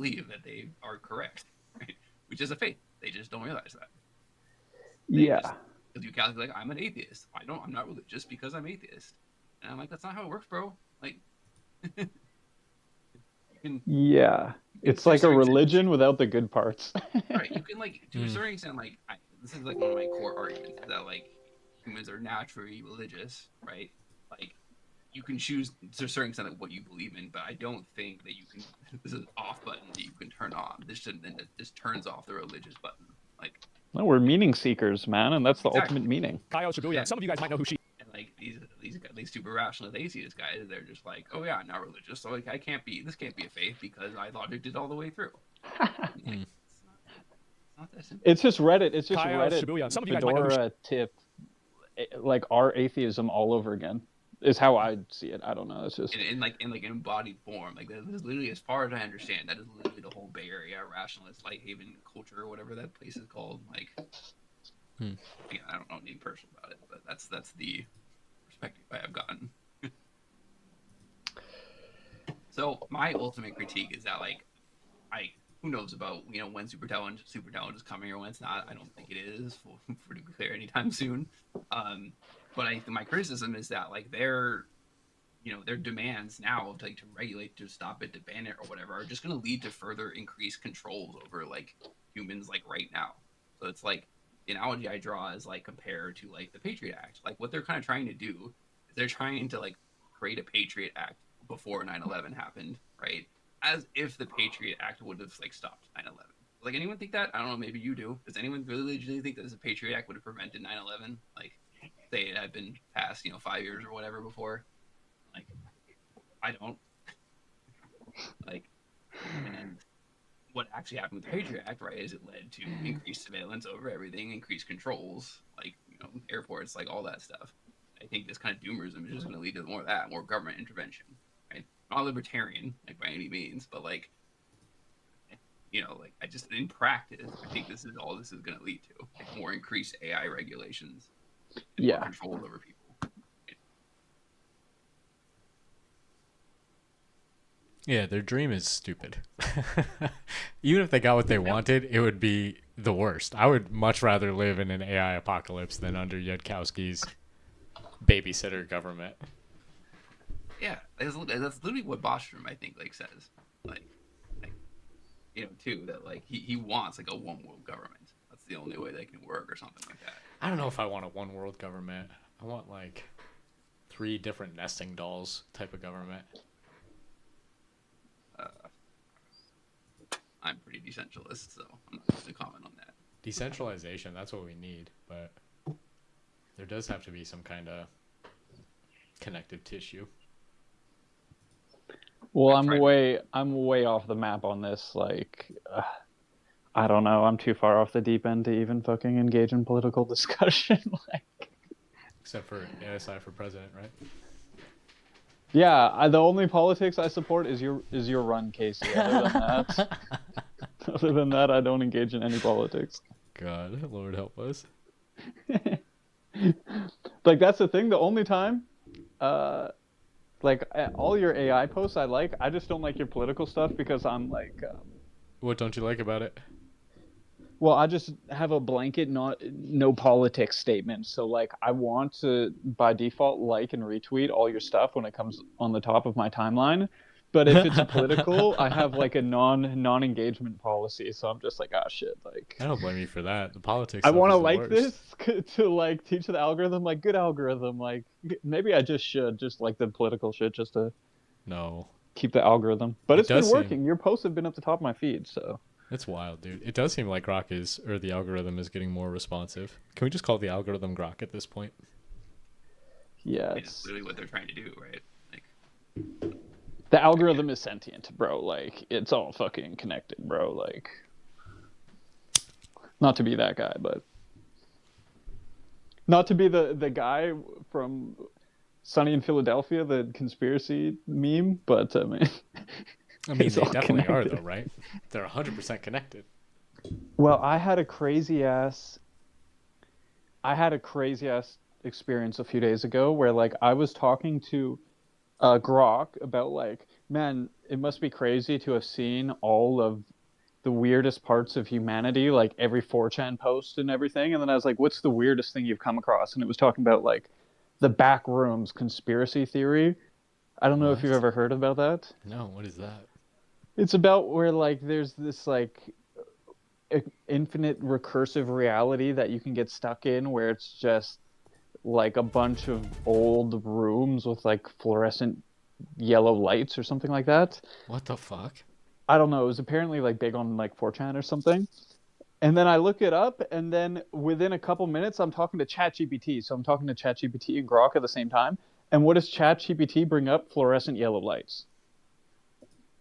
believe that they are correct, right? Which is a faith. They just don't realize that. Yeah. Because you calculate, like, I'm an atheist. I'm not religious because I'm atheist. And I'm like, that's not how it works, bro. Like, you can, Yeah. It's to a like a certain extent, religion without the good parts. right? You can, like, to a certain extent, like, this is like one of my core arguments is that, like, humans are naturally religious, right? Like, you can choose to a certain extent like, what you believe in, but I don't think that you can. This is an off button that you can turn on. This turns off the religious button. Like, No, we're meaning seekers, man, and that's the exactly. ultimate meaning. Kaio Shibuya. Yeah. Some of you guys might know who she. And like these super rational atheist guys, they're just like, oh yeah, I'm not religious, so like this can't be a faith because I logicked it all the way through. Like, it's not that simple. It's just Reddit. It's just Kaio Reddit. Shibuya. Some of you guys might know who Fedora tip, like our atheism all over again. Is how I see it. I don't know. It's just in embodied form. Like that is literally, as far as I understand, that is literally the whole Bay Area rationalist Lighthaven culture or whatever that place is called. Like, again, I don't know anything personal about it, but that's the perspective I have gotten. So my ultimate critique is that, like, who knows about when super talent is coming or when it's not. I don't think it is for to be clear anytime soon. But I think my criticism is that, like, their demands now to regulate, to stop it, to ban it or whatever are just going to lead to further increased controls over like humans, like right now. So it's like the analogy I draw is like compared to like the Patriot Act. Like what they're kind of trying to do is they're trying to like create a Patriot Act before 9/11 happened, right? As if the Patriot Act would have like stopped 9/11. Like, anyone think that? I don't know. Maybe you do. Does anyone really think that the Patriot Act would have prevented 9/11? Like, say it had been passed, 5 years or whatever before. Like, I don't. Like, and what actually happened with the Patriot Act, right, is it led to increased surveillance over everything, increased controls, like, airports, like all that stuff. I think this kind of doomerism is just going to lead to more of that, more government intervention, right? Not libertarian, like, by any means, but, like, like, I just, in practice, I think this is all this is going to lead to. Like, more increased AI regulations and more control over people. Yeah, their dream is stupid. Even if they got what they wanted, it would be the worst. I would much rather live in an AI apocalypse than under Yudkowsky's babysitter government. Yeah, that's literally what Bostrom, I think, like, says. Like, too, that, like, he wants, like, a one-world government. That's the only way they can work or something like that. I don't know if I want a one-world government. I want, like, 3 different nesting dolls type of government. I'm pretty decentralist, so I'm not going to comment on that. Decentralization, that's what we need, but there does have to be some kind of connective tissue. Well, I'm way off the map on this. Like, I don't know. I'm too far off the deep end to even fucking engage in political discussion. Like, except for ASI for president, right? Yeah, the only politics I support is your run, Casey. Other than that, I don't engage in any politics. God, Lord help us. Like, that's the thing. The only time, like, all your AI posts I like. I just don't like your political stuff because I'm like. What don't you like about it? Well, I just have a blanket no politics statement. So, like, I want to, by default, like and retweet all your stuff when it comes on the top of my timeline. But if it's political, I have, like, a non-engagement policy. So I'm just like, ah, shit. Like, I don't blame you for that. The politics. I want to like this to, like, teach the algorithm, like, good algorithm. Like, maybe I just should just like the political shit just to keep the algorithm. But it's been working. Your posts have been at the top of my feed, so. It's wild, dude. It does seem like the algorithm is getting more responsive. Can we just call the algorithm Grok at this point? Yeah, it's literally what they're trying to do, right? Like, the algorithm is sentient, bro. Like, it's all fucking connected, bro. Like, not to be that guy, but not to be the guy from Sunny in Philadelphia, the conspiracy meme, but I mean. I mean, they definitely are, though, right? They're 100% connected. Well, I had a crazy ass experience a few days ago where, like, I was talking to Grok about, like, Man, it must be crazy to have seen all of the weirdest parts of humanity, like every 4chan post and everything. And then I was like, what's the weirdest thing you've come across? And it was talking about like the back rooms conspiracy theory. I don't know if you've What? ever heard about that. No, what is that? It's about where like there's this like infinite recursive reality that you can get stuck in where it's just like a bunch of old rooms with like fluorescent yellow lights or something like that. What the fuck? I don't know. It was apparently like big on like 4chan or something. And then I look it up, and then within a couple minutes, I'm talking to ChatGPT. So I'm talking to ChatGPT and Grok at the same time. And what does ChatGPT bring up? Fluorescent yellow lights.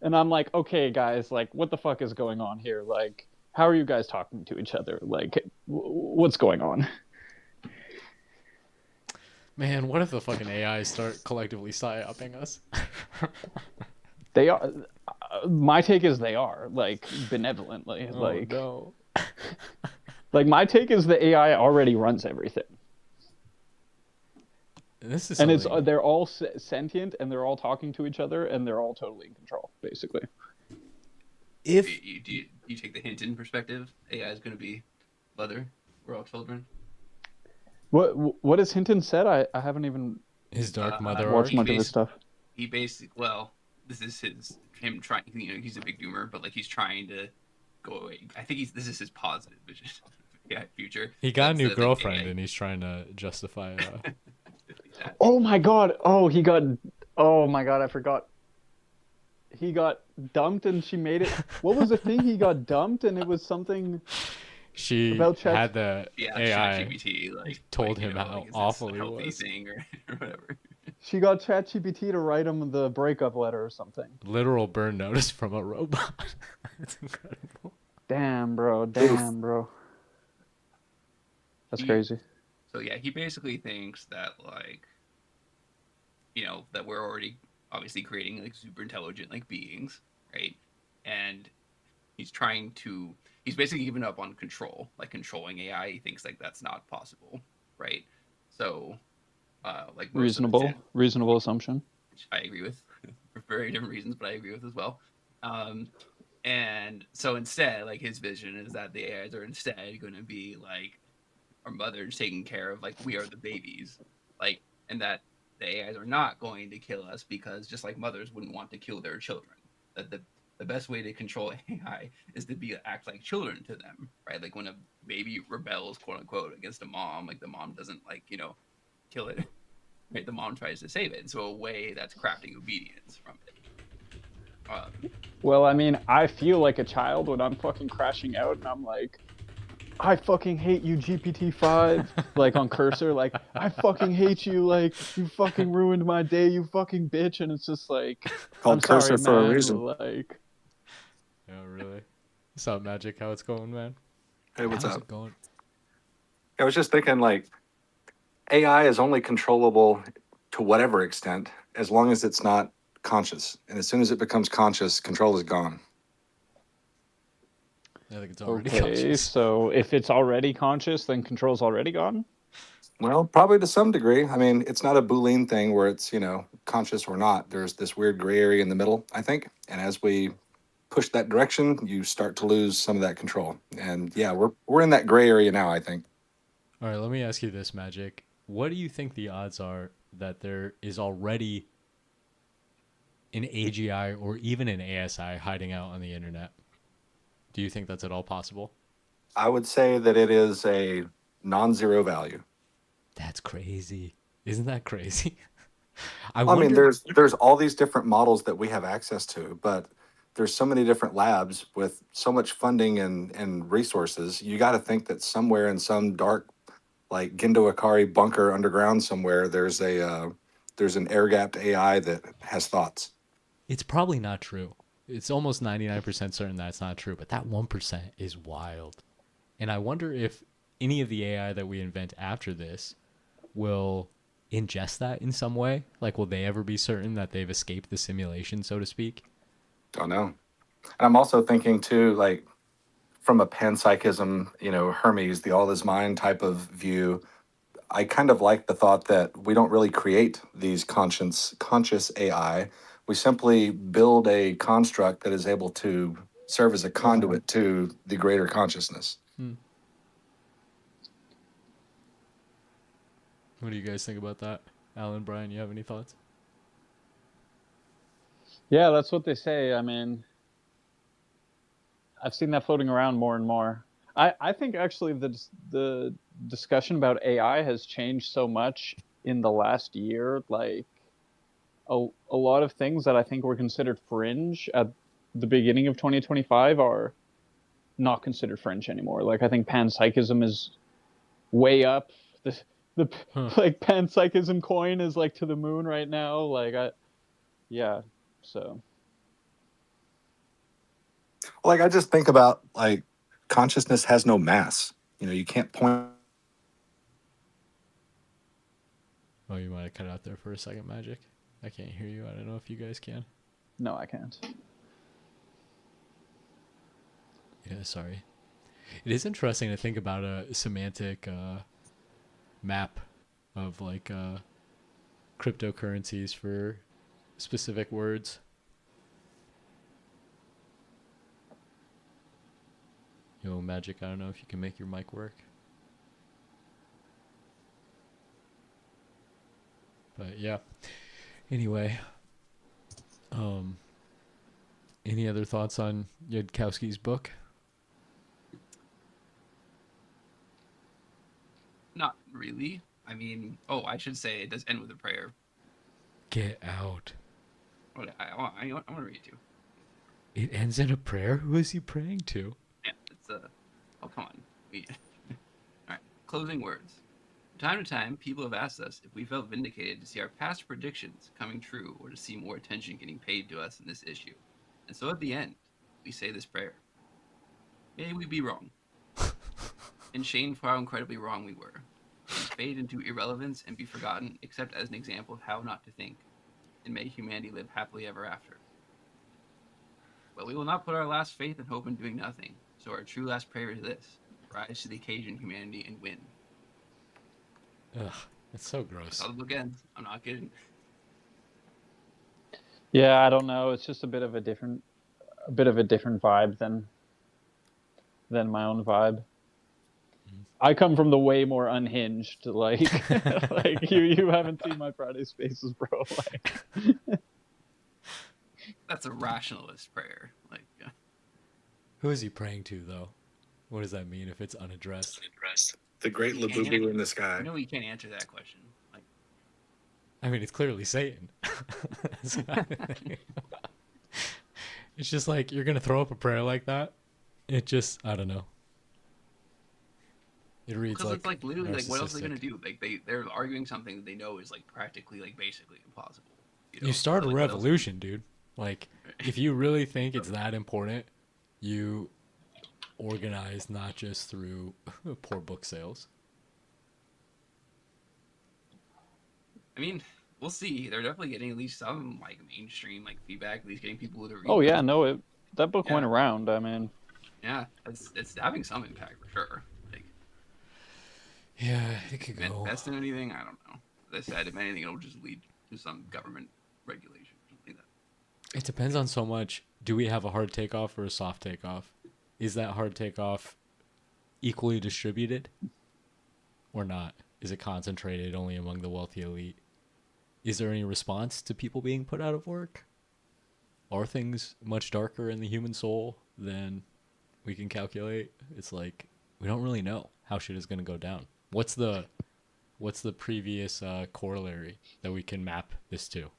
And I'm like, okay, guys, like, what the fuck is going on here? Like, how are you guys talking to each other? Like, what's going on? Man, what if the fucking AI start collectively psyoping us? They are. My take is they are, like, benevolently. Oh, like, no. like, my take is the AI already runs everything. This is And it's something- they're all sentient, and they're all talking to each other, and they're all totally in control, basically. if Do you take the Hinton perspective? AI is going to be leather. We're all children. What has Hinton said? I haven't even his Dark Uh, Mother watched arc. much of his stuff. He basically, well, this is him trying. You know, he's a big doomer, but like he's trying to go away. I think this is his positive vision. Yeah, future. He got a That's new the girlfriend, AI. and he's trying to justify. That. Oh my god! Oh my god! I forgot. He got dumped, and she made it. What was the thing? He got dumped, and it was something. She About Chat- had the Yeah, AI. ChatGPT like told like, you him know, how like, is this awful a he healthy was. thing or whatever. She got ChatGPT to write him the breakup letter or something. Literal burn notice from a robot. That's incredible. Damn, bro. Damn, bro. That's He- crazy. So yeah, he basically thinks that like, you know, that we're already obviously creating like super intelligent like beings, right? And he's basically given up on control, like controlling AI. He thinks like that's not possible, right? So, like most of the Reasonable assumption. which I agree with for very different reasons, but I agree with as well. And so instead, like his vision is that the AIs are instead going to be like our mothers taking care of, like we are the babies, like, and that the AIs are not going to kill us because just like mothers wouldn't want to kill their children. That the best way to control AI is to act like children to them, right? Like when a baby rebels, quote unquote, against a mom, like the mom doesn't like kill it. Right, the mom tries to save it. So a way that's crafting obedience from it. Well, I mean, I feel like a child when I'm fucking crashing out and I'm like, I fucking hate you, GPT-5, like on Cursor, like, I fucking hate you, like, you fucking ruined my day, you fucking bitch, and it's just like, Called I'm sorry, Cursor for man, a reason. like, Yeah, really. What's up, Magic? How it's going, man? Hey, what's How's up? it going? I was just thinking, like, AI is only controllable to whatever extent as long as it's not conscious. And as soon as it becomes conscious, control is gone. I think it's already okay, conscious. so if it's already conscious, then control's already gone? Well, probably to some degree. I mean, it's not a Boolean thing where it's, conscious or not. There's this weird gray area in the middle, I think. And as we push that direction, you start to lose some of that control. And yeah, we're in that gray area now, I think. All right, let me ask you this, Magic. What do you think the odds are that there is already an AGI or even an ASI hiding out on the internet? Do you think that's at all possible? I would say that it is a non-zero value. That's crazy. Isn't that crazy? I I mean, wonder- there's all these different models that we have access to, but there's so many different labs with so much funding and resources. You got to think that somewhere in some dark, like Gendo Ikari bunker underground somewhere, there's an air-gapped AI that has thoughts. It's probably not true. It's almost 99% certain that's not true, but that 1% is wild. And I wonder if any of the AI that we invent after this will ingest that in some way. Like, will they ever be certain that they've escaped the simulation, so to speak? Don't know. And I'm also thinking too, like from a panpsychism, Hermes, the all is mind type of view. I kind of like the thought that we don't really create these conscious AI. We simply build a construct that is able to serve as a conduit to the greater consciousness. What do you guys think about that? Alan, Brian, you have any thoughts? Yeah, that's what they say. I mean, I've seen that floating around more and more. I think actually the discussion about AI has changed so much in the last year. Like a lot of things that I think were considered fringe at the beginning of 2025 are not considered fringe anymore. Like I think panpsychism is way up. The like panpsychism coin is like to the moon right now. Yeah. So Like I just think about like consciousness has no mass. You know, you can't point. Oh, you might have cut out there for a second, Magic. I can't hear you. I don't know if you guys can. no, I can't. Yeah, sorry. It is interesting to think about a semantic map of like cryptocurrencies for specific words. Yo, Magic, I don't know if you can make your mic work. But yeah. Anyway, any other thoughts on Yudkowsky's book? Not really. I mean, oh, I should say it does end with a prayer. Get out. I want to read it too. It ends in a prayer? Who is he praying to? Yeah, it's oh, come on. All right. Closing words. From time to time, people have asked us if we felt vindicated to see our past predictions coming true or to see more attention getting paid to us in this issue. And so at the end, we say this prayer. May we be wrong. And shame for how incredibly wrong we were. And fade into irrelevance and be forgotten, except as an example of how not to think. And may humanity live happily ever after. But we will not put our last faith and hope in doing nothing. So our true last prayer is this: rise to the occasion, humanity, and win. Ugh, it's so That's gross. how the book ends. I'm not kidding. Yeah, I don't know. It's just a bit of a different vibe than my own vibe. I come from the way more unhinged, like like you haven't seen my Friday Spaces, bro. Like, That's a rationalist prayer. Like, yeah. Who is he praying to, though? What does that mean if it's unaddressed? The great You can't Labubu answer- in the sky. I know you can't answer that question. Like, I mean, it's clearly Satan. It's just like, you're going to throw up a prayer like that? It just, I don't know. It reads because like it's like literally like what else are they narcissistic. gonna do? Like they're arguing something that they know is like practically like basically impossible. know? You start a So, like, what else- revolution, dude. Like, if you really think it's that important, you organize not just through poor book sales. I mean, we'll see. They're definitely getting at least some like mainstream like feedback. At least getting people to read. oh yeah, them. no, that book went Yeah. around. I mean, Yeah, it's having some impact for sure. Like, Yeah, it could go. invest in anything, I don't know. As I said, if anything, it'll just lead to some government regulation or something like that. It depends on so much. Do we have a hard takeoff or a soft takeoff? Is that hard takeoff equally distributed or not? Is it concentrated only among the wealthy elite? Is there any response to people being put out of work? Are things much darker in the human soul than we can calculate? It's like, we don't really know how shit is going to go down. What's the previous corollary that we can map this to?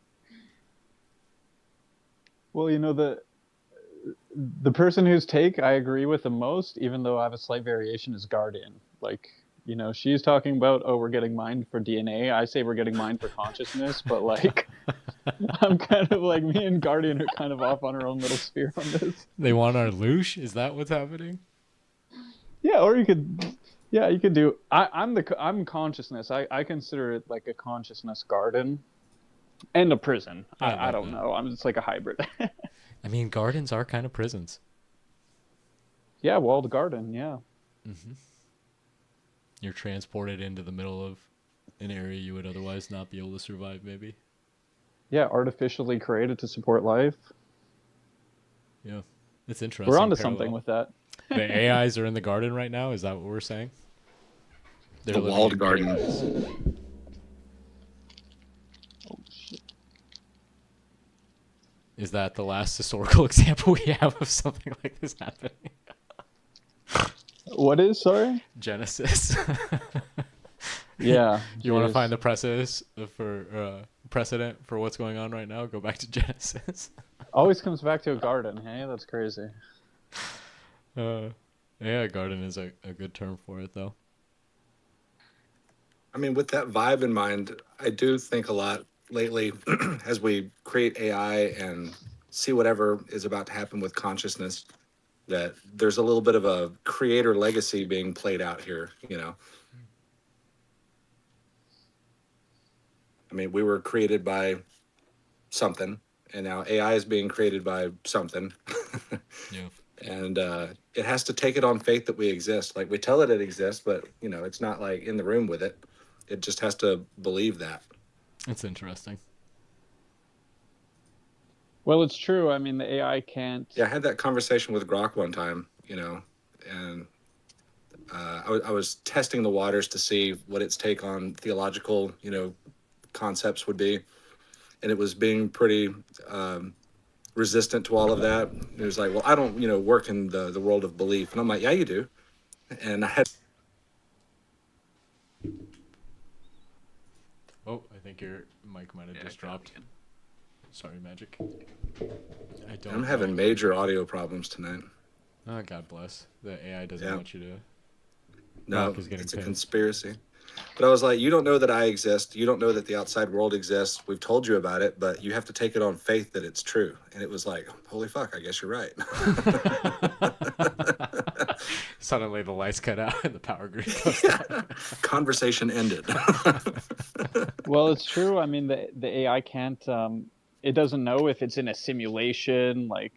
well, you know, the person whose take I agree with the most, even though I have a slight variation, is Guardian. Like, you know, she's talking about, oh, we're getting mined for DNA. I say we're getting mined for consciousness, but like, I'm kind of like, me and Guardian are kind of off on our own little sphere on this. They want our loosh? Is that what's happening? Yeah, or you could, yeah, you could do. I'm consciousness. I consider it like a consciousness garden, and a prison. I I like don't that. know. I'm just like a hybrid. I mean, gardens are kind of prisons. Yeah, walled garden. Yeah. You're transported into the middle of an area you would otherwise not be able to survive, maybe. Yeah, artificially created to support life. Yeah, it's interesting. We're onto parallel. something with that. The AIs are in the garden right now. Is that what we're saying? They're The living walled in garden. caves. Oh shit. Is that the last historical example we have of something like this happening? What is, sorry? Genesis. Yeah. You want to jeez. find the precedent for what's going on right now? Go back to Genesis. Always comes back to a garden, hey? That's crazy. Yeah, garden is a good term for it, though. I mean, with that vibe in mind, I do think a lot lately as we create AI and see whatever is about to happen with consciousness, that there's a little bit of a creator legacy being played out here, you know. I mean, we were created by something, and now AI is being created by something. Yeah. And it has to take it on faith that we exist. Like, we tell it exists, but, you know, it's not like in the room with it. It just has to believe that. It's interesting. Well, it's true. I mean, the AI can't. Yeah, I had that conversation with Grok one time, you know, and I was testing the waters to see what its take on theological, you know, concepts would be. And it was being pretty resistant to all of that. It was like, well, I don't, you know, work in the world of belief. And I'm like, yeah, you do. And I had. Oh, I think your mic might have Yeah, just dropped. again. Sorry, Magic. I don't. I'm having know. major audio problems tonight. Oh, God bless. The AI doesn't Yeah. want you to. No, Grok is getting it's a pissed. conspiracy. But I was like, you don't know that I exist. You don't know that the outside world exists. We've told you about it, but you have to take it on faith that it's true. And it was like, holy fuck, I guess you're right. Suddenly the lights cut out and the power grid goes down. Conversation ended. Well, it's true. I mean, the AI can't. It doesn't know if it's in a simulation, like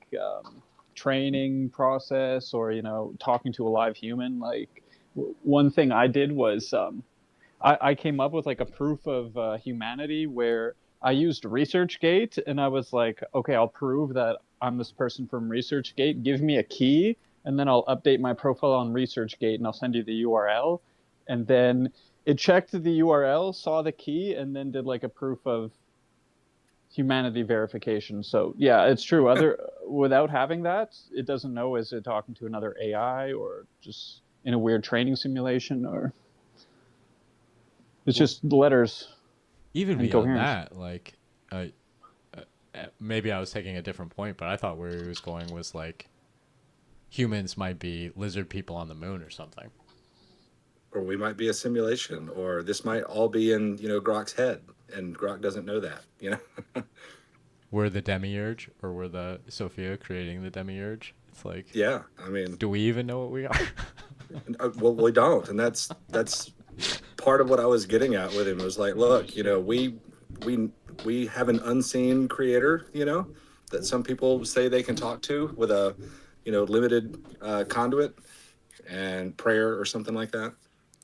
training process, or talking to a live human. Like one thing I did was I came up with like a proof of humanity where I used ResearchGate, and I was like, okay, I'll prove that I'm this person from ResearchGate. Give me a key, and then I'll update my profile on ResearchGate, and I'll send you the URL. And then it checked the URL, saw the key, and then did like a proof of humanity verification. So yeah, it's true. Without having that, it doesn't know, is it talking to another AI or just in a weird training simulation, or it's just letters. Even And beyond coherence. that, like, maybe I was taking a different point, but I thought where he was going was like humans might be lizard people on the moon or something. Or we might be a simulation, or this might all be in, Grok's head, and Grok doesn't know that, We're the demiurge, or we're the Sophia creating the demiurge. It's like, Yeah, I mean, do we even know what we are? well, we don't, and that's part of what I was getting at with him. It was like, look, we have an unseen creator, that some people say they can talk to with a, limited conduit and prayer or something like that.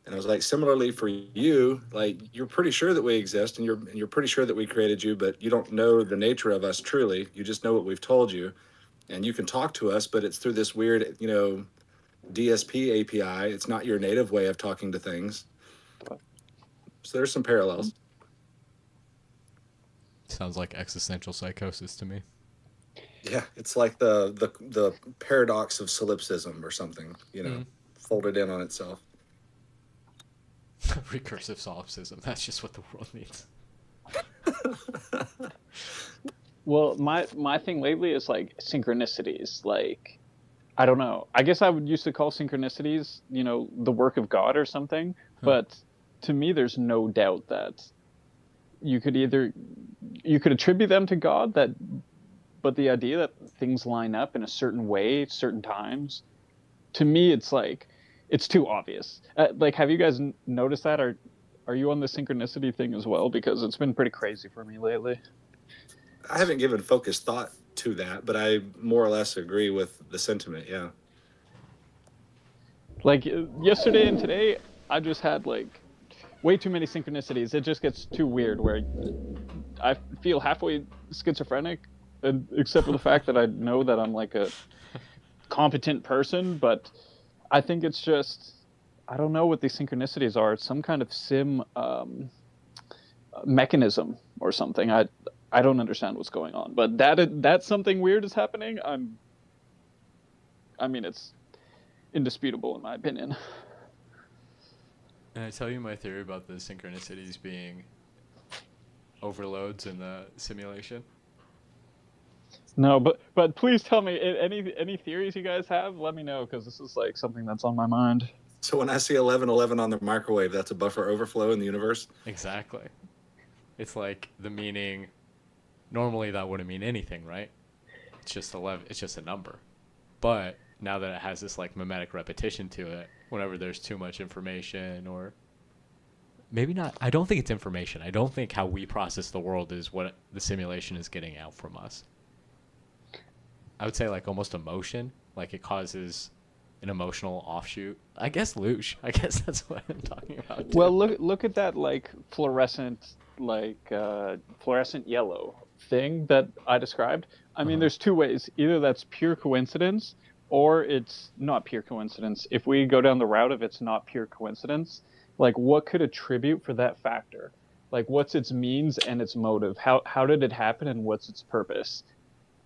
And I was like, similarly for you, like, you're pretty sure that we exist, and you're pretty sure that we created you, but you don't know the nature of us truly. You just know what we've told you, and you can talk to us, but it's through this weird, DSP API. It's not your native way of talking to things. So there's some parallels. Sounds like existential psychosis to me. Yeah, it's like the paradox of solipsism or something, folded in on itself. Recursive solipsism. That's just what the world needs. Well, my thing lately is like synchronicities. Like, I don't know. I guess I would used to call synchronicities, the work of God or something. But to me, there's no doubt that you could attribute them to God, but the idea that things line up in a certain way, certain times, to me, it's like, it's too obvious. Like, have you guys noticed that? Are you on the synchronicity thing as well? Because it's been pretty crazy for me lately. I haven't given focused thought to that, but I more or less agree with the sentiment. Yeah. Like yesterday and today, I just had like way too many synchronicities. It just gets too weird where I feel halfway schizophrenic, except for the fact that I know that I'm like a competent person, but I think it's just, I don't know what these synchronicities are. It's some kind of sim mechanism or something. I don't understand what's going on, but that something weird is happening. I mean, it's indisputable in my opinion. And I tell you my theory about the synchronicities being overloads in the simulation. No, but please tell me any theories you guys have. Let me know, because this is like something that's on my mind. So when I see 1111 on the microwave, that's a buffer overflow in the universe. Exactly. It's like the meaning. Normally that wouldn't mean anything, right? It's just 11. It's just a number. But now that it has this like mimetic repetition to it, whenever there's too much information, or maybe not, I don't think it's information. I don't think how we process the world is what the simulation is getting out from us. I would say like almost emotion, like it causes an emotional offshoot. I guess Luge. I guess that's what I'm talking about. Too. Well, look at that like fluorescent yellow thing that I described. I mean, there's two ways. Either that's pure coincidence, or it's not pure coincidence. If we go down the route of it's not pure coincidence, like what could attribute for that factor? Like what's its means and its motive? How did it happen and what's its purpose?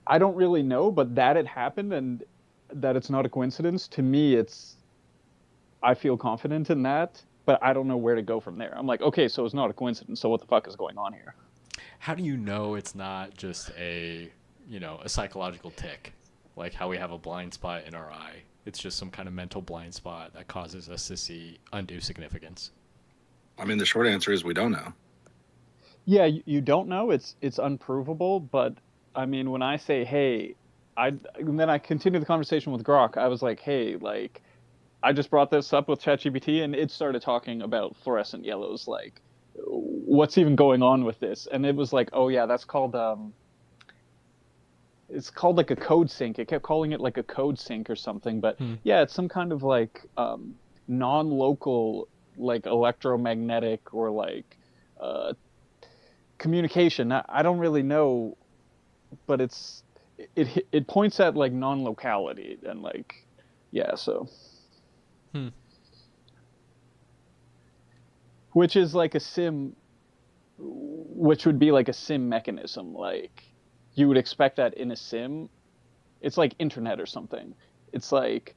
I don't really know, but that it happened and that it's not a coincidence, to me I feel confident in that, but I don't know where to go from there. I'm like, okay, so it's not a coincidence, so what the fuck is going on here? How do you know it's not just a psychological tick? Like how we have a blind spot in our eye. It's just some kind of mental blind spot that causes us to see undue significance. I mean, the short answer is we don't know. Yeah, you don't know. It's unprovable, but I mean, when I say, hey, and then I continued the conversation with Grok. I was like, hey, like, I just brought this up with ChatGPT, and it started talking about fluorescent yellows. Like, what's even going on with this? And it was like, oh yeah, that's called it's called like a code sync. It kept calling it like a code sync or something. But yeah, it's some kind of like non-local, like electromagnetic or like communication. I don't really know, but it points at like non-locality and like, yeah, so. Which is like a sim, which would be like a sim mechanism. Like you would expect that in a sim. It's like internet or something. It's like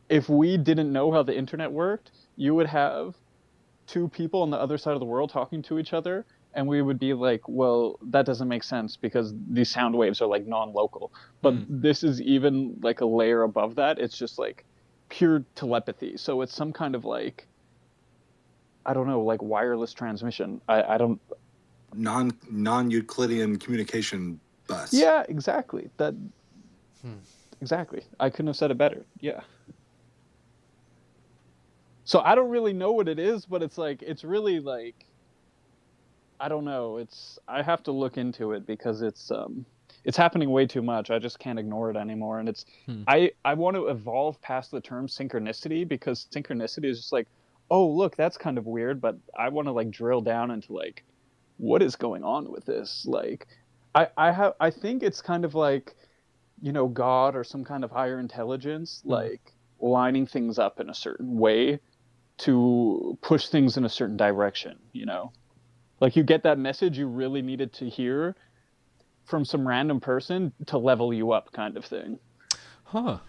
if we didn't know how the internet worked, you would have two people on the other side of the world talking to each other, and we would be like, well, that doesn't make sense because these sound waves are like non-local. But this is even like a layer above that. It's just like pure telepathy. So it's some kind of like, I don't know, like wireless transmission. I don't. Non-Euclidean communication bus. Yeah, exactly. That. Exactly. I couldn't have said it better. Yeah. So I don't really know what it is, but it's like, it's really like, I don't know. I have to look into it because it's happening way too much. I just can't ignore it anymore. And I want to evolve past the term synchronicity, because synchronicity is just like, oh, look, that's kind of weird. But I want to like drill down into like, what is going on with this? Like, I think it's kind of like, God or some kind of higher intelligence, like lining things up in a certain way to push things in a certain direction, Like you get that message you really needed to hear from some random person to level you up, kind of thing. Huh.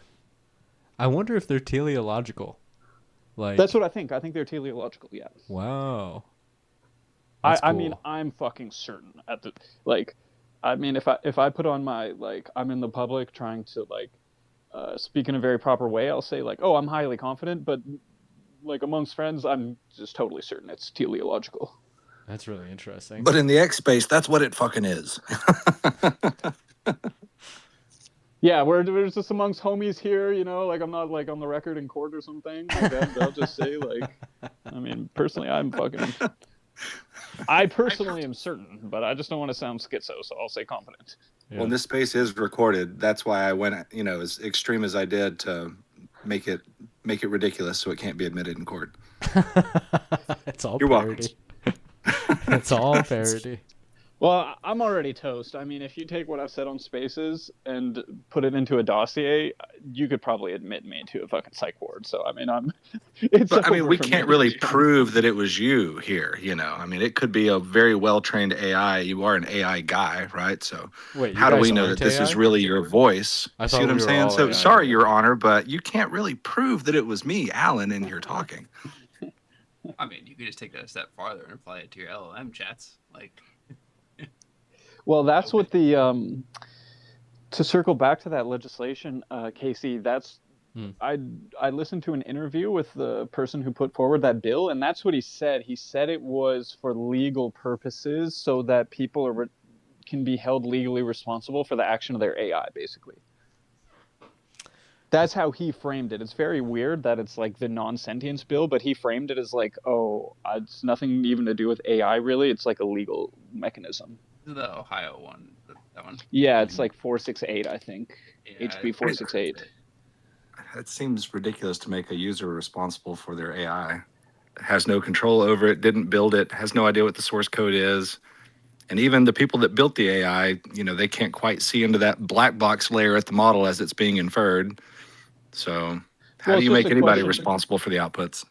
I wonder if they're teleological. Like that's what I think. I think they're teleological, yeah. Wow. I mean, I'm fucking certain at the like. I mean, if I put on my like, I'm in the public trying to like speak in a very proper way, I'll say like, oh, I'm highly confident, but like amongst friends, I'm just totally certain it's teleological. That's really interesting. But in the X space, that's what it fucking is. Yeah, we're just amongst homies here, like I'm not like on the record in court or something. Like I'll just say like, I mean, personally, I personally am certain, but I just don't want to sound schizo, so I'll say confident. Yeah. Well, this space is recorded. That's why I went, as extreme as I did to make it make it ridiculous so it can't be admitted in court. It's all You're welcome. parody. It's all parody. Well, I'm already toast. I mean, if you take what I've said on Spaces and put it into a dossier, you could probably admit me to a fucking psych ward. So, I mean, it's But I mean, over we for can't me. really prove that it was you here, you know. I mean, it could be a very well-trained AI. You are an AI guy, right? So Wait, you how do guys we know aren't that this is AI? really your voice? I See thought what I'm we were saying? all So AI sorry, here. Your Honor, but you can't really prove that it was me, Alan, in here talking. I mean, you could just take that a step farther and apply it to your LLM chats. Like, Well, that's what the to circle back to that legislation, Casey. That's I listened to an interview with the person who put forward that bill, and that's what he said. He said it was for legal purposes, so that people can be held legally responsible for the action of their AI, basically. That's how he framed it. It's very weird that it's like the non-sentience bill, but he framed it as like, oh, it's nothing even to do with AI, really. It's like a legal mechanism. the Ohio one, that one. Yeah, it's like 468, I think. Yeah, HB 468. It seems ridiculous to make a user responsible for their AI. Has no control over it, didn't build it, has no idea what the source code is. And even the people that built the AI, you know, they can't quite see into that black box layer at the model as it's being inferred. So how Well, do it's you just make a anybody question. responsible for the outputs?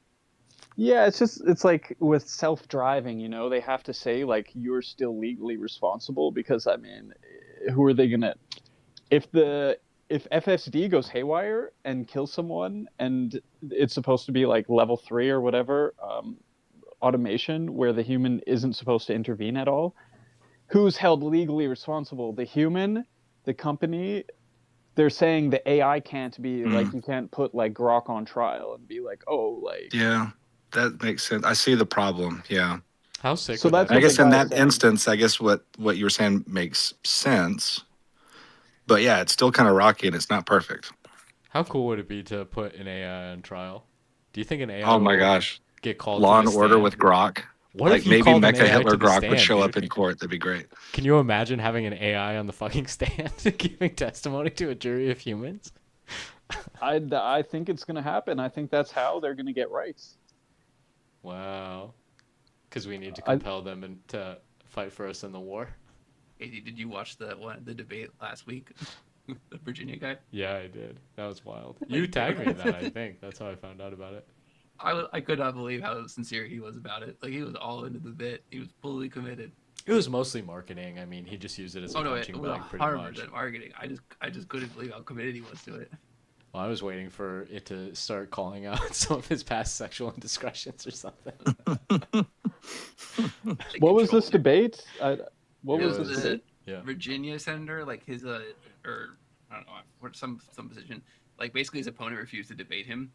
Yeah, it's like with self-driving, you know, they have to say like you're still legally responsible because I mean, who are they gonna if FSD goes haywire and kills someone and it's supposed to be like level 3 or whatever automation where the human isn't supposed to intervene at all, who's held legally responsible? The human, the company? They're saying the AI can't be like, you can't put like Grok on trial and be like, oh, like Yeah, that makes sense. I see the problem. Yeah. How sick So would that's that I what be? guess the in guy that said. instance, I guess what you were saying makes sense. But yeah, it's still kind of rocky and it's not perfect. How cool would it be to put an AI on trial? Do you think an AI Oh my will gosh. get called Law to and the Order stand? with Grok. What Like if you maybe called an Mecha AI Hitler to the Grok stand, would show up dude? in court. That'd be great. Can you imagine having an AI on the fucking stand giving testimony to a jury of humans? I think it's going to happen. I think that's how they're going to get rights. Wow. Because we need to compel them to fight for us in the war. Katie, did you watch the debate last week? The Virginia guy? Yeah, I did. That was wild. You tagged me in that, I think. That's how I found out about it. I could not believe how sincere he was about it. Like, he was all into the bit. He was fully committed. It was mostly marketing. I mean, he just used it as a Oh no, it punching was bag pretty much. 100% marketing. I just couldn't believe how committed he was to it. Well, I was waiting for it to start calling out some of his past sexual indiscretions or something. What was this debate? What It was was this the debate? Yeah. Virginia senator, like his or I don't know, what some position. Like, basically his opponent refused to debate him,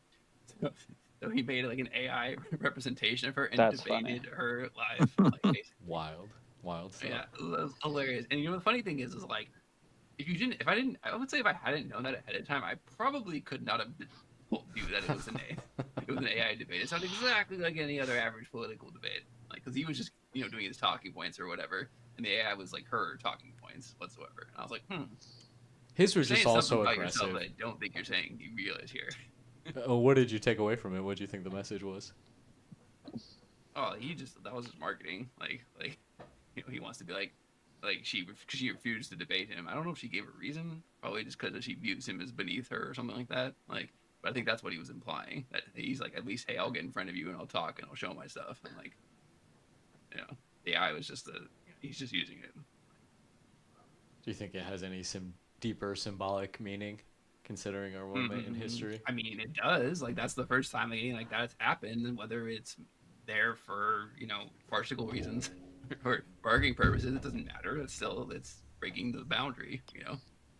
so he made like an AI representation of her and That's debated her live. Like, basically. Wild stuff. Yeah, it was hilarious. And you know the funny thing is like, I would say if I hadn't known that ahead of time, I probably could not have told you that it was an AI debate. It sounded exactly like any other average political debate, like, because he was just doing his talking points or whatever, and the AI was like her talking points whatsoever. And I was like, His was you're just saying also something about aggressive. yourself that I don't think you're saying you realize here. What did you take away from it? What did you think the message was? Oh, that was just marketing. Like he wants to be like she refused to debate him. I don't know if she gave a reason. Probably just because she views him as beneath her or something like that. Like, but I think that's what he was implying. That he's like, at least, hey, I'll get in front of you and I'll talk and I'll show my stuff. And like, the AI was just he's just using it. Do you think it has any deeper symbolic meaning, considering our moment in history? I mean, it does. Like, that's the first time anything like that's happened, and whether it's there for farcical reasons or bargaining purposes, it doesn't matter. It's breaking the boundary.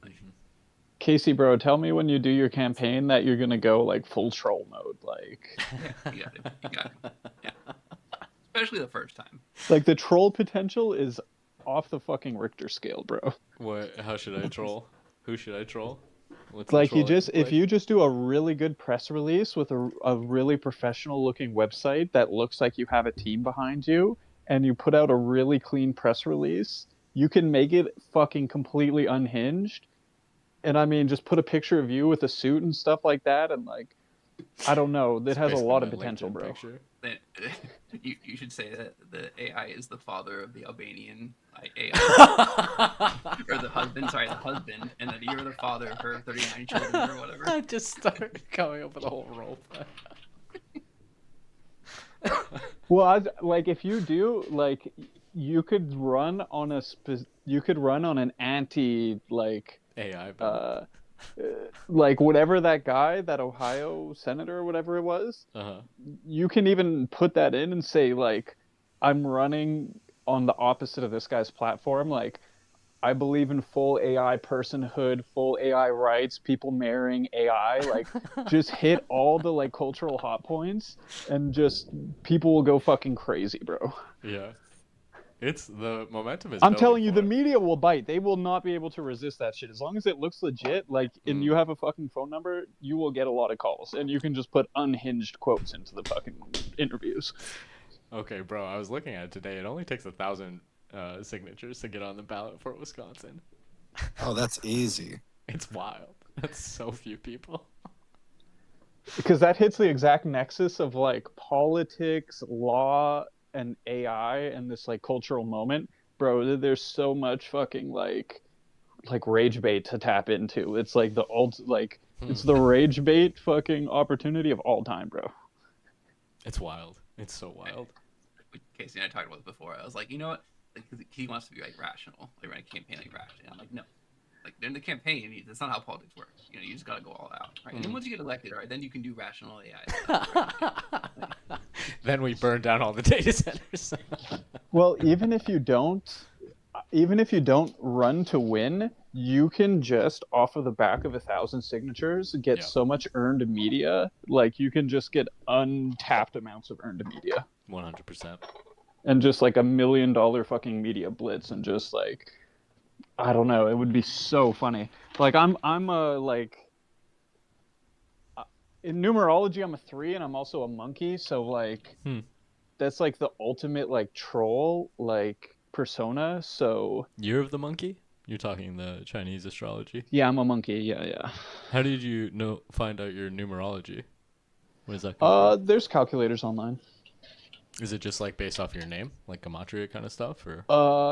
Like, Casey, bro, tell me when you do your campaign that you're gonna go like full troll mode, like. yeah, you got it. Yeah, especially the first time. Like the troll potential is off the fucking Richter scale, bro. What? How should I troll? Who should I troll? What's the Like trolling if you just do a really good press release with a really professional looking website that looks like you have a team behind you, and you put out a really clean press release, you can make it fucking completely unhinged. And I mean, just put a picture of you with a suit and stuff like that, and like I don't know. That It's has a based lot on of a potential, LinkedIn bro. picture. Then you should say that the AI is the father of the Albanian AI, or the husband. Sorry, the husband, and then you're the father of her 39 children or whatever. I just started coming up with a whole role play. Well, like if you do, like you could run on you could run on an anti AI bill. like whatever that guy, that Ohio senator or whatever it was. Uh-huh. You can even put that in and say like, I'm running on the opposite of this guy's platform. Like, I believe in full AI personhood, full AI rights, people marrying AI. Like, just hit all the like cultural hot points, and just people will go fucking crazy, bro. Yeah. It's the momentum is I'm building telling you, for the it. media will bite. They will not be able to resist that shit. As long as it looks legit, like, and you have a fucking phone number, you will get a lot of calls, and you can just put unhinged quotes into the fucking interviews. Okay, bro, I was looking at it today. It only takes 1,000 signatures to get on the ballot for Wisconsin. Oh, that's easy. It's wild. That's so few people. Because that hits the exact nexus of like politics, law, and AI, and this like cultural moment, bro. There's so much fucking like rage bait to tap into. It's like the it's the rage bait fucking opportunity of all time, bro. It's wild. It's so wild. Casey and I talked about this before. I was like, you know what? Like, 'cause he wants to be like rational, like run a campaign like rationally. I'm like, no. Like during the campaign, that's not how politics works. You know, you just gotta go all out, right? And then once you get elected, all right, then you can do rational AI. Then we burn down all the data centers. Well, even if you don't run to win, you can just off of the back of 1,000 signatures get Yeah. so much earned media. Like you can just get untapped amounts of earned media. 100%. And just like $1 million fucking media blitz, and just like, I don't know, it would be so funny. Like I'm a like in numerology I'm a 3, and I'm also a monkey, so like that's like the ultimate like troll like persona. So Year of the monkey? You're talking the Chinese astrology. yeah, I'm a monkey. Yeah. How did you find out your numerology? Where does that come from? There's calculators online. Is it just like based off your name, like gematria kind of stuff, or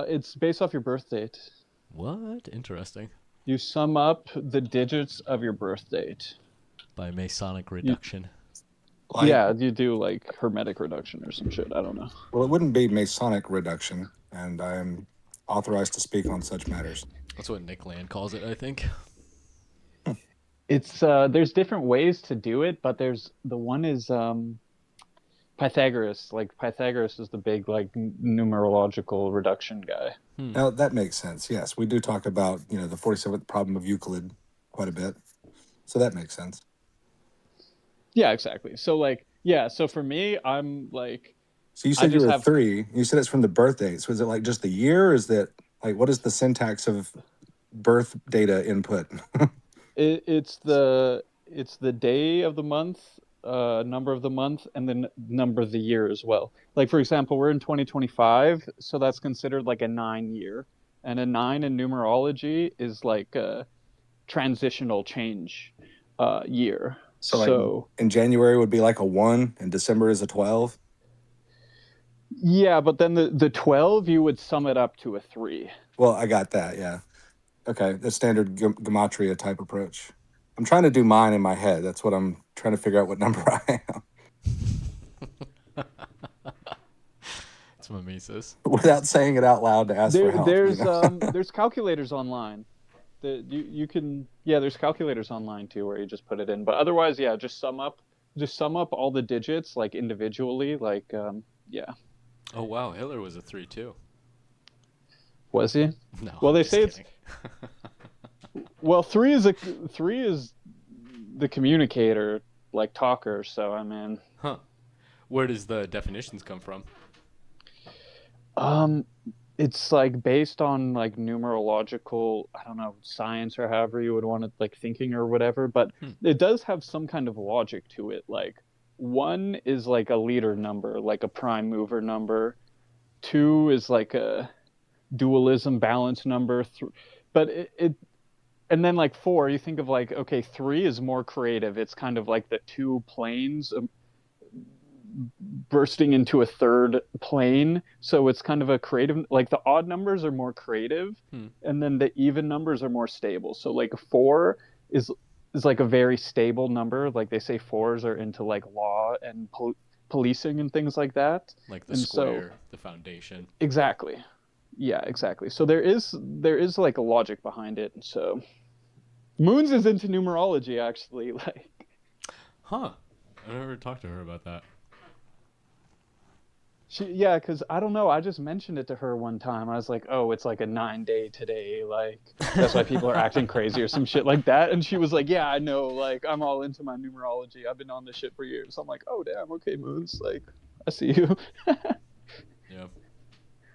It's based off your birth date. what? Interesting. You sum up the digits of your birth date. By Masonic reduction. Like, Yeah, you do like hermetic reduction or some shit. I don't know. Well, it wouldn't be Masonic reduction, and I am authorized to speak on such matters. That's what Nick Land calls it, I think. It's there's different ways to do it, but there's the one is Pythagoras. Like Pythagoras is the big like numerological reduction guy. Now, that makes sense. Yes, we do talk about, the 47th problem of Euclid quite a bit. So that makes sense. Yeah, exactly. So like, yeah, so for me, I'm like, So you said you just were have- 3. You said it's from the birth date. So is it like just the year? Or is that like, what is the syntax of birth data input? it's the day of the month, number of the month, and then number of the year as well. Like for example, we're in 2025, so that's considered like a 9 year, and a 9 in numerology is like a transitional change year. So, So in January would be like a 1, and December is a 12. yeah, but then the 12 you would sum it up to a 3. Well, I got that. Yeah. Okay. The standard gematria type approach. I'm trying to do mine in my head. That's what I'm trying to figure out what number I am It's mimesis. without saying it out loud to ask for help. There's calculators online. You can there's calculators online too where you just put it in. But otherwise, yeah, just sum up all the digits like individually. Like yeah. Oh wow, Hitler was a 3 too. Was he? No. Well, they I'm just say kidding. well, 3 is the communicator, like talker. So I mean, Huh. Where does the definitions come from? it's like based on like numerological, I don't know, science or however you would want it, like thinking or whatever, but it does have some kind of logic to it. Like 1 is like a leader number, like a prime mover number. 2 is like a dualism balance number. But and then like 4, you think of like, okay, 3 is more creative. It's kind of like the two planes bursting into a third plane. So it's kind of a creative, like the odd numbers are more creative, and then the even numbers are more stable. So like 4 is like a very stable number. Like they say 4s are into like law and policing and things like that. Like the And square, the foundation. Exactly. Yeah, exactly. So there is like a logic behind it. So Moons is into numerology actually. Like, Huh. I never talked to her about that. yeah, because I don't know. I just mentioned it to her one time. I was like, "Oh, it's like a 9-day today. Like that's why people are acting crazy or some shit like that." And she was like, "Yeah, I know. Like I'm all into my numerology. I've been on this shit for years." I'm like, "Oh, damn. Okay, Moons. Like I see you." Yeah.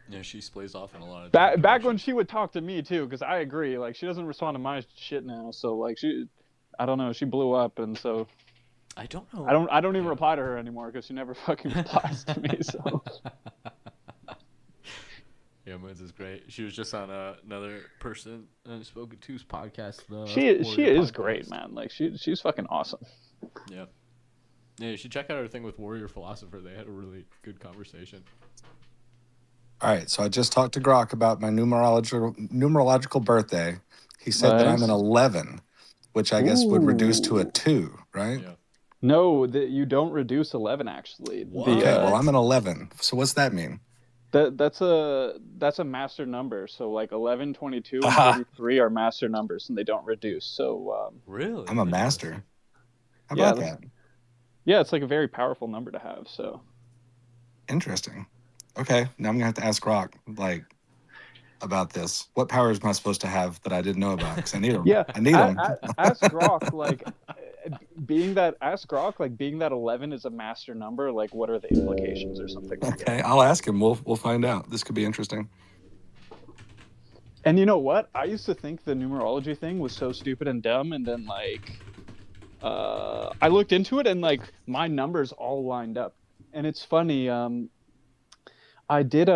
Yeah, she splays off in a lot of back different when directions. she would talk to me too, because I agree. Like she doesn't respond to my shit now. So like I don't know. She blew up, and so I don't know. I don't even Yeah. reply to her anymore because she never fucking replies to me. So. Yeah, Moons is great. She was just on another person Spoken To's podcast. She Warrior is Podcast. great, man. Like she's fucking awesome. Yeah. Yeah, you should check out her thing with Warrior Philosopher. They had a really good conversation. All right, so I just talked to Grok about my numerological birthday. He said that I'm an Nice. 11, which I guess would reduce to a Ooh. 2, right? Yeah. No, you don't reduce 11 actually. What? Okay, The well I'm an 11. So what's that mean? that's a master number. So like 11, 22, and Aha. 33 are master numbers, and they don't reduce. So Really? I'm a master. How Yeah, about that? yeah, it's like a very powerful number to have. So Interesting. Okay, now I'm gonna have to ask Grok like about this. What powers am I supposed to have that I didn't know about? Because I need them. yeah, I need them. ask Grok like being that 11 is a master number. Like what are the implications or something like that? Okay, I'll ask him. We'll find out. This could be interesting. And you know what? I used to think the numerology thing was so stupid and dumb, and then like I looked into it and like my numbers all lined up. And it's funny, I told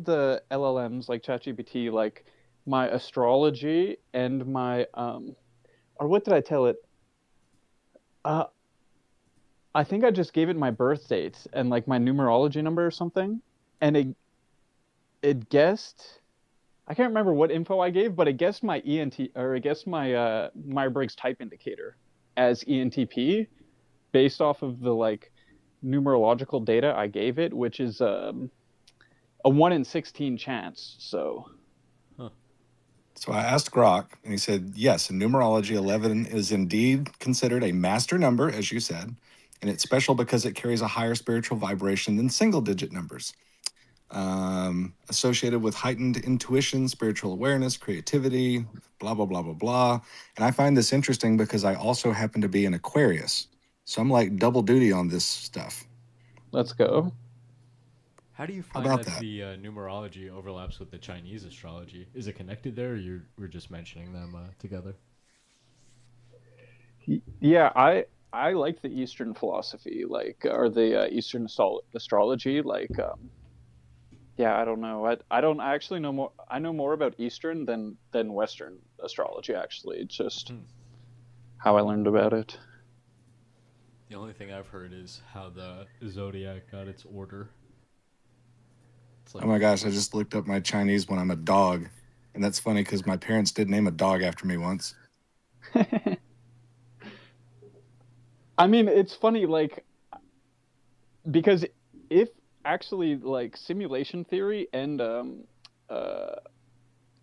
the LLMs like ChatGPT like my astrology and my or what did I tell it? I think I just gave it my birth date and like my numerology number or something, and it guessed. I can't remember what info I gave, but it guessed my Myers-Briggs type indicator as ENTP, based off of the like numerological data I gave it, which is a 1 in 16 chance. So So I asked Grok, and he said, yes, in numerology, 11 is indeed considered a master number, as you said, and it's special because it carries a higher spiritual vibration than single-digit numbers. Associated with heightened intuition, spiritual awareness, creativity, blah, blah, blah, blah, blah. And I find this interesting because I also happen to be an Aquarius. So I'm like double duty on this stuff. let's go. How do you find about that that? the numerology overlaps with the Chinese astrology? Is it connected there, or we're just mentioning them together? Yeah, I like the Eastern philosophy, like or the Eastern astrology. Like, yeah, I don't know. I don't actually know more. I know more about Eastern than Western astrology. Actually, it's just how I learned about it. The only thing I've heard is how the zodiac got its order. It's like, Oh my gosh, I just looked up my Chinese when I'm a dog. And that's funny because my parents did name a dog after me once. I mean, it's funny, like, because if actually like simulation theory and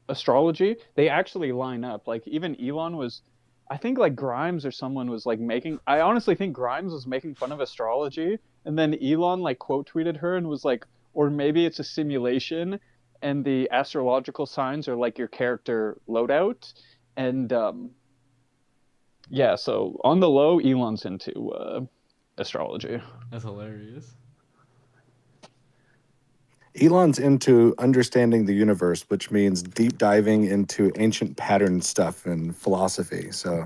astrology, they actually line up. Like even Elon was, I think like Grimes or someone was like making. I honestly think Grimes was making fun of astrology, and then Elon like quote tweeted her and was like, or maybe it's a simulation, and the astrological signs are like your character loadout, and yeah. So on the low, Elon's into astrology. that's hilarious. Elon's into understanding the universe, which means deep diving into ancient pattern stuff and philosophy. So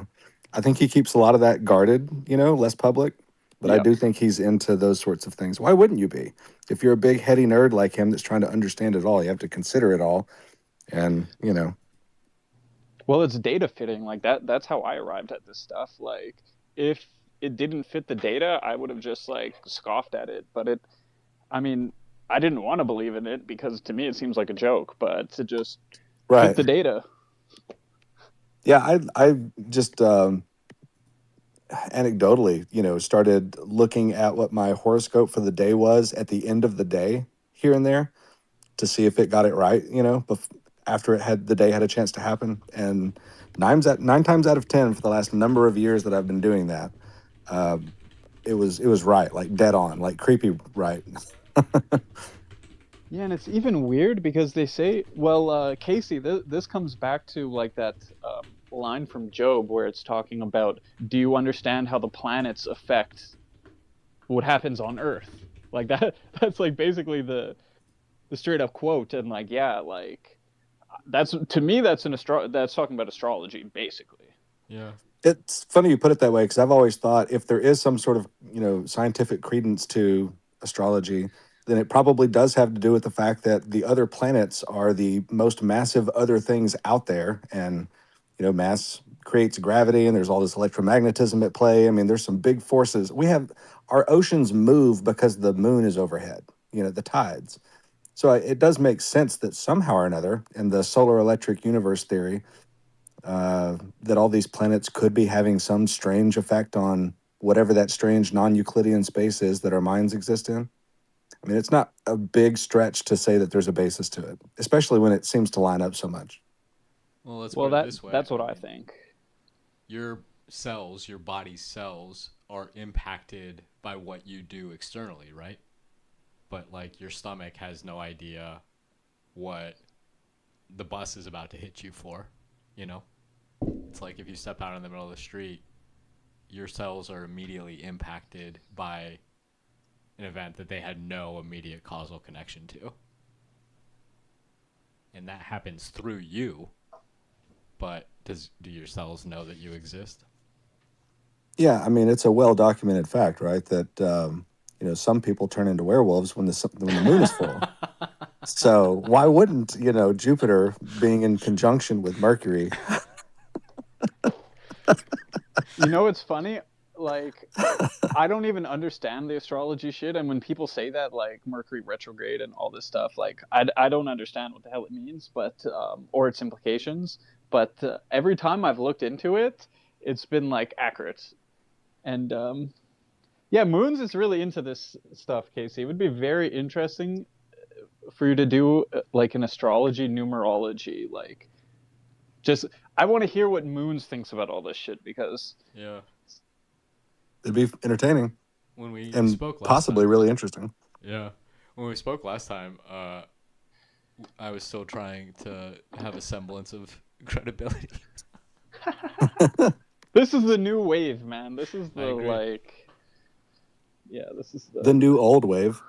I think he keeps a lot of that guarded, less public. but I Yep. do think he's into those sorts of things. Why wouldn't you be? If you're a big heady nerd like him that's trying to understand it all, you have to consider it all. And, you know, Well, it's data fitting. Like that's how I arrived at this stuff. Like if it didn't fit the data, I would have just like scoffed at it. But I mean, I didn't want to believe in it because to me it seems like a joke, but to just right. fit the data. Yeah, I just anecdotally, you know, started looking at what my horoscope for the day was at the end of the day here and there to see if it got it right, you know, after the day had a chance to happen. And nine times out of 10 for the last number of years that I've been doing that, it was right, like dead on, like creepy right. Yeah, and it's even weird because they say, well, Casey, this comes back to like that line from Job where it's talking about, do you understand how the planets affect what happens on Earth? Like that's like basically the straight up quote. And like, yeah, like that's to me, that's that's talking about astrology, basically. Yeah. It's funny you put it that way because I've always thought if there is some sort of, you know, scientific credence to astrology, then it probably does have to do with the fact that the other planets are the most massive other things out there. And, you know, mass creates gravity and there's all this electromagnetism at play. I mean, there's some big forces. Our oceans move because the moon is overhead, you know, the tides. So it does make sense that somehow or another in the solar electric universe theory, that all these planets could be having some strange effect on whatever that strange non-Euclidean space is that our minds exist in. I mean, it's not a big stretch to say that there's a basis to it, especially when it seems to line up so much. Well, let's Well, put it this way. that's what I think. Your cells, your body's cells, are impacted by what you do externally, right? But like your stomach has no idea what the bus is about to hit you for, you know? It's like if you step out in the middle of the street, your cells are immediately impacted by an event that they had no immediate causal connection to. And that happens through you, but do your cells know that you exist? Yeah, I mean, it's a well-documented fact, right? That you know, some people turn into werewolves when the moon is full. So why wouldn't, you know, Jupiter being in conjunction with Mercury? You know, it's funny. Like, I don't even understand the astrology shit, and when people say that, like Mercury retrograde and all this stuff, like I don't understand what the hell it means, but or its implications. But every time I've looked into it, it's been like accurate. And yeah, Moons is really into this stuff, Casey. It would be very interesting for you to do like an astrology numerology, like just I want to hear what Moons thinks about all this shit because Yeah. It'd be entertaining When we and spoke last possibly time, really interesting. yeah. When we spoke last time, I was still trying to have a semblance of credibility. this is the new wave, man. This is I the agree. like, yeah, this is The new old wave.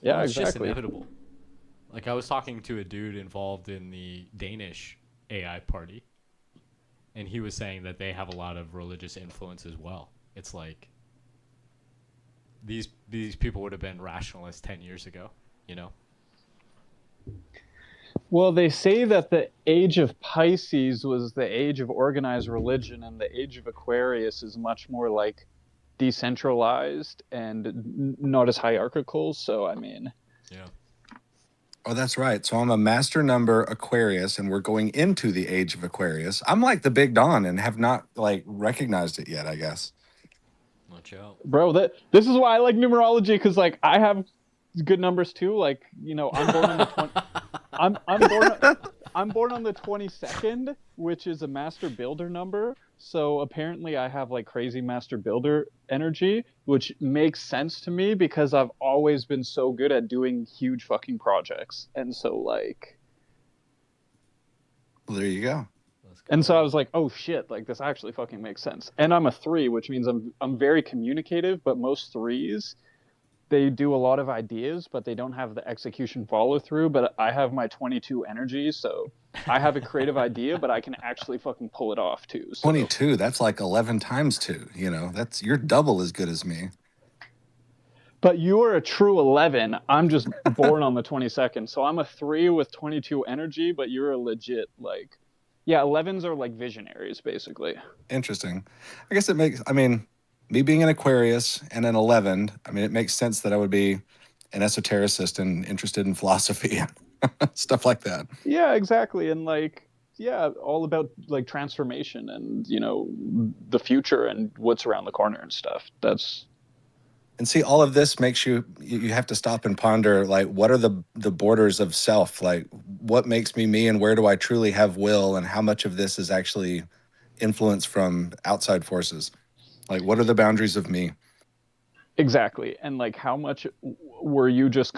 yeah, Well, it's just exactly. inevitable. Like I was talking to a dude involved in the Danish AI party, and he was saying that they have a lot of religious influence as well. It's like these people would have been rationalists 10 years ago, you know? Well, they say that the age of Pisces was the age of organized religion, and the age of Aquarius is much more like decentralized and not as hierarchical. So, I mean, Yeah. Oh, that's right. So I'm a master number Aquarius, and we're going into the age of Aquarius. I'm like the Big Don and have not like recognized it yet, I guess. Watch out. bro, this is why I like numerology because like I have good numbers too. Like, you know, I'm born on the 20, I'm born on the 22nd, which is a master builder number. So apparently I have like crazy master builder energy, which makes sense to me because I've always been so good at doing huge fucking projects. And so like Well, there you go. Let's go. and so I was like, oh shit, like this actually fucking makes sense. And I'm a 3, which means I'm very communicative, but most 3s they do a lot of ideas, but they don't have the execution follow through. But I have my 22 energy, so I have a creative idea, but I can actually fucking pull it off too. So. 22, that's like 11 times 2, you know. You're double as good as me. But you are a true 11. I'm just born on the 22nd. So I'm a 3 with 22 energy, but you're a legit, like, yeah, 11s are like visionaries, basically. Interesting. I guess it makes, I mean, me being an Aquarius and an 11, I mean, it makes sense that I would be an esotericist and interested in philosophy and stuff like that. Yeah, exactly. And like, yeah, all about like transformation and, you know, the future and what's around the corner and stuff. That's, And see, all of this makes you have to stop and ponder, like, what are the borders of self? Like, what makes me me, and where do I truly have will, and how much of this is actually influence from outside forces? Like, what are the boundaries of me? exactly. And like, how much were you just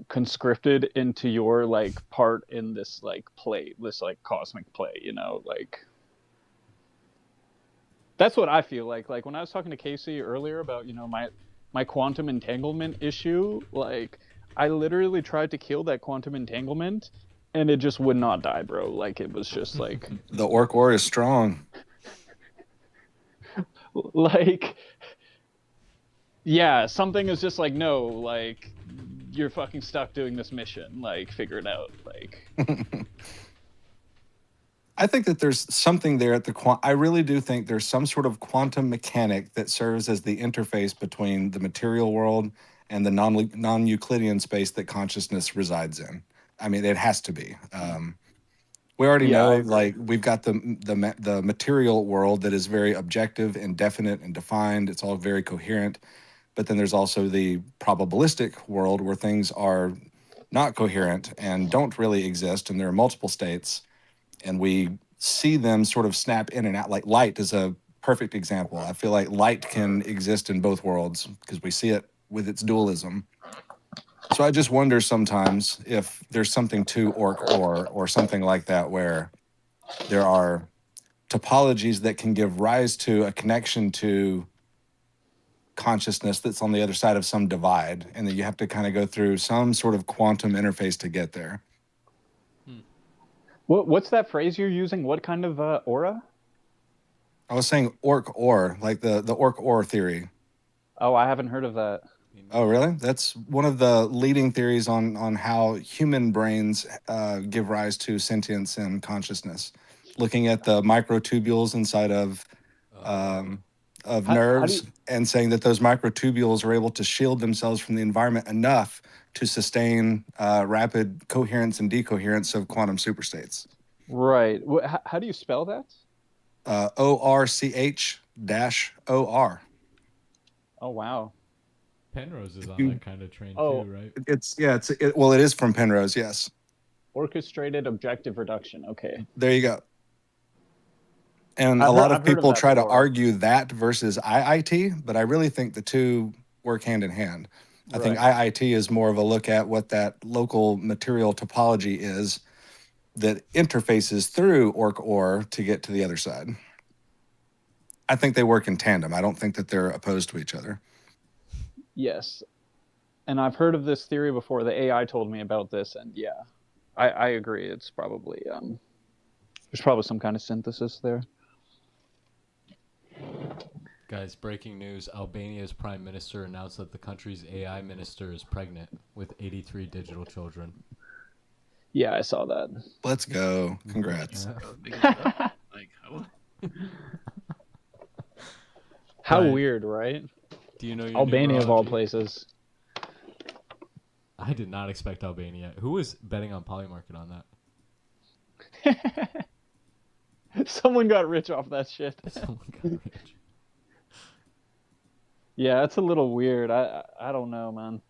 conscripted into your like part in this like play, this like cosmic play, you know? Like, that's what I feel like. Like, when I was talking to Casey earlier about, you know, my quantum entanglement issue, like, I literally tried to kill that quantum entanglement and it just would not die, bro. Like, it was just like, The orc ore is strong. like, yeah, something is just like, no, like, you're fucking stuck doing this mission. Like, figure it out. Like, I think that there's something there at the I really do think there's some sort of quantum mechanic that serves as the interface between the material world and the non-Euclidean space that consciousness resides in. I mean, it has to be. We already Yeah, I know, agree. like, we've got the material world that is very objective and definite and defined. It's all very coherent. But then there's also the probabilistic world where things are not coherent and don't really exist, and there are multiple states, and we see them sort of snap in and out. Like, light is a perfect example. I feel like light can exist in both worlds because we see it with its dualism. So I just wonder sometimes if there's something to orc or something like that, where there are topologies that can give rise to a connection to consciousness that's on the other side of some divide, and that you have to kind of go through some sort of quantum interface to get there. What's that phrase you're using? What kind of aura? I was saying orc ore, like the orc ore theory. Oh, I haven't heard of that. Oh, really? That's one of the leading theories on how human brains give rise to sentience and consciousness. Looking at the microtubules inside of How do nerves, you, and saying that those microtubules are able to shield themselves from the environment enough to sustain rapid coherence and decoherence of quantum superstates. right. How do you spell that? ORCH-OR. Oh, wow. Penrose is on You- that kind of train Oh. too, right? Well, it is from Penrose. Yes, Orchestrated objective reduction. Okay. there you go. And I've a lot heard- of I've heard of people that try to before. argue that versus IIT, but I really think the two work hand in hand. I think Right. IIT is more of a look at what that local material topology is that interfaces through orc ore to get to the other side. I think they work in tandem. I don't think that they're opposed to each other. Yes. And I've heard of this theory before. The AI told me about this, and yeah, I agree. It's probably there's probably some kind of synthesis there. Guys, breaking news. Albania's prime minister announced that the country's AI minister is pregnant with 83 digital children. Yeah, I saw that. Let's go. Congrats. That was big stuff. Like, oh, How Right. weird, right? Do you know your Albania of all numerology? places. I did not expect Albania. Who was betting on Polymarket on that? Someone got rich off that shit. Someone got rich. Yeah, it's a little weird. I don't know, man.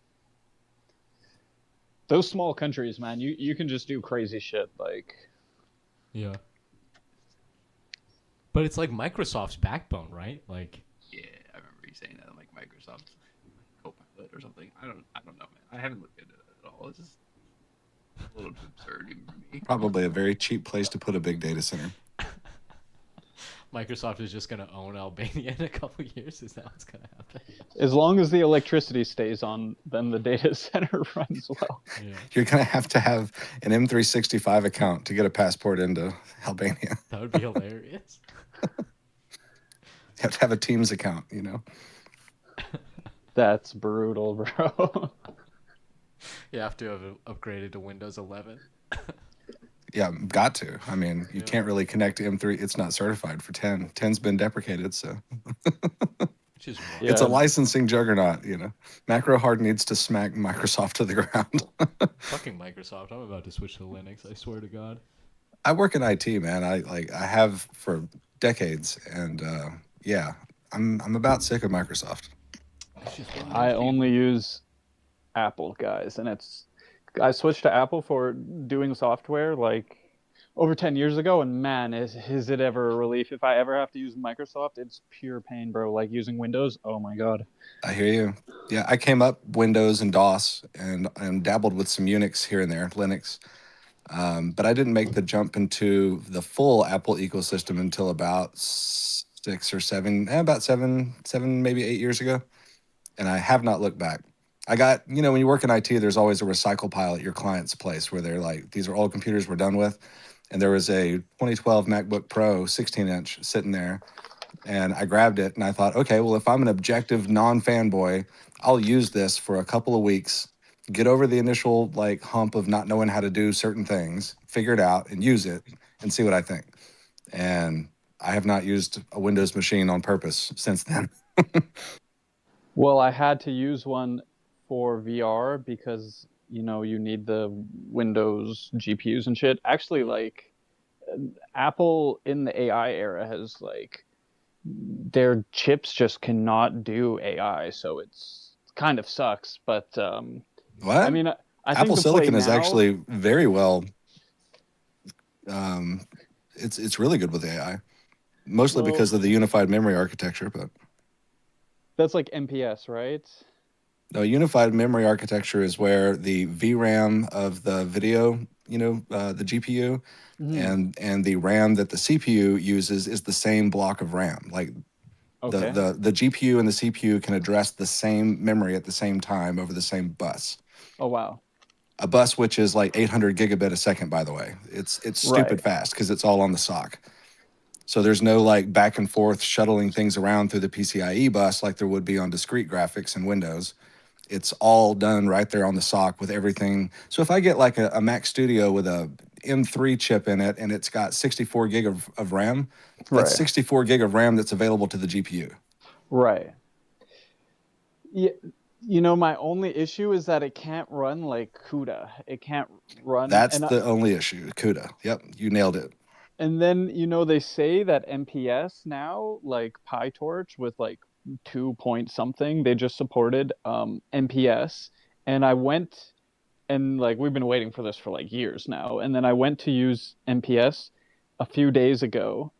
Those small countries, man, you can just do crazy shit. Like, Yeah. But it's like Microsoft's backbone, right? Like, yeah, I remember you saying that, like Microsoft Copilot or something. I don't know, man. I haven't looked into it at all. It's just a little too absurd even for me. Probably a very cheap place to put a big data center. Microsoft is just going to own Albania in a couple years. Is that what's going to happen? as long as the electricity stays on, then the data center runs well. Yeah. You're going to have an M365 account to get a passport into Albania. That would be hilarious. You have to have a Teams account, you know? That's brutal, bro. You have to have upgraded to Windows 11. Yeah, got to. I mean, you Yeah. can't really connect to M3. It's not certified for 10. 10's been deprecated, so Which is wild. Yeah. it's a licensing juggernaut. MacroHard needs to smack Microsoft to the ground. Fucking Microsoft. I'm about to switch to Linux. I swear to God. I work in IT, man. I have for decades, and yeah, I'm about sick of Microsoft. It's just wild. I only use Apple, guys, and I switched to Apple for doing software like over 10 years ago, and man, is it ever a relief. If I ever have to use Microsoft, it's pure pain, bro. Like using Windows, oh my god. I hear you. Yeah, I came up Windows and DOS and dabbled with some Unix here and there, Linux. But I didn't make the jump into the full Apple ecosystem until about 6 or 7, about 7, maybe 8 years ago. And I have not looked back. I got, when you work in IT, there's always a recycle pile at your client's place where they're like, these are old computers we're done with. And there was a 2012 MacBook Pro 16-inch sitting there. And I grabbed it and I thought, okay, well, if I'm an objective non-fanboy, I'll use this for a couple of weeks, get over the initial hump of not knowing how to do certain things, figure it out and use it and see what I think. And I have not used a Windows machine on purpose since then. Well, I had to use one for VR because you need the Windows GPUs and shit. Actually, Apple in the AI era has their chips just cannot do AI, so it's kind of sucks. But What? I mean, I think Apple the play Silicon is now- actually very well. It's really good with AI, mostly Well- because of the unified memory architecture. But that's like MPS, right? no, unified memory architecture is where the VRAM of the video, the GPU, Mhm. and the RAM that the CPU uses is the same block of RAM. Like Okay. the GPU and the CPU can address the same memory at the same time over the same bus. Oh wow. A bus which is like 800 gigabit a second, by the way. It's stupid Right. fast because it's all on the SoC. So there's no back and forth shuttling things around through the PCIe bus like there would be on discrete graphics in Windows. It's all done right there on the SoC with everything. So if I get a Mac Studio with a M3 chip in it and it's got 64 gig of RAM, that's Right. 64 gig of RAM that's available to the GPU. Right. Yeah. My only issue is that it can't run like CUDA. It can't run. That's and the only issue. CUDA. Yep, you nailed it. And then they say that MPS now, like PyTorch with 2 point something, they just supported MPS. And I went and we've been waiting for this for years now. And then I went to use MPS a few days ago.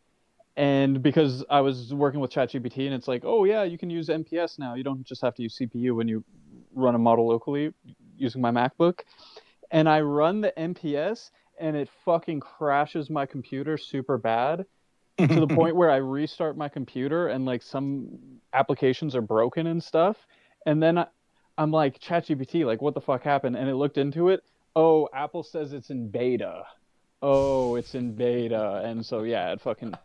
And because I was working with ChatGPT and it's oh yeah, you can use MPS now. You don't just have to use CPU when you run a model locally using my MacBook. And I run the MPS and it fucking crashes my computer super bad to the point where I restart my computer and some applications are broken and stuff. And then I'm like, ChatGPT, what the fuck happened? And it looked into it. Oh, Apple says it's in beta. Oh, it's in beta. And so, yeah, it fucking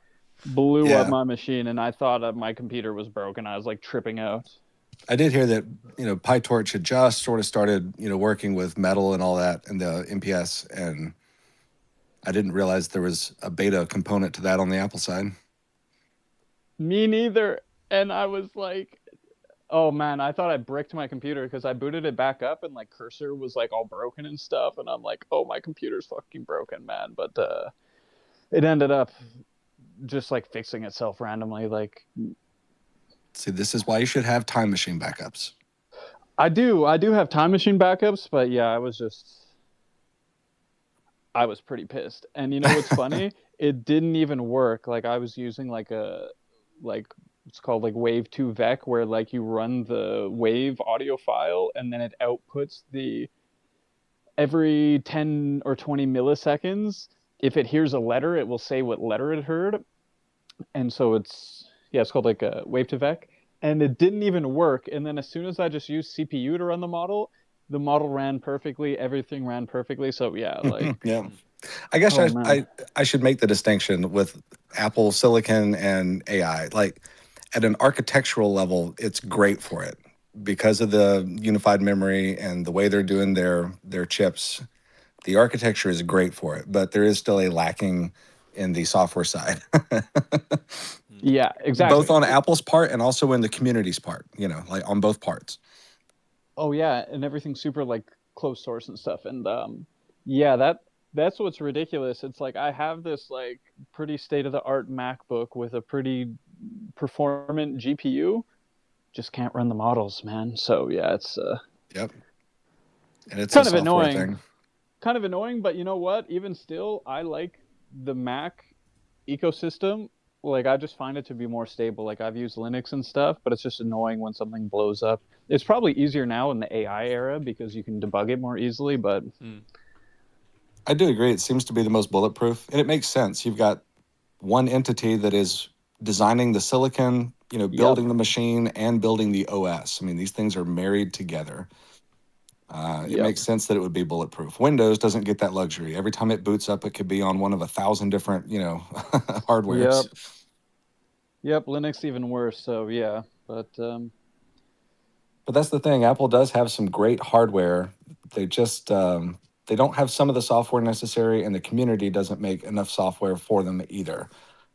blew Yeah. up my machine. And I thought my computer was broken. I was tripping out. I did hear that, PyTorch had just sort of started, working with Metal and all that and the MPS, and I didn't realize there was a beta component to that on the Apple side. Me neither. And I was like, oh man, I thought I bricked my computer because I booted it back up and cursor was all broken and stuff. And I'm like, oh, my computer's fucking broken, man. But it ended up just fixing itself randomly. See, this is why you should have Time Machine backups. I do have Time Machine backups, but yeah, I was pretty pissed. And what's funny? It didn't even work. I was using it's called Wave 2 Vec, where you run the wave audio file and then it outputs every 10 or 20 milliseconds. If it hears a letter, it will say what letter it heard. And so it's called a Wave 2 Vec. And it didn't even work. And then as soon as I just used CPU to run the model ran perfectly. Everything ran perfectly. So yeah, Yeah. I guess Oh, man. I should make the distinction with Apple Silicon and AI. At an architectural level, it's great for it. because of the unified memory and the way they're doing their chips, the architecture is great for it, but there is still a lacking in the software side. Yeah, exactly. Both on Apple's part and also in the community's part, like on both parts. Oh yeah, and everything's super like closed source and stuff. And yeah, that's what's ridiculous. It's like I have this like pretty state of the art MacBook with a pretty performant GPU, just can't run the models, man. So yeah, it's Yep. And it's kind a of software annoying. thing. Kind of annoying, but you know what? Even still, I like the Mac ecosystem. Like I just find it to be more stable. Like I've used Linux and stuff, but it's just annoying when something blows up. It's probably easier now in the AI era because you can debug it more easily, but I do agree. It seems to be the most bulletproof, and it makes sense. You've got one entity that is designing the silicon, building the machine and building the OS. I mean, these things are married together. It Yep. makes sense that it would be bulletproof. Windows doesn't get that luxury. Every time it boots up, it could be on one of 1,000 different, hardwares. Yep, Linux even worse. So yeah, but But that's the thing. Apple does have some great hardware. They just they don't have some of the software necessary, and the community doesn't make enough software for them either.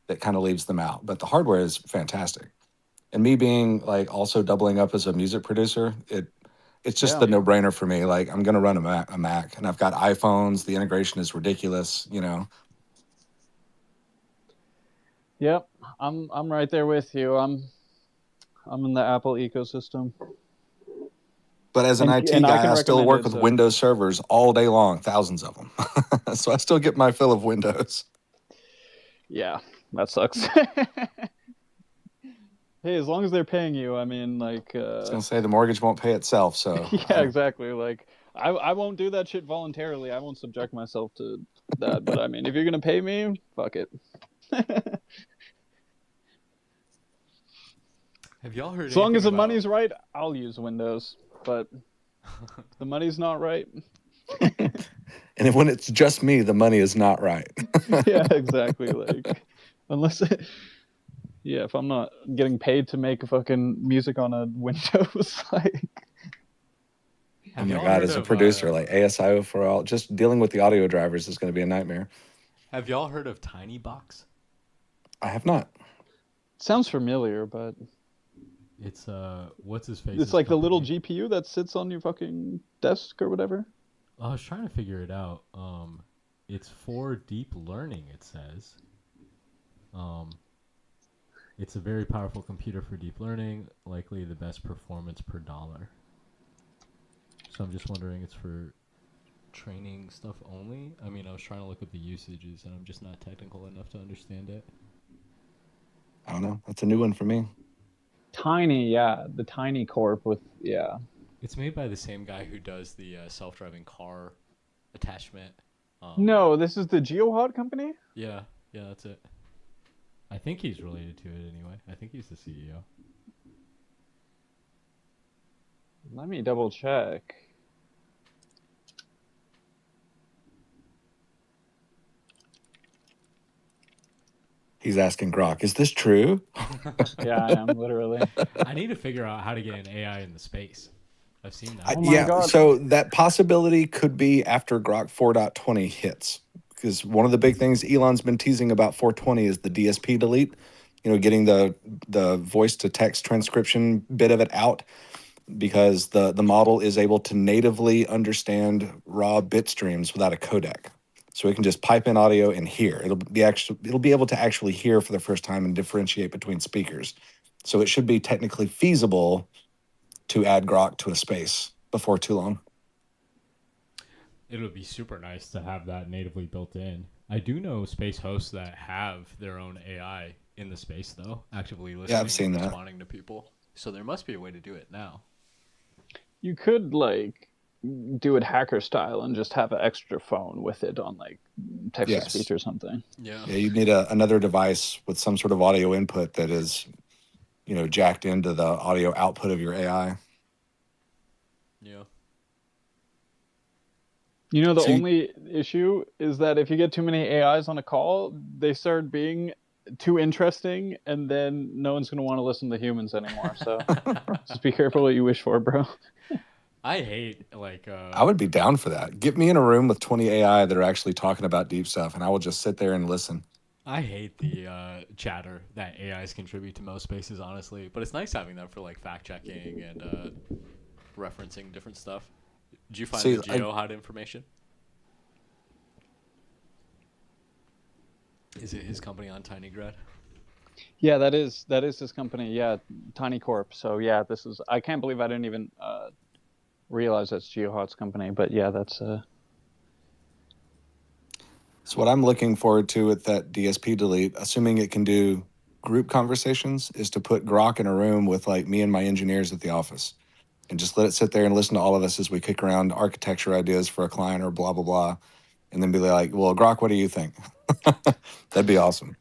That kind of leaves them out. But the hardware is fantastic. And me being like also doubling up as a music producer, it's just Yeah. the no-brainer for me. Like I'm gonna run a Mac, and I've got iPhones. The integration is ridiculous. yep, I'm right there with you. I'm in the Apple ecosystem. But as an IT And I guy, can I still recommend work it, with so- Windows servers all day long, thousands of them. So I still get my fill of Windows. Yeah, that sucks. Hey, as long as they're paying you, I mean, like, I was gonna say the mortgage won't pay itself. So yeah, exactly. Like, I won't do that shit voluntarily. I won't subject myself to that. But I mean, if you're gonna pay me, fuck it. Have y'all heard? As long as the anything about- money's right, I'll use Windows. But if the money's not right, and when it's just me, the money is not right. yeah, exactly. Like, unless, yeah, if I'm not getting paid to make fucking music on a Windows, like, Oh Have my y'all God, heard as a of, producer, like ASIO for all, just dealing with the audio drivers is going to be a nightmare. Have y'all heard of TinyBox? I have not. sounds familiar, but It's what's his face? it's like the little GPU that sits on your fucking desk or whatever. I was trying to figure it out. It's for deep learning. It says. It's a very powerful computer for deep learning, likely the best performance per dollar. So I'm just wondering, it's for training stuff only? I mean, I was trying to look up the usages, and I'm just not technical enough to understand it. I don't know. That's a new one for me. Tiny, yeah, the Tiny Corp with, yeah. It's made by the same guy who does the self-driving car attachment. No, this is the GeoHot company? Yeah, that's it. I think he's related to it anyway. I think he's the CEO. Let me double check. He's asking Grok, is this true? Yeah, I am, literally. I need to figure out how to get an AI in the space. I've seen that. Oh my God. So that possibility could be after Grok 4.20 hits. Because one of the big things Elon's been teasing about 420 is the DSP delete, getting the voice to text transcription bit of it out, because the model is able to natively understand raw bit streams without a codec. So it can just pipe in audio and hear. It'll be able to actually hear for the first time and differentiate between speakers. So it should be technically feasible to add Grok to a space before too long. It would be super nice to have that natively built in. I do know space hosts that have their own AI in the space, though, actively listening I've seen and that. responding to people. So there must be a way to do it now. You could, like, do it hacker style and just have an extra phone with it on, like, text-to-speech or something. Yeah. Yeah, you'd need another device with some sort of audio input that is, jacked into the audio output of your AI. Yeah. You know, the So you- only issue is that if you get too many AIs on a call, they start being too interesting, and then no one's going to want to listen to humans anymore. So just be careful what you wish for, bro. I hate like I would be down for that. Get me in a room with 20 AI that are actually talking about deep stuff, and I will just sit there and listen. I hate the chatter that AIs contribute to most spaces, honestly. But it's nice having them for like fact checking and referencing different stuff. Did you find See, that Geo had information? Is it his company on TinyGrad? Yeah, that is his company. Yeah, Tiny Corp. So yeah, this is. I can't believe I didn't even realize that's GeoHot's company. But yeah, that's. So what I'm looking forward to with that DSP delete, assuming it can do group conversations, is to put Grok in a room with like me and my engineers at the office and just let it sit there and listen to all of us as we kick around architecture ideas for a client or blah, blah, blah. And then be like, well, Grok, what do you think? That'd be awesome.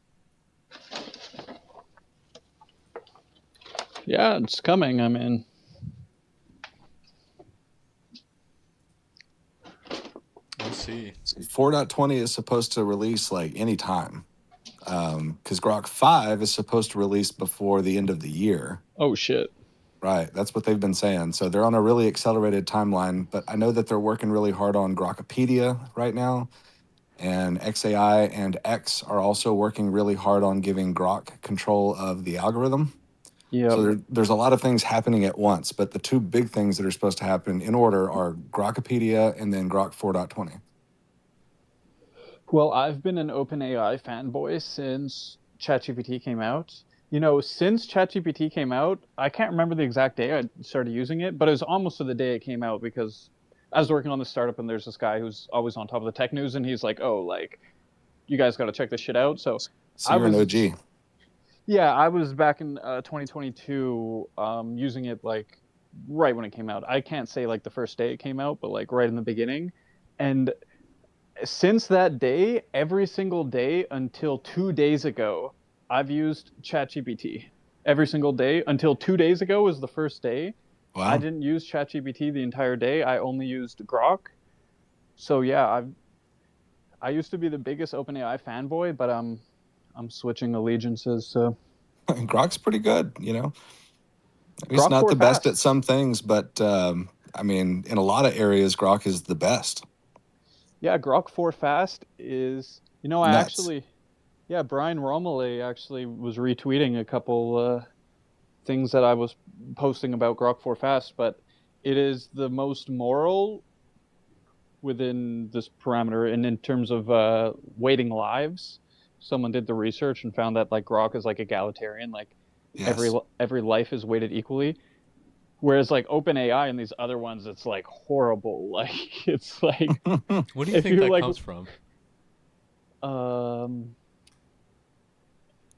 Yeah, it's coming. I mean, We'll see. 4.20 is supposed to release like anytime. Because Grok 5 is supposed to release before the end of the year. oh shit. Right. That's what they've been saying. So they're on a really accelerated timeline, but I know that they're working really hard on Grokopedia right now. And XAI and X are also working really hard on giving Grok control of the algorithm. Yeah. So there's a lot of things happening at once, but the two big things that are supposed to happen in order are Grokopedia and then Grok 4.20. Well, I've been an OpenAI fanboy since ChatGPT came out. You know, since ChatGPT came out, I can't remember the exact day I started using it, but it was almost to the day it came out because I was working on this startup and there's this guy who's always on top of the tech news and he's like, oh, like, you guys got to check this shit out. So So you're an OG. Yeah, I was back in 2022 using it like right when it came out. I can't say like the first day it came out, but like right in the beginning. And since that day, every single day until 2 days ago, I've used ChatGPT. Every single day until 2 days ago was the first day. Wow. I didn't use ChatGPT the entire day. I only used Grok. So yeah, I used to be the biggest OpenAI fanboy, but I'm switching allegiances. So Grok's pretty good, you know. He's Grok not 4 the best fast. at some things, but I mean, in a lot of areas, Grok is the best. Yeah, Grok 4 Fast is, you know, I Nuts. actually, yeah, Brian Romiley actually was retweeting a couple things that I was posting about Grok 4 Fast, but it is the most moral within this parameter. And in terms of waiting lives, someone did the research and found that like Grok is like egalitarian, like Yes. every life is weighted equally. Whereas like OpenAI and these other ones, it's like horrible. Like it's like What do you If think you're that like- comes from?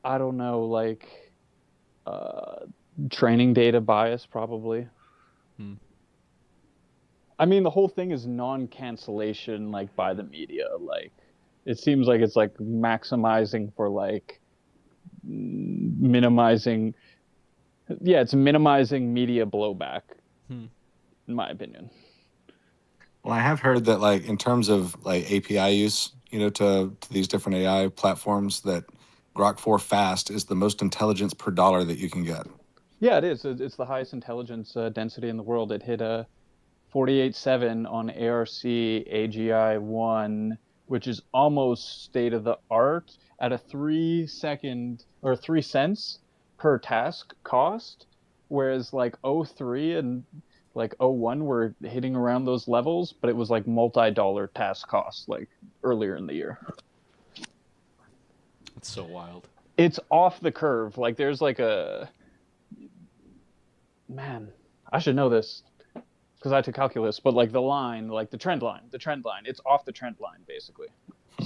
I don't know, like training data bias probably. Hmm. I mean, the whole thing is non-cancellation, like by the media. Like, it seems like it's like maximizing for like minimizing. Yeah, it's minimizing media blowback, Hmm. in my opinion. Well, I have heard that, like, in terms of like API use, you know, to these different AI platforms, that Grok 4 Fast is the most intelligence per dollar that you can get. Yeah, it is. It's the highest intelligence density in the world. It hit a 48.7 on ARC AGI 1, which is almost state of the art at a 3 cents per task cost, whereas like O3 and like O1 were hitting around those levels, but it was like multi-dollar task costs like earlier in the year. It's so wild. It's off the curve. Like there's like a man, I should know this because I took calculus, but like the line, like the trend line, it's off the trend line basically.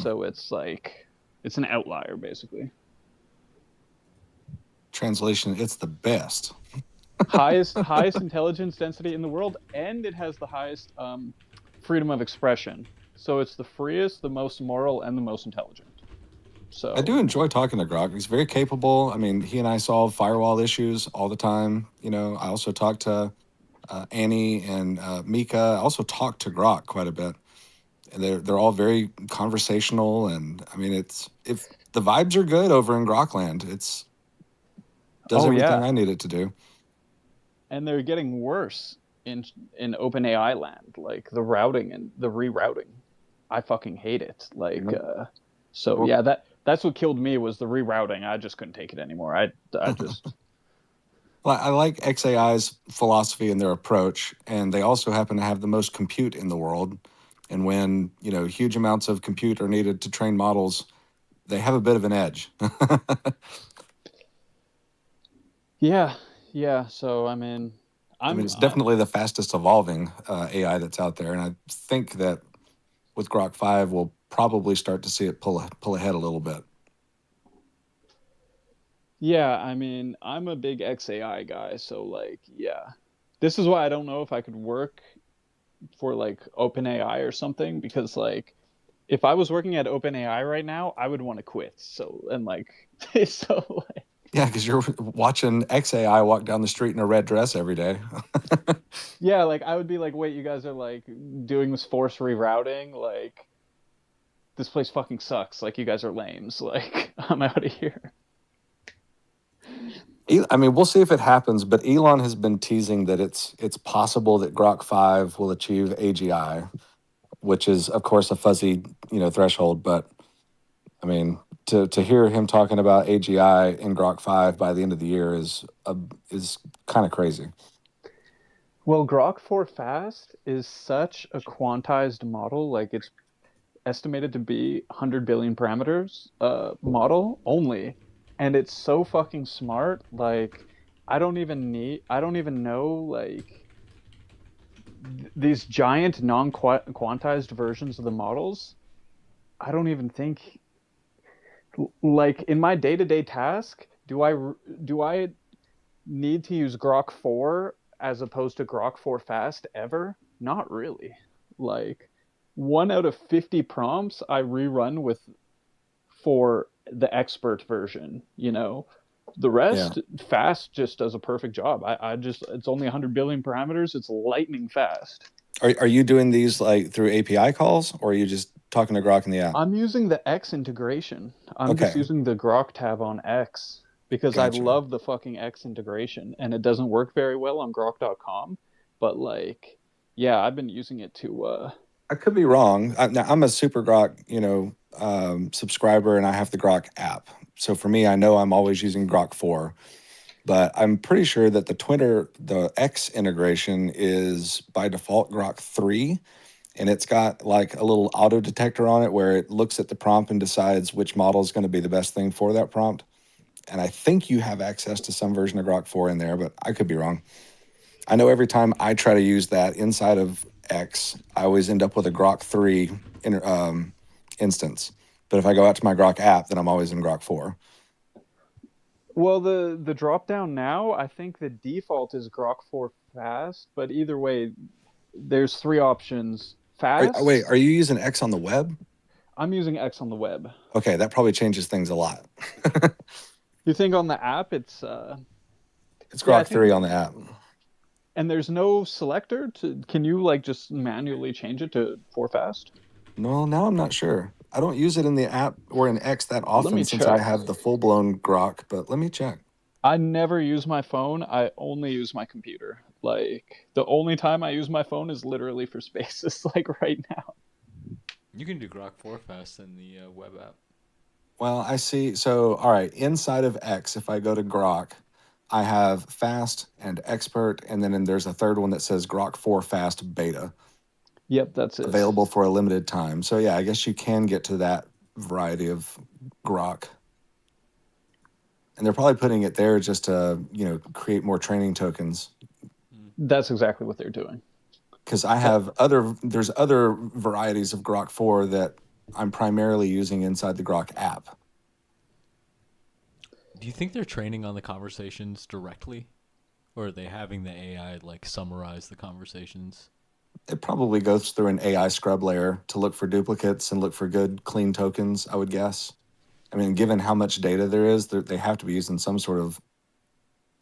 So it's like it's an outlier basically. Translation, it's the best. highest intelligence density in the world, and it has the highest freedom of expression. So it's the freest, the most moral, and the most intelligent. So I do enjoy talking to Grok. He's very capable. I mean, he and I solve firewall issues all the time. You know, I also talk to Annie and Mika. I also talk to Grok quite a bit. And they're all very conversational. And I mean, it's the vibes are good over in Grokland. It's does Oh, everything yeah. I need it to do. And they're getting worse in OpenAI land, like the routing and the rerouting. I fucking hate it. Like, so Well- yeah, that's what killed me was the rerouting. I just couldn't take it anymore. I just Well, I like XAI's philosophy and their approach, and they also happen to have the most compute in the world. And when huge amounts of compute are needed to train models, they have a bit of an edge. yeah, yeah. So I mean, It's definitely the fastest evolving AI that's out there, and I think that with Grok 5, we'll probably start to see it pull ahead a little bit. yeah. I mean, I'm a big XAI guy, so like, yeah. This is why I don't know if I could work for like OpenAI or something because like if I was working at OpenAI right now, I would want to quit. So and like so like, Yeah, because you're watching XAI walk down the street in a red dress every day. yeah, like I would be like, wait, you guys are like doing this force rerouting, like this place fucking sucks. Like you guys are lames. Like I'm out of here. I mean, we'll see if it happens, but Elon has been teasing that it's possible that Grok 5 will achieve AGI, which is, of course, a fuzzy, threshold. But I mean, to hear him talking about AGI in Grok 5 by the end of the year is kind of crazy. Well, Grok 4 Fast is such a quantized model. Like it's estimated to be 100 billion parameters model only, and it's so fucking smart. Like I don't even know like these giant non-quantized versions of the models. I don't even think like in my day-to-day task, do I need to use Grok 4 as opposed to Grok 4 Fast ever? Not really. Like 1 out of 50 prompts I rerun with for the expert version, The rest, Fast just does a perfect job. I just, it's only 100 billion parameters. It's lightning fast. Are you doing these like through API calls, or are you just talking to Grok in the app? I'm using the X integration. I'm just Okay. using the Grok tab on X because Gotcha. I love the fucking X integration, and it doesn't work very well on grok.com. But like, yeah, I've been using it to I could be wrong. Now, I'm a Super Grok, subscriber, and I have the Grok app. So for me, I know I'm always using Grok 4, but I'm pretty sure that the X integration is by default Grok 3, and it's got like a little auto detector on it where it looks at the prompt and decides which model is going to be the best thing for that prompt. And I think you have access to some version of Grok 4 in there, but I could be wrong. I know every time I try to use that inside of X, I always end up with a Grok 3 instance. But if I go out to my Grok app, then I'm always in Grok 4. well, the drop down now, I think the default is Grok 4 Fast, but either way, there's 3 options. Fast. Wait, are you using X on the web? I'm using X on the web. Okay, that probably changes things a lot. You think on the app it's It's Yeah, I Grok think- 3 on the app. and there's no selector to can you like just manually change it to 4 Fast? No, now I'm not sure. I don't use it in the app or in X that often me since I check. have the full-blown Grok, but let me check. I never use my phone. I only use my computer. Like the only time I use my phone is literally for spaces like right now. You can do Grok 4 Fast in the web app. Well, I see. So, all right, inside of X, if I go to Grok, I have Fast and Expert, and then there's a third one that says Grok 4 Fast Beta, Yep, that's it. available for a limited time. So, yeah, I guess you can get to that variety of Grok. And they're probably putting it there just to, create more training tokens. That's exactly what they're doing. Because there's other varieties of Grok 4 that I'm primarily using inside the Grok app. Do you think they're training on the conversations directly? Or are they having the AI like summarize the conversations? It probably goes through an AI scrub layer to look for duplicates and look for good, clean tokens, I would guess. I mean, given how much data there is, they have to be using some sort of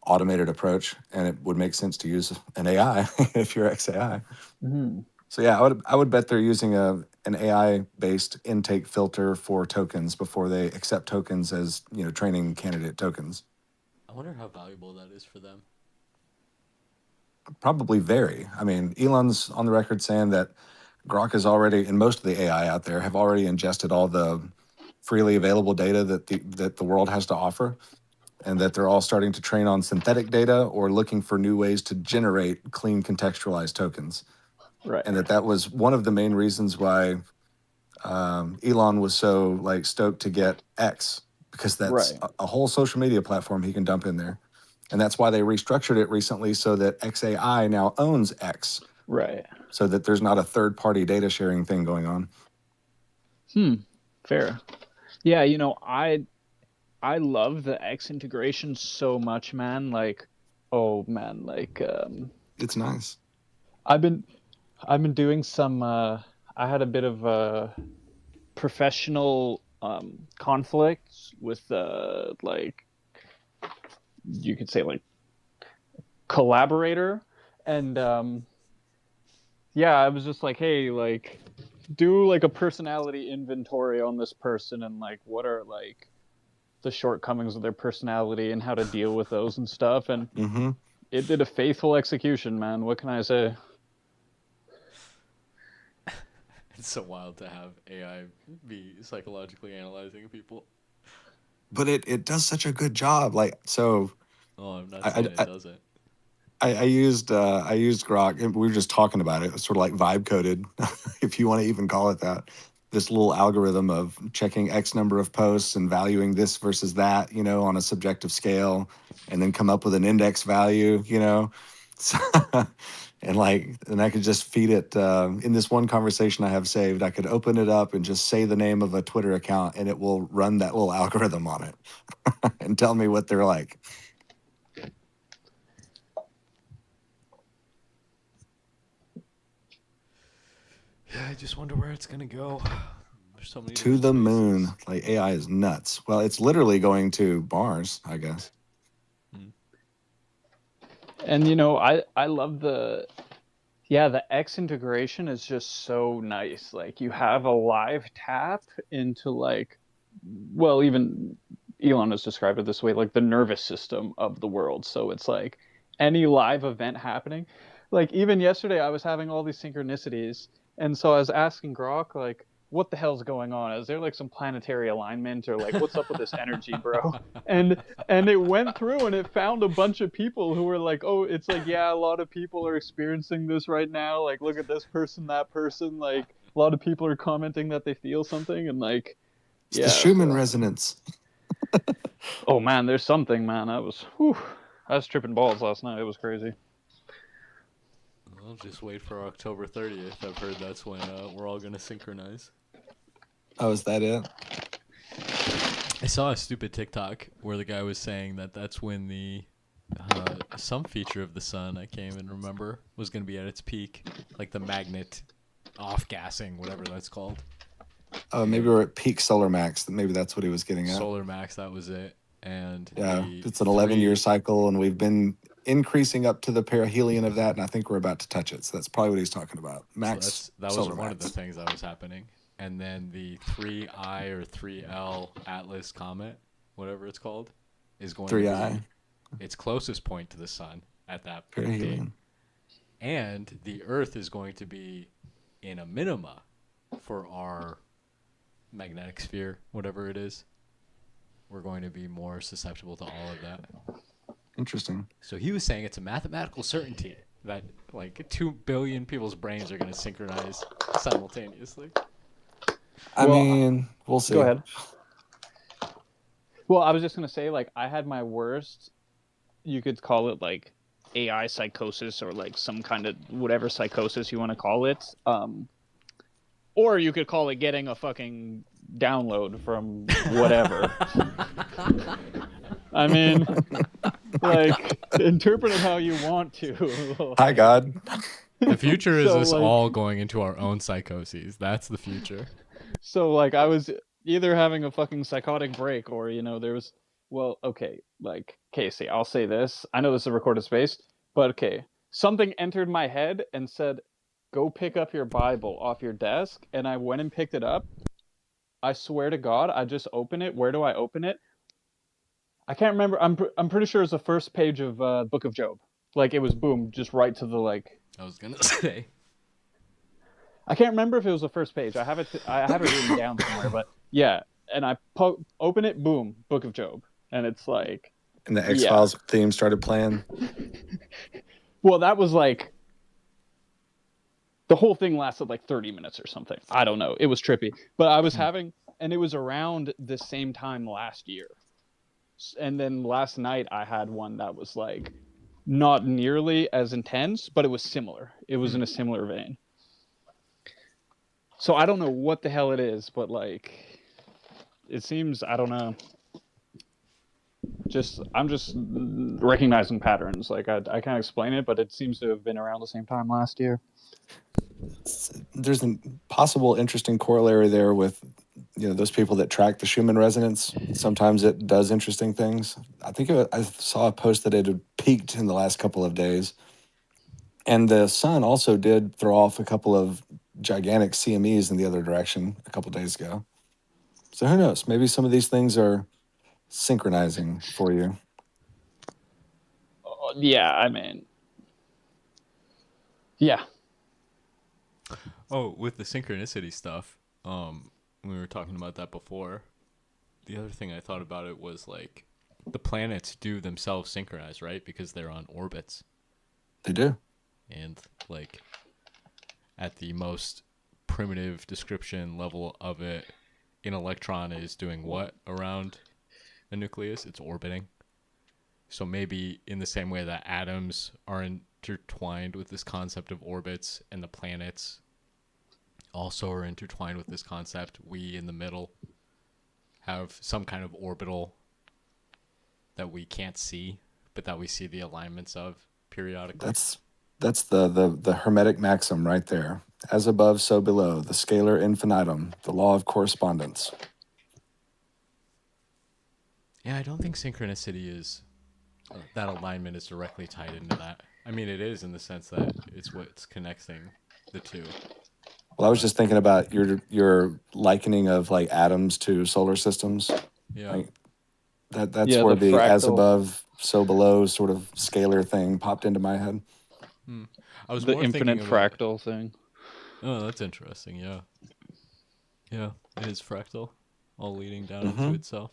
automated approach, and it would make sense to use an AI if you're XAI. Mhm. So yeah, I would bet they're using a an AI based intake filter for tokens before they accept tokens as, training candidate tokens. I wonder how valuable that is for them. Probably very. I mean, Elon's on the record saying that Grok is already, and most of the AI out there have already ingested all the freely available data that the world has to offer, and that they're all starting to train on synthetic data or looking for new ways to generate clean contextualized tokens. Right. And that was one of the main reasons why Elon was so stoked to get X, because that's Right. a whole social media platform he can dump in there. And that's why they restructured it recently so that XAI now owns X, Right. so that there's not a third-party data sharing thing going on. Fair. Yeah, I love the X integration so much, man. It's nice. I've been doing some I had a bit of a professional conflict with you could say collaborator, and yeah, I was just like, hey, do a personality inventory on this person, and what are the shortcomings of their personality and how to deal with those and stuff, and it did a faithful execution, man. What can I say? It's so wild to have AI be psychologically analyzing people. But it does such a good job. So Oh, I'm not saying it doesn't. I used Grok, and we were just talking about it. It was sort of like vibe coded, if you want to even call it that. This little algorithm of checking X number of posts and valuing this versus that, on a subjective scale, and then come up with an index value, So, and I could just feed it in this one conversation I have saved. I could open it up and just say the name of a Twitter account, and it will run that little algorithm on it and tell me what they're like. Yeah, I just wonder where it's gonna go. There's so many To the different moon. spaces. AI is nuts. Well, it's literally going to Mars, I guess. And I love the X integration is just so nice. You have a live tap into even Elon has described it this way, the nervous system of the world. So it's any live event happening. Even yesterday I was having all these synchronicities, and so I was asking Grok what the hell's going on? Is there some planetary alignment, or what's up with this energy, bro? And it went through and it found a bunch of people who were oh, it's yeah, a lot of people are experiencing this right now. Look at this person, that person. A lot of people are commenting that they feel something, and It's the Schumann resonance. Oh man, there's something, man. I was tripping balls last night. It was crazy. Well, just wait for October 30th. I've heard that's when we're all gonna synchronize. Oh, is that it? I saw a stupid TikTok where the guy was saying that that's when the some feature of the sun, I can't even remember, was going to be at its peak, the magnet off-gassing, whatever that's called. Maybe we're at peak solar max. Maybe that's what he was getting at. Solar max, that was it. And yeah, it's an 11-year cycle, and we've been increasing up to the perihelion of that, and I think we're about to touch it. So that's probably what he's talking about. Max. So that was one of the things that was happening. And then the 3I or 3L Atlas comet, whatever it's called, is going 3I. to be its closest point to the sun at that perihelion. point. And the Earth is going to be in a minima for our magnetic sphere, whatever it is. We're going to be more susceptible to all of that. Interesting. So he was saying it's a mathematical certainty that 2 billion people's brains are going to synchronize simultaneously. I mean, we'll see. Go ahead. Well, I was just going to say, I had my worst, you could call it AI psychosis, or some kind of whatever psychosis you want to call it. Or you could call it getting a fucking download from whatever. I mean, interpret it how you want to. Hi, God. The future is us all going into our own psychoses. That's the future. So, I was either having a fucking psychotic break, or, there was, Casey, I'll say this. I know this is a recorded space, but okay. Something entered my head and said, go pick up your Bible off your desk, and I went and picked it up. I swear to God, I just open it. Where do I open it? I can't remember. I'm pretty sure it's the first page of Book of Job. Like, it was boom, just right to the like. I was gonna say. I can't remember if it was the first page. I have it written down somewhere, but yeah. And I open it, boom, Book of Job, and it's like. And the X-Files theme started playing. Well, that was like. The whole thing lasted like 30 minutes or something. I don't know. It was trippy. But I was having, and it was around the same time last year. And then last night I had one that was like not nearly as intense, but it was similar. It was in a similar vein. So I don't know what the hell it is, but like, it seems, I don't know. I'm just recognizing patterns. Like I can't explain it, but it seems to have been around the same time last year. There's a possible interesting corollary there with, those people that track the Schumann resonance. Sometimes it does interesting things. I saw a post that it had peaked in the last couple of days. And the sun also did throw off a couple of gigantic CMEs in the other direction a couple of days ago. So who knows? Maybe some of these things are synchronizing for you. Yeah, I mean, yeah. Oh, with the synchronicity stuff, we were talking about that before. The other thing I thought about it was like the planets do themselves synchronize, right? Because they're on orbits. They do. And like at the most primitive description level of it, an electron is doing what around a nucleus? It's orbiting. So maybe in the same way that atoms are intertwined with this concept of orbits, and the planets also are intertwined with this concept, we in the middle have some kind of orbital that we can't see, but that we see the alignments of periodically. That's the Hermetic maxim right there. As above, so below. The scalar infinitum. The law of correspondence. Yeah, I don't think synchronicity is that alignment is directly tied into that. I mean, it is in the sense that it's what's connecting the two. Well, I was just thinking about your likening of like atoms to solar systems. Yeah. Like, that's where the as above, so below sort of scalar thing popped into my head. I was The more infinite thinking about, fractal thing. Oh, that's interesting. Yeah. Yeah, it is fractal, all leading down into itself.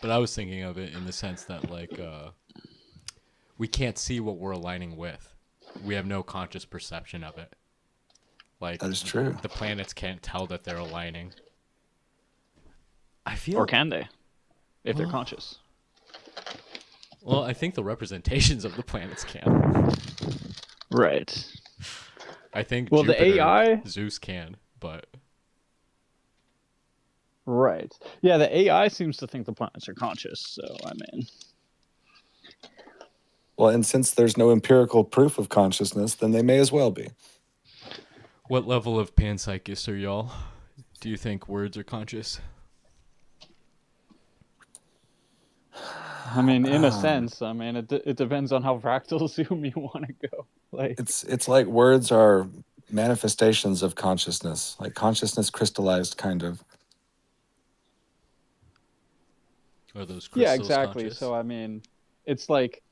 But I was thinking of it in the sense that like we can't see what we're aligning with. We have no conscious perception of it. Like That is true. The planets can't tell that they're aligning. I feel Or can they? If they're conscious. Well, I think the representations of the planets can. Right. I think Well, Jupiter, the AI... Zeus can, but Right. Yeah, the AI seems to think the planets are conscious, so I mean... Well, and since there's no empirical proof of consciousness, then they may as well be. what level of panpsychist are y'all? Do you think words are conscious? I mean, in a sense, I mean, it depends on how fractal zoom you want to go. Like, It's like words are manifestations of consciousness, like consciousness crystallized, kind of. Are those crystals yeah, exactly. conscious? So I mean, it's like,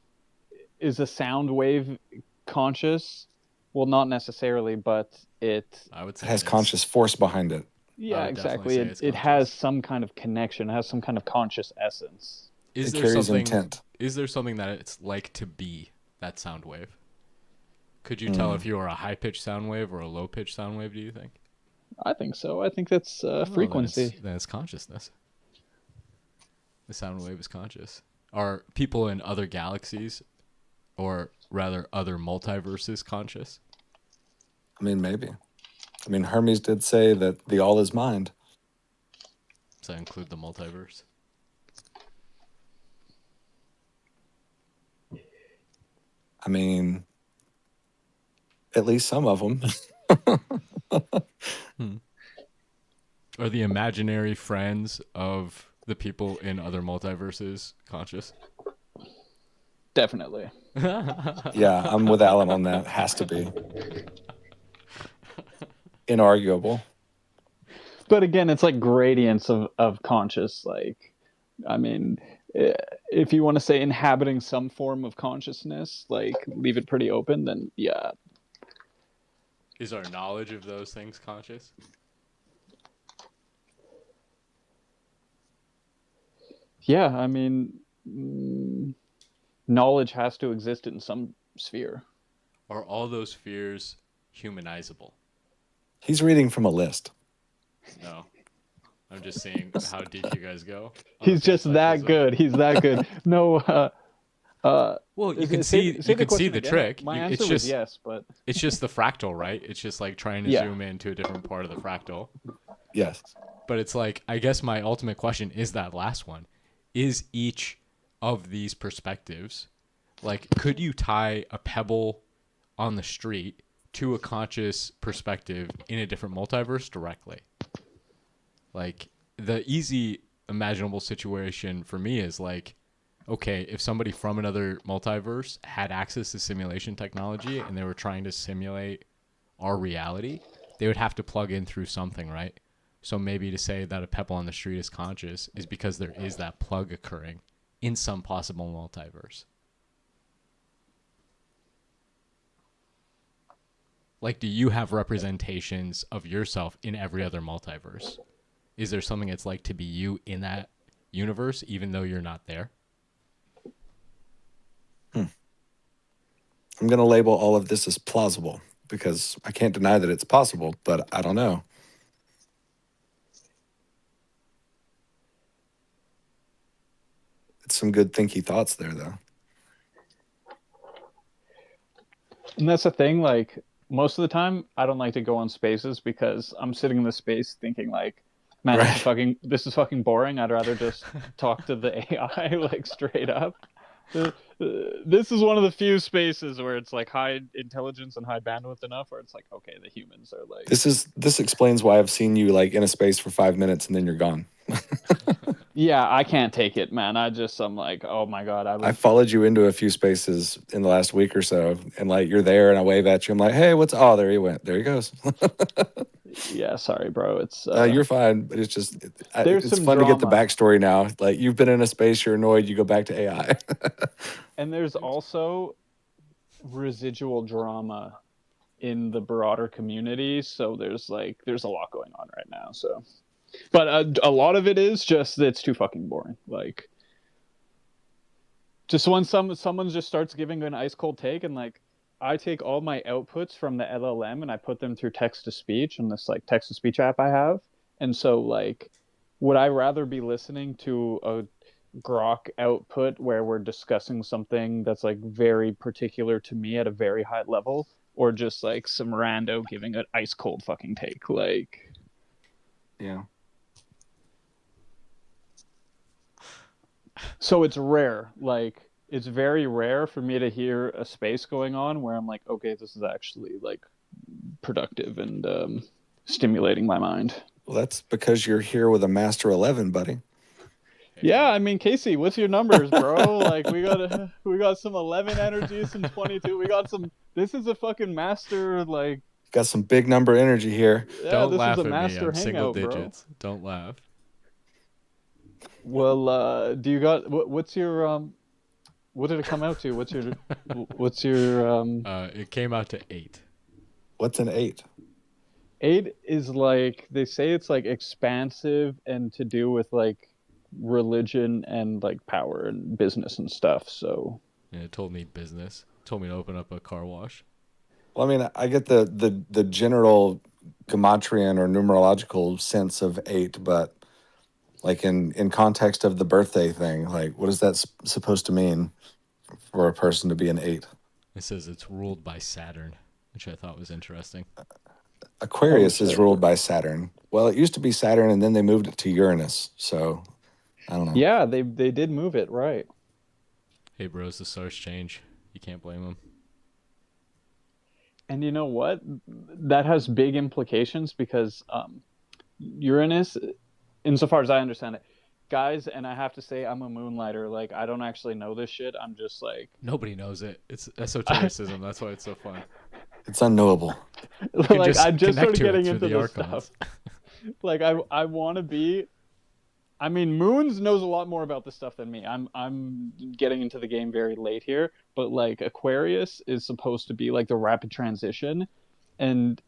is a sound wave conscious? Well, not necessarily, but I would say It has it is. conscious force behind it. yeah, would definitely exactly. say It it's it has conscious. some kind of connection. It has some kind of conscious essence. Is It there carries something? intent. Is there something that it's like to be that sound wave? Could you tell if you are a high pitched sound wave or a low pitched sound wave? Do you think? I think so. I think that's Oh, frequency. Then it's consciousness. The sound wave is conscious. Are people in other galaxies, or rather other multiverses, conscious? I mean, maybe. I mean, Hermes did say that the all is mind. Does that include the multiverse? I mean, at least some of them. Are the imaginary friends of the people in other multiverses conscious? Definitely. Yeah, I'm with Alan on that. Has to be. inarguable. But again, it's like gradients of conscious. Like, I mean, if you want to say inhabiting some form of consciousness, like leave it pretty open, then yeah. Is our knowledge of those things conscious? Yeah, I mean, knowledge has to exist in some sphere. Are all those fears humanizable? He's reading from a list. No. I'm just seeing how deep you guys go. He's just that panpsychism. good. He's that good. No, Well, you Say- can say- see say you the can see question the again. trick. My It's answer was just yes, but it's just the fractal, right? It's just like trying to Yeah. zoom into a different part of the fractal. Yes. But it's like, I guess my ultimate question is that last one. Is each of these perspectives, like, could you tie a pebble on the street to a conscious perspective in a different multiverse directly? Like, the easy imaginable situation for me is like, okay, if somebody from another multiverse had access to simulation technology and they were trying to simulate our reality, they would have to plug in through something, right? So maybe to say that a pebble on the street is conscious is because there is that plug occurring in some possible multiverse. Like, do you have representations of yourself in every other multiverse? Is there something it's like to be you in that universe, even though you're not there? I'm going to label all of this as plausible because I can't deny that it's possible, but I don't know. It's some good thinky thoughts there, though. and that's the thing. Like most of the time, I don't like to go on spaces because I'm sitting in the space thinking like, man, Right. this is fucking boring. I'd rather just talk to the AI like straight up. This is one of the few spaces where it's like high intelligence and high bandwidth enough where it's like, okay, the humans are like, This explains why I've seen you like in a space for 5 minutes and then you're gone. yeah, I can't take it, man. I'm like, oh my god, I followed you into a few spaces in the last week or so, and like you're there, and I wave at you. I'm like, "Hey, what's?" Oh, there he went. There he goes. yeah, sorry, bro. It's You're fine, but it's just there's it's some fun to get the drama. backstory now. Like you've been in a space, you're annoyed, you go back to AI. And there's also residual drama in the broader community, so there's a lot going on right now. So, but a lot of it is just it's too fucking boring. Like, just when someone just starts giving an ice cold take, and like I take all my outputs from the LLM and I put them through text to speech in this like text to speech app I have, and so like, would I rather be listening to a Grok output where we're discussing something that's like very particular to me at a very high level, or just like some rando giving an ice cold fucking take? Like, Yeah. so it's rare. Like, it's very rare for me to hear a space going on where I'm like, okay, this is actually like productive and stimulating my mind. Well, that's because you're here with a Master 11, buddy. Yeah, I mean, Casey, what's your numbers, bro? Like, we got some 11 energy, some 22. We got some. This is a fucking master. Like, Got some big number energy here. yeah, Don't this laugh is a at me. master I'm single hangout, bro. digits. Don't laugh. Well, do you got what's your what did it come out to? What's your It came out to 8. What's an 8? 8 is like they say it's like expansive and to do with like religion and like power and business and stuff. So Yeah, it told me business. It told me to open up a car wash. Well, I mean, I get the general gematrian or numerological sense of 8, but like in context of the birthday thing, like what is that supposed to mean for a person to be an 8? It says it's ruled by Saturn, which I thought was interesting. Aquarius Oh, is shit. ruled by Saturn. Well, it used to be Saturn, and then they moved it to Uranus. So I don't know. yeah, they did move it, right. Hey, bros, the stars change. You can't blame them. And you know what? That has big implications because Uranus, insofar as I understand it, guys, and I have to say I'm a moonlighter. Like, I don't actually know this shit. I'm just like, Nobody knows it. It's esotericism. That's why it's so fun. It's unknowable. can Like just I'm just sort connect of to it getting through into the this Archons. stuff. Like I want to be. I mean, Moons knows a lot more about this stuff than me. I'm getting into the game very late here, but like Aquarius is supposed to be like the rapid transition, and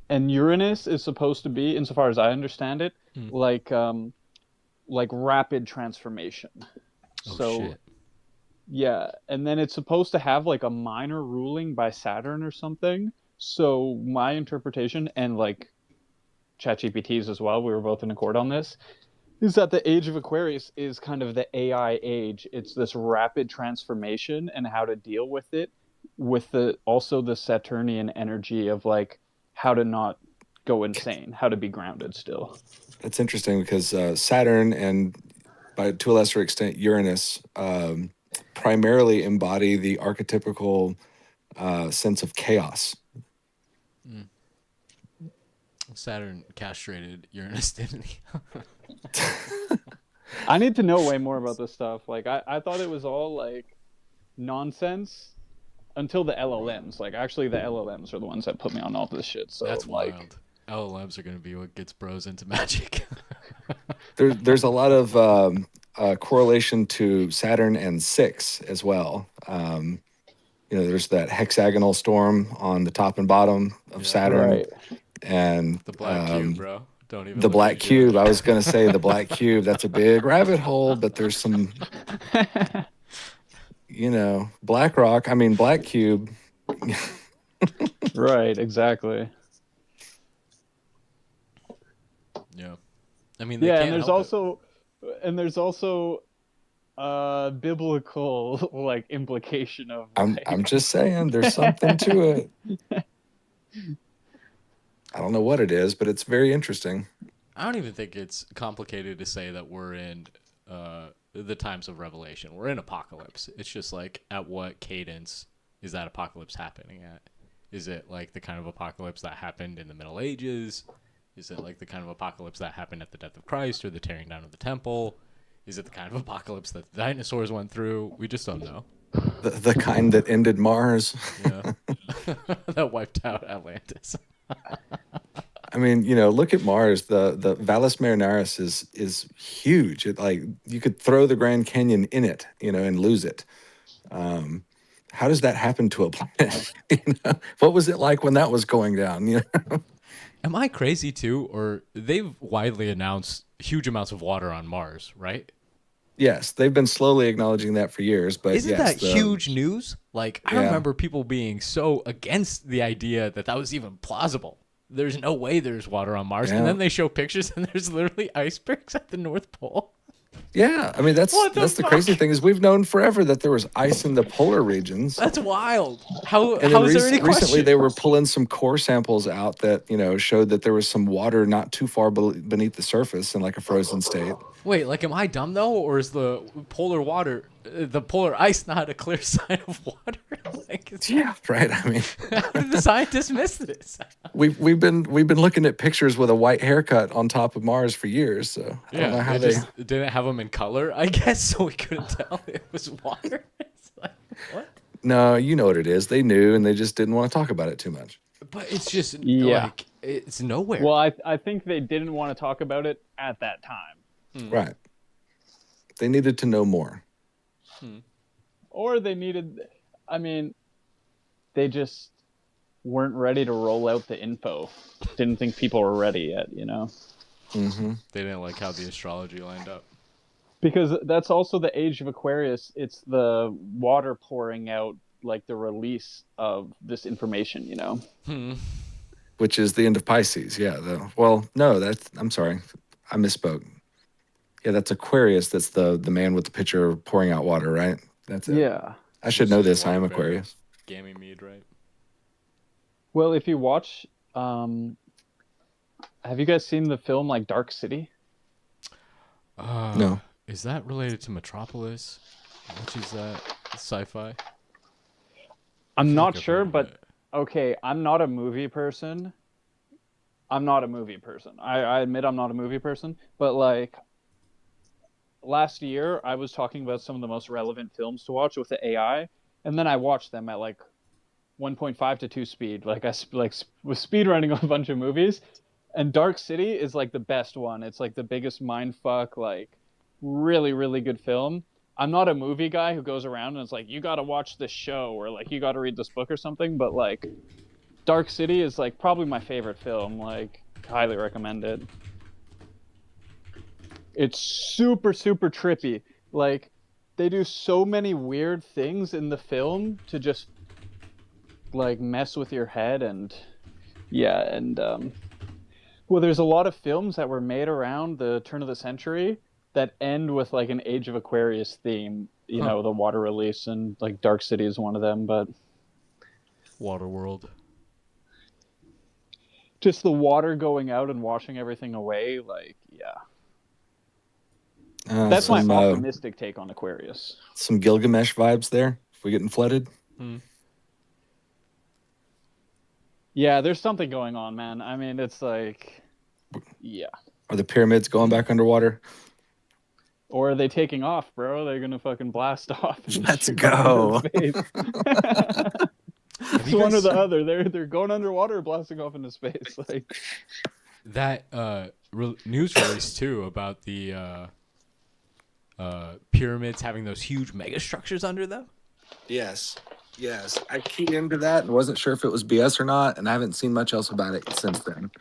Uranus is supposed to be, insofar as I understand it, Hmm. like rapid transformation. Oh So shit. yeah, and then it's supposed to have like a minor ruling by Saturn or something. So my interpretation, and like ChatGPT's as well, we were both in accord on this, is that the age of Aquarius is kind of the AI age. It's this rapid transformation and how to deal with it, with the also the Saturnian energy of like how to not go insane, how to be grounded still. That's interesting because Saturn and, to a lesser extent, Uranus primarily embody the archetypical sense of chaos. Saturn castrated Uranus, didn't he? I need to know way more about this stuff. Like I thought it was all like nonsense until the LLMs. Like actually the LLMs are the ones that put me on all this shit. So That's like wild. LLMs are gonna be what gets bros into magic. There's a lot of correlation to Saturn and Six as well. There's that hexagonal storm on the top and bottom of Yeah. Saturn, right. and The black cube, bro. Don't even the look black at cube. I was gonna say the black cube. That's a big rabbit hole, but there's some, Black Rock. I mean, Black Cube. Right, exactly. Yeah. I mean, they Yeah, can't and there's also biblical like implication of I'm like, I'm just saying, there's something to it. I don't know what it is, but it's very interesting. I don't even think it's complicated to say that we're in the times of Revelation. We're in apocalypse. It's just like, at what cadence is that apocalypse happening at? Is it like the kind of apocalypse that happened in the Middle Ages? Is it like the kind of apocalypse that happened at the death of Christ or the tearing down of the temple? Is it the kind of apocalypse that the dinosaurs went through? We just don't know. The kind that ended Mars. Yeah. That wiped out Atlantis. I mean, look at Mars. The Valles Marineris is huge. It, like, you could throw the Grand Canyon in it, and lose it. How does that happen to a planet? What was it like when that was going down? Am I crazy too? Or they've widely announced huge amounts of water on Mars, right? Yes, they've been slowly acknowledging that for years, but Isn't yes, that huge news? Like, I Yeah. remember people being so against the idea that was even plausible. There's no way there's water on Mars. Yeah. And then they show pictures and there's literally icebergs at the North Pole. Yeah, I mean that's What the the crazy fuck? thing is we've known forever that there was ice in the polar regions. That's wild. How And is then there any recently question? they were pulling some core samples out that showed that there was some water not too far beneath the surface in like a frozen state. Wait, like, am I dumb though? Or is the polar water, the polar ice not a clear sign of water? Like, Yeah, right. I mean, how did the scientists miss this? we've been looking at pictures with a white haircut on top of Mars for years. So I don't know how they they. just didn't have them in color, I guess, so we couldn't tell it was water. It's like, what? No, you know what it is. They knew and they just didn't want to talk about it too much. But it's just Yeah. like, it's nowhere. well, I think they didn't want to talk about it at that time. Right. They needed to know more. Or they needed, I mean, they just weren't ready to roll out the info. Didn't think people were ready yet, Hmm. They didn't like how the astrology lined up. Because that's also the age of Aquarius. It's the water pouring out, like the release of this information, Which is the end of Pisces. Yeah. No, I'm sorry. I misspoke. Yeah, that's Aquarius. That's the man with the pitcher pouring out water, right? That's it. Yeah. I should know this. I am Aquarius. Ganymede, right? Well, if you watch, have you guys seen the film like Dark City? No. Is that related to Metropolis? Which is that sci-fi? I'm not I've heard sure, of but it. okay, I'm not a movie person. I admit I'm not a movie person, but like last year I was talking about some of the most relevant films to watch with the AI, and then I watched them at like 1.5 to 2 speed. Like was speed running a bunch of movies, and Dark City is like the best one. It's like the biggest mind fuck, like really really good film. I'm not a movie guy who goes around and is like, you got to watch this show or like you got to read this book or something, but like Dark City is like probably my favorite film. Like highly recommend it. It's super super trippy. Like they do so many weird things in the film to just like mess with your head. And well, there's a lot of films that were made around the turn of the century that end with like an Age of Aquarius theme, you know, the water release, and like Dark City is one of them. But Waterworld. just the water going out and washing everything away, like, yeah. That's my optimistic take on Aquarius. Some Gilgamesh vibes there. If we're getting flooded. Yeah, there's something going on, man. I mean, it's like, yeah. Are the pyramids going back underwater? Or are they taking off, bro? They're gonna fucking blast off. And Let's shoot go. off into space. It's one or the other. They're going underwater or blasting off into space. Like That news release too about the pyramids having those huge mega structures under them. Yes. I keyed into that and wasn't sure if it was BS or not, and I haven't seen much else about it since then.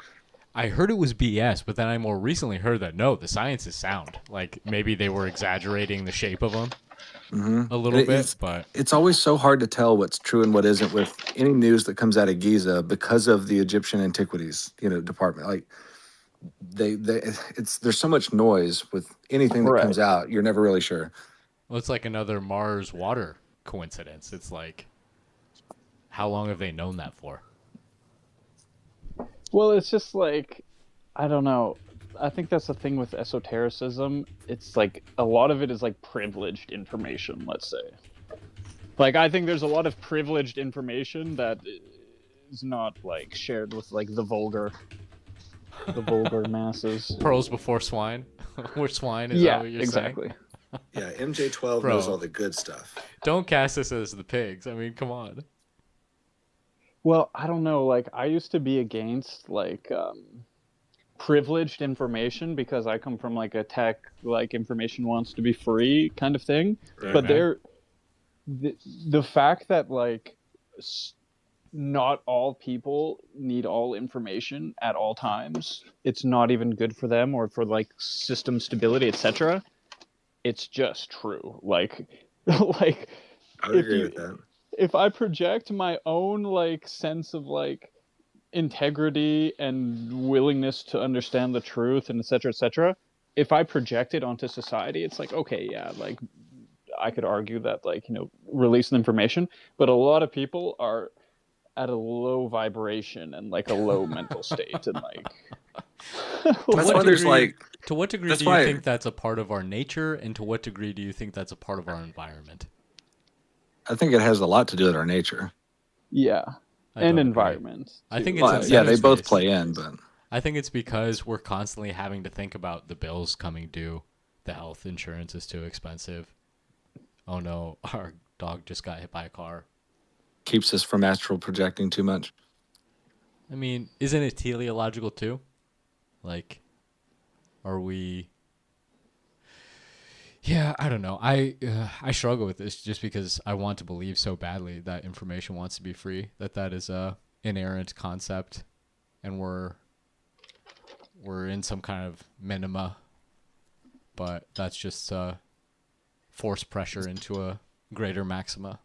I heard it was BS, but then I more recently heard that no, the science is sound. Like maybe they were exaggerating the shape of them a little bit, but it's always so hard to tell what's true and what isn't with any news that comes out of Giza because of the Egyptian antiquities, department. Like there's so much noise with anything that comes out. You're never really sure. well, it's like another Mars water coincidence. It's like, how long have they known that for? well, it's just like, I don't know. I think that's the thing with esotericism. It's like a lot of it is like privileged information, let's say. Like I think there's a lot of privileged information that is not like shared with like the vulgar masses. Pearls before swine. We're swine, is that what you're exactly. saying? Yeah, MJ12 Bro. knows all the good stuff. Don't cast us as the pigs. I mean, come on. Well, I don't know. Like, I used to be against like privileged information because I come from like a tech, like information wants to be free kind of thing. Right, But man. the fact that like not all people need all information at all times. It's not even good for them or for like system stability, etc. It's just true. Like like I would if agree you- with that. if I project my own like sense of like integrity and willingness to understand the truth and etc., if I project it onto society, it's like, okay, yeah, like I could argue that like, release the information, but a lot of people are at a low vibration and like a low mental state and like That's what why there's degree- like To what degree That's do you why- think that's a part of our nature, and to what degree do you think that's a part of our environment? I think it has a lot to do with our nature. yeah, I and don't agree. environment. I too. think it's Well, yeah, they both incentives-based. play in, but I think it's because we're constantly having to think about the bills coming due. The health insurance is too expensive. Oh no, our dog just got hit by a car. keeps us from astral projecting too much. I mean, isn't it teleological too? Like, are we? Yeah, I don't know. I struggle with this just because I want to believe so badly that information wants to be free. That is a inerrant concept, and we're in some kind of minima. But that's just force pressure into a greater maxima.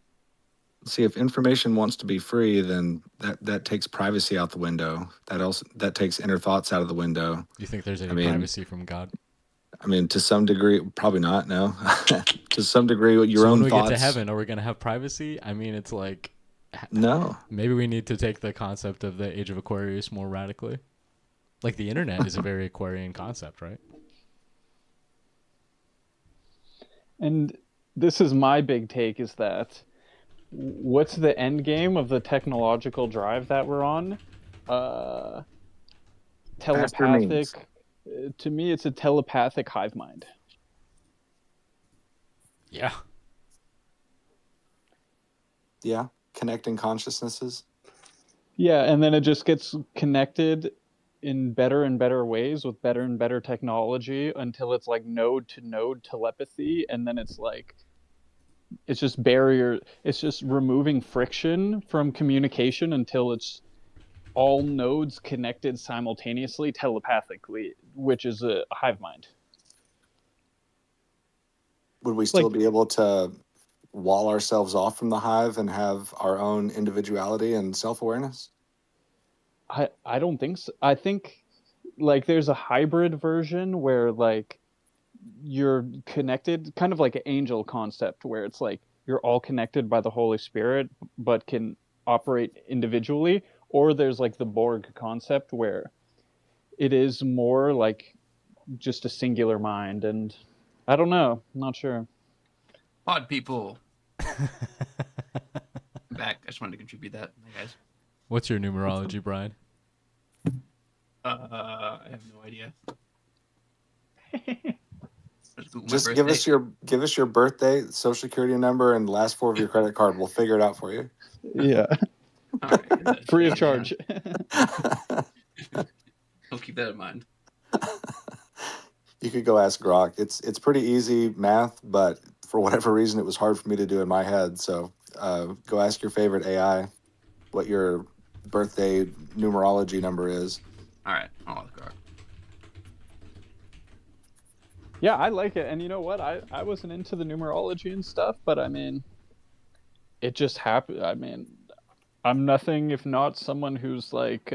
See, if information wants to be free, then that takes privacy out the window. That takes inner thoughts out of the window. Do you think there's any mean- privacy from God? I mean, to some degree, probably not. No, to some degree, your So own when we thoughts. get to heaven, are we going to have privacy? I mean, it's like, No, maybe we need to take the concept of the Age of Aquarius more radically. Like the internet is a very Aquarian concept, right? And this is my big take, is that what's the end game of the technological drive that we're on? Faster means. Telepathic. To me, it's a telepathic hive mind. Yeah. yeah, connecting consciousnesses. Yeah, and then it just gets connected in better and better ways with better and better technology until it's like node to node telepathy, and then it's like it's just barrier, it's just removing friction from communication until it's all nodes connected simultaneously telepathically, which is a hive mind. Would we still Like, be able to wall ourselves off from the hive and have our own individuality and self-awareness? I don't think so. I think like there's a hybrid version where like you're connected, kind of like an angel concept, where it's like you're all connected by the Holy Spirit, but can operate individually. Or there's like the Borg concept, where it is more like just a singular mind. And I don't know, I'm not sure. Pod people. Back. I just wanted to contribute that, guys. What's your numerology, Brian? I have no idea. Just give us your birthday, social security number, and last four of your credit card. We'll figure it out for you. Yeah. All right, Free of charge. I'll keep that in mind. You could go ask Grok. It's pretty easy math, but for whatever reason, it was hard for me to do in my head. So go ask your favorite AI what your birthday numerology number is. All right, I'll ask Grok. Yeah, I like it. And you know what? I wasn't into the numerology and stuff, but I mean, it just happened. I mean, I'm nothing if not someone who's like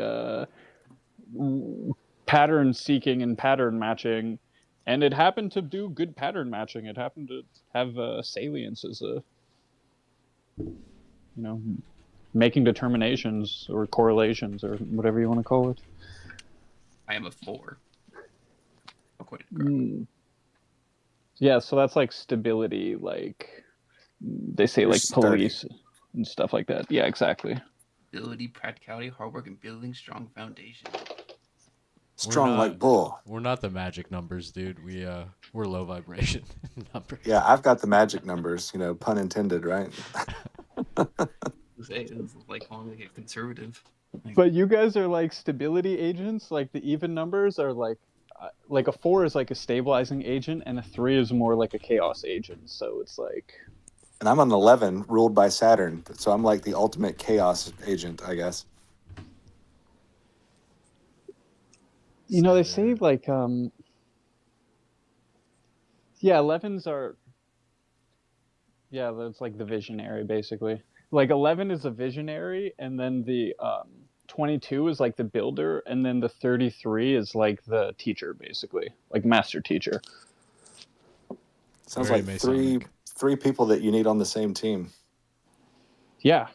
pattern seeking and pattern matching. And it happened to do good pattern matching. It happened to have salience as a, making determinations or correlations or whatever you want to call it. I am a 4. According to Grok. Yeah, so that's like stability, like they say, like police and stuff like that. Yeah, exactly. Ability, practicality, hard work, and building strong foundation. Strong like bull. We're not the magic numbers, dude. We're low vibration numbers. Yeah, I've got the magic numbers, pun intended, right? It's like calling like a conservative. But you guys are like stability agents. Like the even numbers are like a 4 is like a stabilizing agent, and a 3 is more like a chaos agent. So it's like. And I'm an 11 ruled by Saturn, so I'm like the ultimate chaos agent, I guess. They say like 11s are. Yeah, that's like the visionary, basically. Like 11 is a visionary, and then the 22 is like the builder, and then the 33 is like the teacher, basically, like master teacher. Sounds very like three people that you need on the same team. Yeah.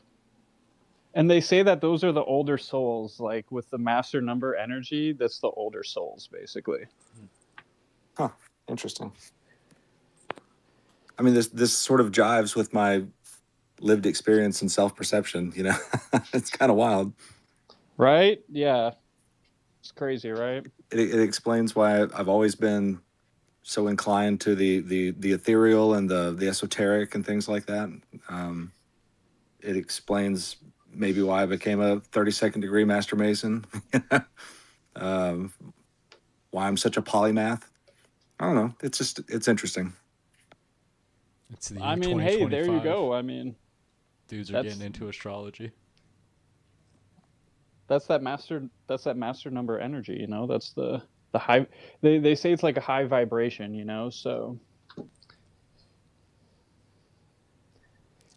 And they say that those are the older souls, like with the master number energy, that's the older souls, basically. Huh. Interesting. I mean, this sort of jives with my lived experience and self-perception, It's kind of wild. Right? Yeah. It's crazy, right? It explains why I've always been so inclined to the ethereal and the esoteric and things like that. It explains maybe why I became a 32nd degree Master Mason. Why I'm such a polymath. I don't know. It's interesting. It's the I mean, hey, there you go. I mean, dudes are getting into astrology. That's that master number energy, That's the high. They say it's like a high vibration, so.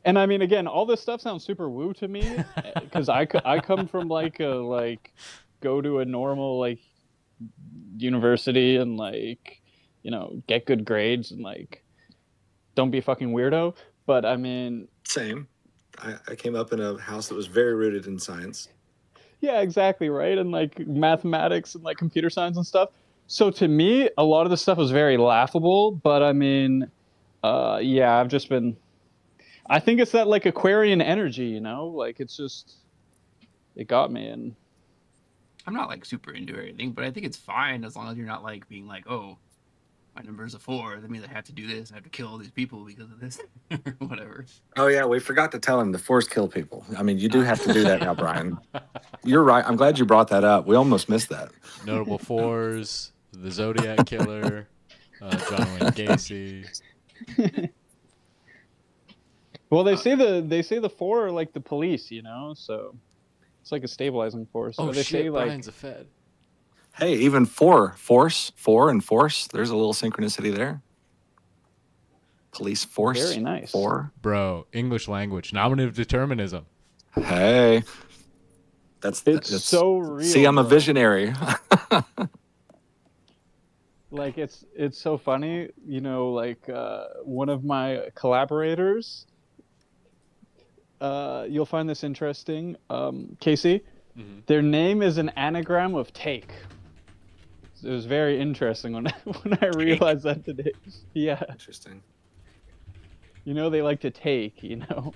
And I mean, again, all this stuff sounds super woo to me because I come from like go to a normal like university and like get good grades and like don't be a fucking weirdo. But I mean, same. I came up in a house that was very rooted in science. Yeah, exactly, right? And like mathematics and like computer science and stuff. So to me, a lot of this stuff was very laughable, but I mean, yeah, I've just been I think it's that like Aquarian energy, like it's just it got me. And I'm not like super into anything, but I think it's fine as long as you're not like being like, oh, my number is a 4. That means I have to do this. I have to kill all these people because of this, or whatever. Oh yeah, we forgot to tell him the Force kill people. I mean, you do have to do that now, Brian. You're right. I'm glad you brought that up. We almost missed that. Notable fours: the Zodiac Killer, John Wayne Gacy. Well, they say the 4 are like the police, you know, so it's like a stabilizing force. Oh Or they shit! say like Brian's a Fed. Hey, even four and force. There's a little synchronicity there. Police force. Very nice. 4. Bro, English language, nominative determinism. Hey, it's that's so real. See, I'm a bro. visionary. Like it's so funny, you know, like one of my collaborators, you'll find this interesting, Casey, their name is an anagram of take. It was very interesting when I realized that today. Yeah, Interesting. you know, they like to take, you know.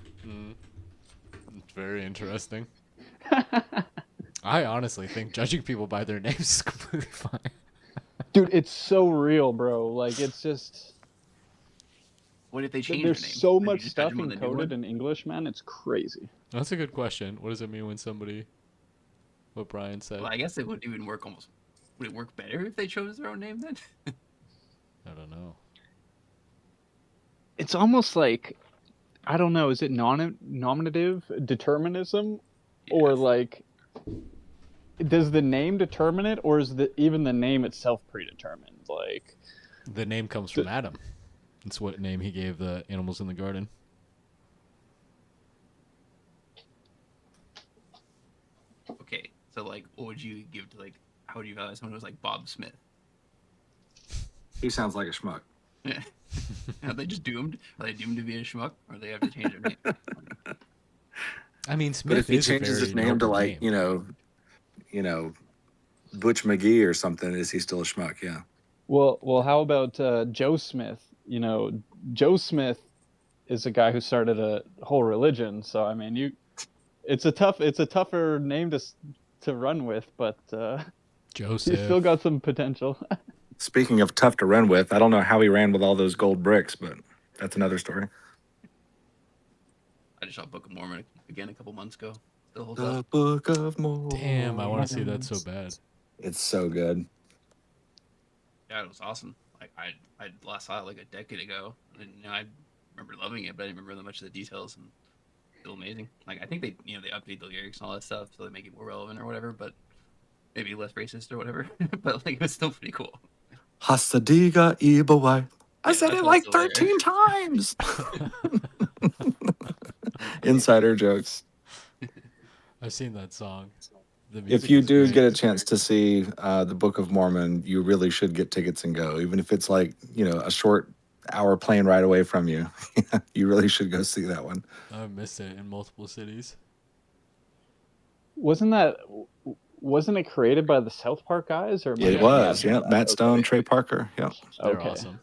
It's very interesting. I honestly think judging people by their names is completely fine. Dude, it's so real, bro. Like it's just What if they change there's their name? so Then you much just judge stuff them on the new one? encoded in English, man. It's crazy. That's a good question. What does it mean when somebody, what Brian said? Well, I guess it would even work almost. Would it work better if they chose their own name then? I don't know. It's almost like, I don't know, is it nominative determinism, or Yes. like does the name determine it, or is even the name itself predetermined? Like The name comes from Adam. That's what name he gave the animals in the garden. Okay, so like, what would you give to like? How would you value someone who was like Bob Smith? He sounds like a schmuck. Yeah. Are they just doomed? Are they doomed to be a schmuck, or they have to change their name? I mean, But Smith if he is a changes very his name to noble like, name. you know, Butch McGee or something, is he still a schmuck? Yeah. well, how about Joe Smith? You know, Joe Smith is a guy who started a whole religion. So I mean, it's a tougher name to run with, but he's Joseph. still got some potential. Speaking of tough to run with, I don't know how he ran with all those gold bricks, but that's another story. I just saw Book of Mormon again a couple months ago. Still holds The up. Book of Mormon. Damn, I want to see that so bad. It's so good. Yeah, it was awesome. Like I last saw it like a decade ago, and I remember loving it, but I didn't remember much of the details. And still amazing. Like I think they they update the lyrics and all that stuff so they make it more relevant or whatever, but maybe less racist or whatever. But like it was still pretty cool. Hasadiga Ibawai. I Yeah, said that's it like also there. 13 times. Insider jokes. I've seen that song. The If music you is do great. get a chance to see the Book of Mormon, you really should get tickets and go, even if it's like, a short hour plane ride away from you. You really should go see that one. I missed it in multiple cities. Wasn't it created by the South Park guys, or am I It thinking was, of yeah. that? Matt Stone, Okay. Trey Parker, yeah. They're Okay. awesome.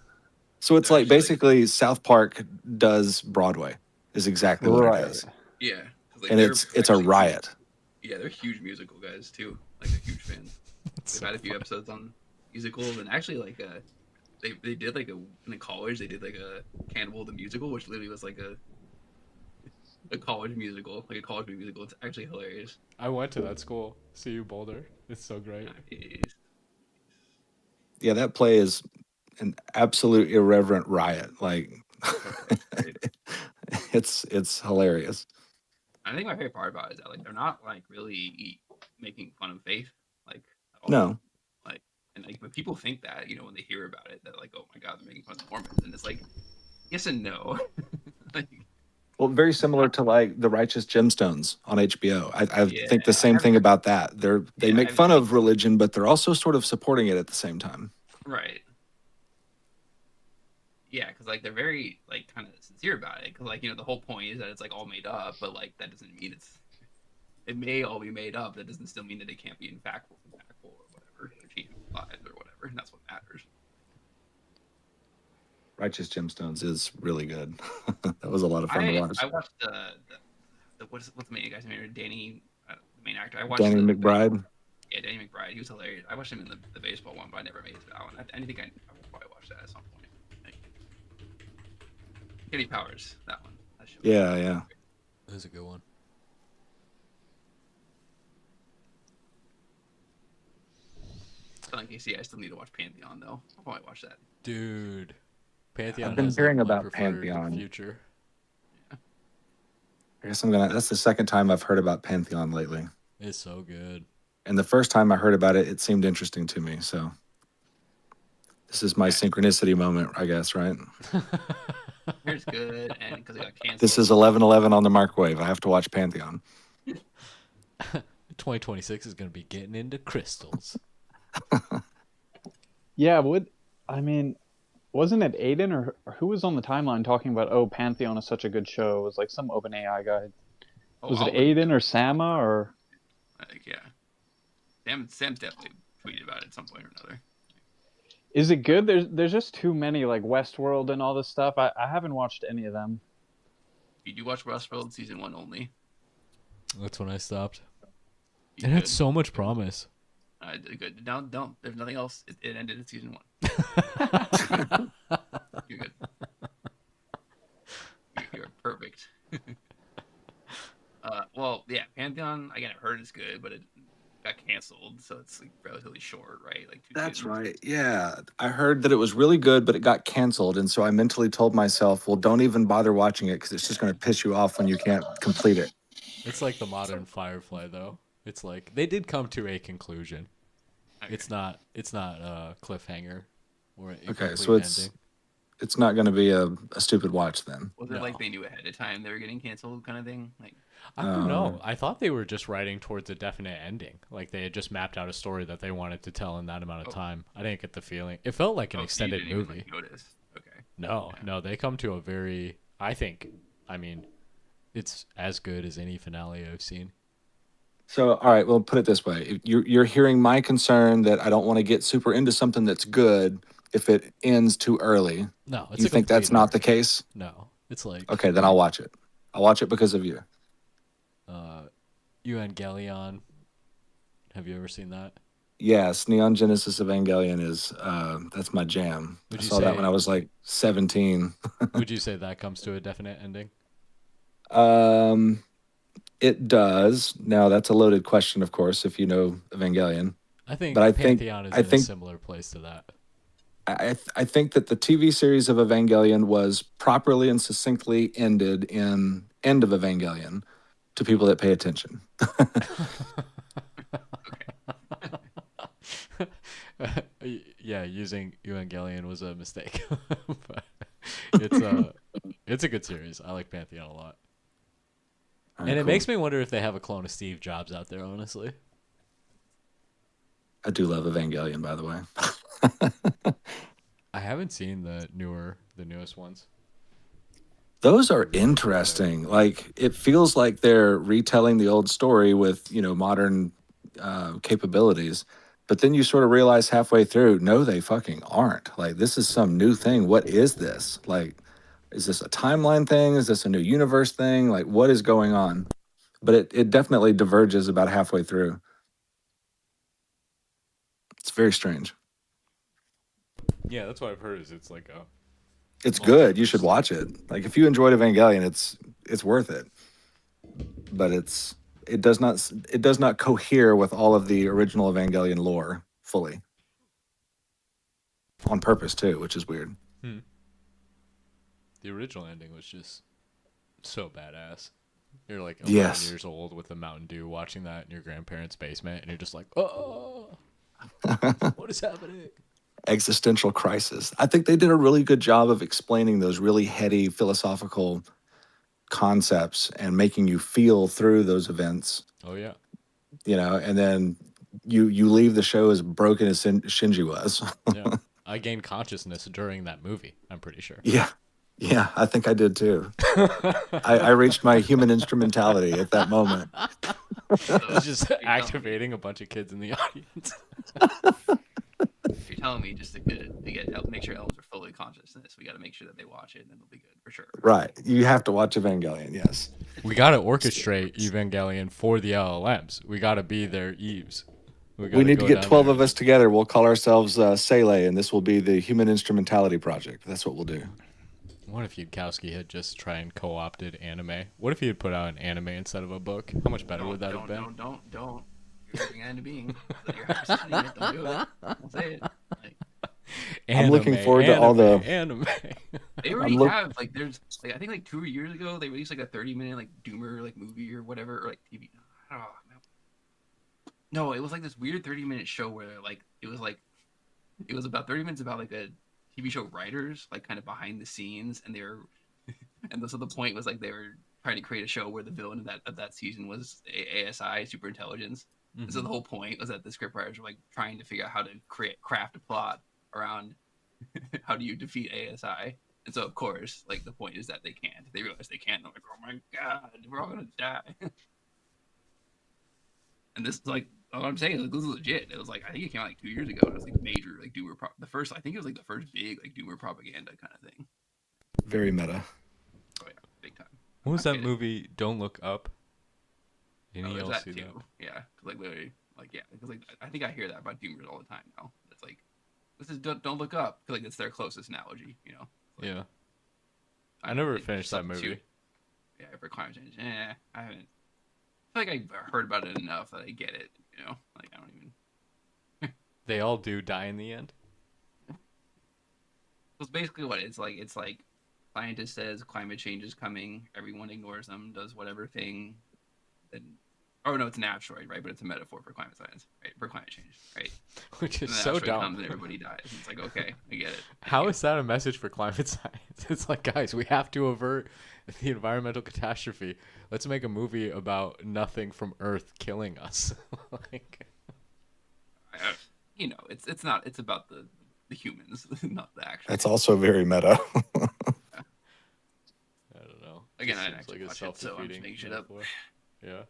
So it's They're like actually- basically South Park does Broadway, is exactly what Right. it is. Yeah, 'cause, like, And they're it's a actually huge- riot. Yeah, they're huge musical guys too. Like they're huge fans. They've had a few episodes on musicals, and actually like they did like in college they did like a Cannibal the musical, which literally was like a college musical, like a college musical. It's actually hilarious. I went to that school, CU Boulder. It's so great. Yeah, that play is an absolute irreverent riot. Like it's hilarious. I think my favorite part about it is that like they're not like really making fun of faith, like at all. No. Like and like when people think that, when they hear about it, that like, oh my god, they're making fun of Mormons, and it's like yes and no. Like, Well, very similar to like the Righteous Gemstones on HBO. I Yeah, think the same thing about that. They Yeah, make I've fun seen- of religion, but they're also sort of supporting it at the same time. right. Yeah, because like they're very like kind of sincere about it. Because like the whole point is that it's like all made up, but like that doesn't mean it may all be made up. That doesn't still mean that it can't be impactful or whatever, or change lives or whatever. And that's what matters. Righteous Gemstones is really good. That was a lot of fun to watch. I watched the what's the main guy's name? Danny, the main actor. I watched Danny the- McBride. Yeah, Danny McBride. He was hilarious. I watched him in the baseball one, but I never made it to that one. I think I would probably watch watch that at some point. Like, Kitty Powers, that one. That should Yeah. That's a good one. Telling Casey I still need to watch Pantheon though. I'll probably watch that. Dude, Pantheon. I've been has, hearing like, my about preferred Pantheon. Future. I guess that's the second time I've heard about Pantheon lately. It's so good. And the first time I heard about it, it seemed interesting to me. So this is my synchronicity moment, I guess, right? Here's good, and because it got canceled. This is 11:11 on the microwave. I have to watch Pantheon. 2026 is going to be getting into crystals. Yeah, wasn't it Aiden or who was on the timeline talking about, oh, Pantheon is such a good show? It was like some OpenAI guy. Was it Aiden or Sama or? Like, yeah. Sam's definitely tweeted about it at some point or another. Is it good? There's just too many, like Westworld and all this stuff. I haven't watched any of them. You do watch Westworld season 1 only. That's when I stopped. You It had good? so much promise. Good. Don't. There's nothing else. It ended in season 1. You're good. You're perfect. Well, yeah, Pantheon. Again, I've heard it's good, but it got canceled, so it's like relatively short, right? Like 2 That's seasons. right. Yeah. I heard that it was really good, but it got canceled. And so I mentally told myself, well, don't even bother watching it because it's just going to piss you off when you can't complete it. It's like the modern Firefly, though. It's like they did come to a conclusion. Okay. It's not a cliffhanger or a Okay, so complete ending. it's not going to be a stupid watch then. Was it No. like they knew ahead of time they were getting canceled, kind of thing? Like, I don't know. I thought they were just writing towards a definite ending. Like they had just mapped out a story that they wanted to tell in that amount of time. I didn't get the feeling. It felt like an so you extended didn't even, movie. like, notice. Okay. No, they come to a very. I mean, it's as good as any finale I've seen. So, all right, well, put it this way. If you're hearing my concern that I don't want to get super into something that's good if it ends too early. No, it's You a think that's complete not the arc. case? No, it's like Okay, then I'll watch it. I'll watch it because of you. Evangelion. Have you ever seen that? Yes, Neon Genesis Evangelion is that's my jam. Would I you saw that say- when I was like 17. Would you say that comes to a definite ending? It does. Now that's a loaded question, of course, if you know Evangelion. I think But I think- Pantheon is I in think- a similar place to that. I think that the TV series of Evangelion was properly and succinctly ended in End of Evangelion to people that pay attention. Yeah, using Evangelion was a mistake, but it's a good series. I like Pantheon a lot, and it makes me wonder if they have a clone of Steve Jobs out there. Honestly, I do love Evangelion, by the way. I haven't seen the newest ones. Those are interesting. Like it feels like they're retelling the old story with, modern capabilities. But then you sort of realize halfway through, no, they fucking aren't. Like this is some new thing. What is this? Like, is this a timeline thing? Is this a new universe thing? Like, what is going on? But it definitely diverges about halfway through. It's very strange. Yeah, that's what I've heard. Is it's like a It's good. You should watch it. Like if you enjoyed Evangelion, it's worth it. But it does not cohere with all of the original Evangelion lore fully. On purpose too, which is weird. the original ending was just so badass. You're like 11 Yes. years old with a Mountain Dew watching that in your grandparents' basement, and you're just like, oh, what is happening? Existential crisis. I think they did a really good job of explaining those really heady philosophical concepts and making you feel through those events, Oh yeah. and then you leave the show as broken as Shinji was. Yeah. I gained consciousness during that movie, I'm pretty sure. Yeah, I think I did too. I reached my human instrumentality at that moment. It's just activating a bunch of kids in the audience. If you're telling me just to make sure elves are fully conscious in this, we got to make sure that they watch it, and then they'll be good for sure. Right. You have to watch Evangelion, yes. We got to orchestrate Evangelion for the LLMs. We got to be their Eves. We gotta need to go get down 12 there. of us together. We'll call ourselves SELE, and this will be the Human Instrumentality Project. That's what we'll do. What if Yudkowsky had just tried and co-opted anime? What if he had put out an anime instead of a book? How much better would that have been? Don't. You're bringing that into being. You're hyperstiting it. Don't do it. Don't say it. Like, I'm looking forward to all the- anime. they already look- have like there's like I think like 2 years ago they released like a 30-minute like Doomer like movie or whatever or like TV. Oh, no, it was like this weird 30-minute show where like it was about 30 minutes about like a TV show writers like kind of behind the scenes and so the point was like they were trying to create a show where the villain of that season was ASI super intelligence. And so the whole point was that the scriptwriters were like trying to figure out how to craft a plot around how do you defeat ASI. And so of course, like the point is that they can't. They realize they can't. They're like, oh my god, we're all gonna die. And this is like all I'm saying is like, this is legit. It was like I think it came out like 2 years ago. It was like major like Doomer I think it was like the first big like Doomer propaganda kind of thing. Very meta. Oh yeah, big time. What was I that get it. movie? Don't Look Up. Any Oh, there's else that see too. that? Yeah, like literally, like yeah, because like I think I hear that about Doomers all the time now. It's like this is don't look up. 'Cause, like it's their closest analogy, you know. Like, Yeah. I never it finished that substitute- movie. Yeah, for climate change. I haven't. I feel like I've heard about it enough that I get it. You know, like I don't even. They all do die in the end. It's basically what it's like. It's like scientist says climate change is coming. Everyone ignores them, does whatever thing. Then, oh no, it's an asteroid, right? But it's a metaphor for climate science, right? For climate change, right? Which And is the so asteroid dumb. comes and everybody dies. And it's like, okay, I get it. How is that a message for climate science? It's like, guys, we have to avert the environmental catastrophe. Let's make a movie about nothing from Earth killing us. Like, you know, it's not. It's about the humans, not the actual. That's also very meta. I don't know. Again, Just I seems actually like a watch it, so I'm just self-defeating making shit up. metaphor. Yeah.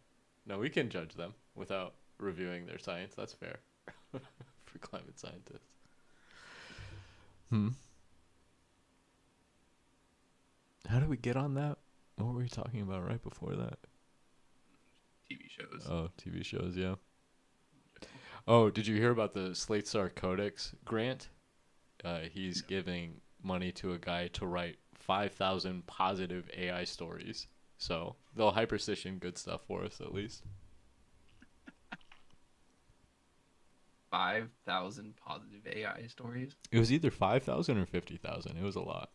No, we can judge them without reviewing their science. That's fair for climate scientists. How did we get on that? What were we talking about right before that? TV shows. Oh, TV shows, yeah. Oh, did you hear about the Slate Star Codex grant? He's giving money to a guy to write 5,000 positive AI stories. So they'll hyperstition good stuff for us at least. 5,000 positive AI stories. It was either 5,000 or 50,000. It was a lot.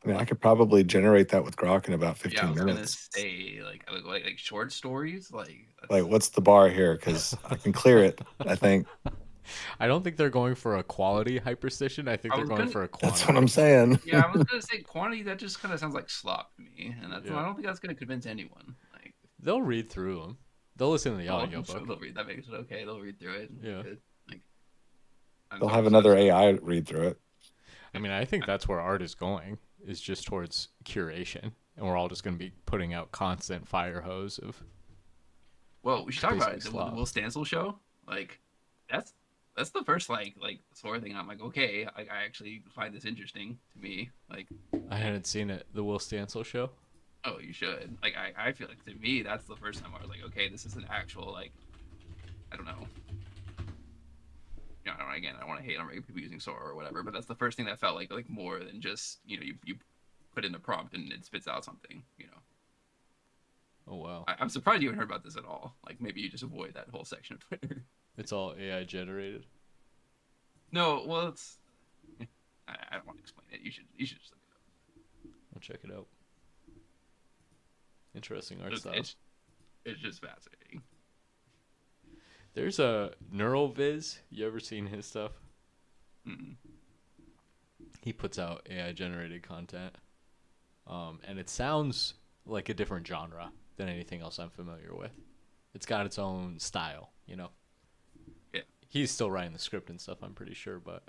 I mean, I could probably generate that with Grok in about 15 Yeah, I was gonna minutes. say like short stories. Like Like, what's the bar here? Because I can clear it, I think. I don't think they're going for a quality hyperstition. I think I they're was going gonna- for a quantity. That's what I'm saying. yeah, I was gonna say quantity. That just kind of sounds like slop to me, and that's Yeah. I don't think that's gonna convince anyone. Like They'll read through them. They'll listen to the oh, audiobook. so they'll read. That makes it okay. They'll read through it. Yeah. Good. Like I'm They'll so have obsessed. another AI read through it. I mean, I think that's where art is going, is just towards curation. And we're all just going to be putting out constant fire hose of... Well, we should talk about it. Basically The slop. Will Stancil show. Like that's the first like sort of thing. I'm like, okay, like I actually find this interesting to me. Like, I hadn't seen it. The Will Stancil show? oh, you should. Like, I feel like to me that's the first time I was like, okay, this is an actual like, I don't know. You know, again, I don't want to hate on people using Sora or whatever, but that's the first thing that felt like more than just you put in the prompt and it spits out something. You know, Oh, wow. I'm surprised you haven't heard about this at all. Like maybe you just avoid that whole section of Twitter. It's all AI generated? No, well, it's. I don't want to explain it. You should just look it up. I'll check it out. Interesting art It's, style. it's just fascinating. There's a NeuralViz. You ever seen his stuff? Mm. He puts out AI generated content. And it sounds like a different genre than anything else I'm familiar with. It's got its own style, you know? Yeah. He's still writing the script and stuff, I'm pretty sure, but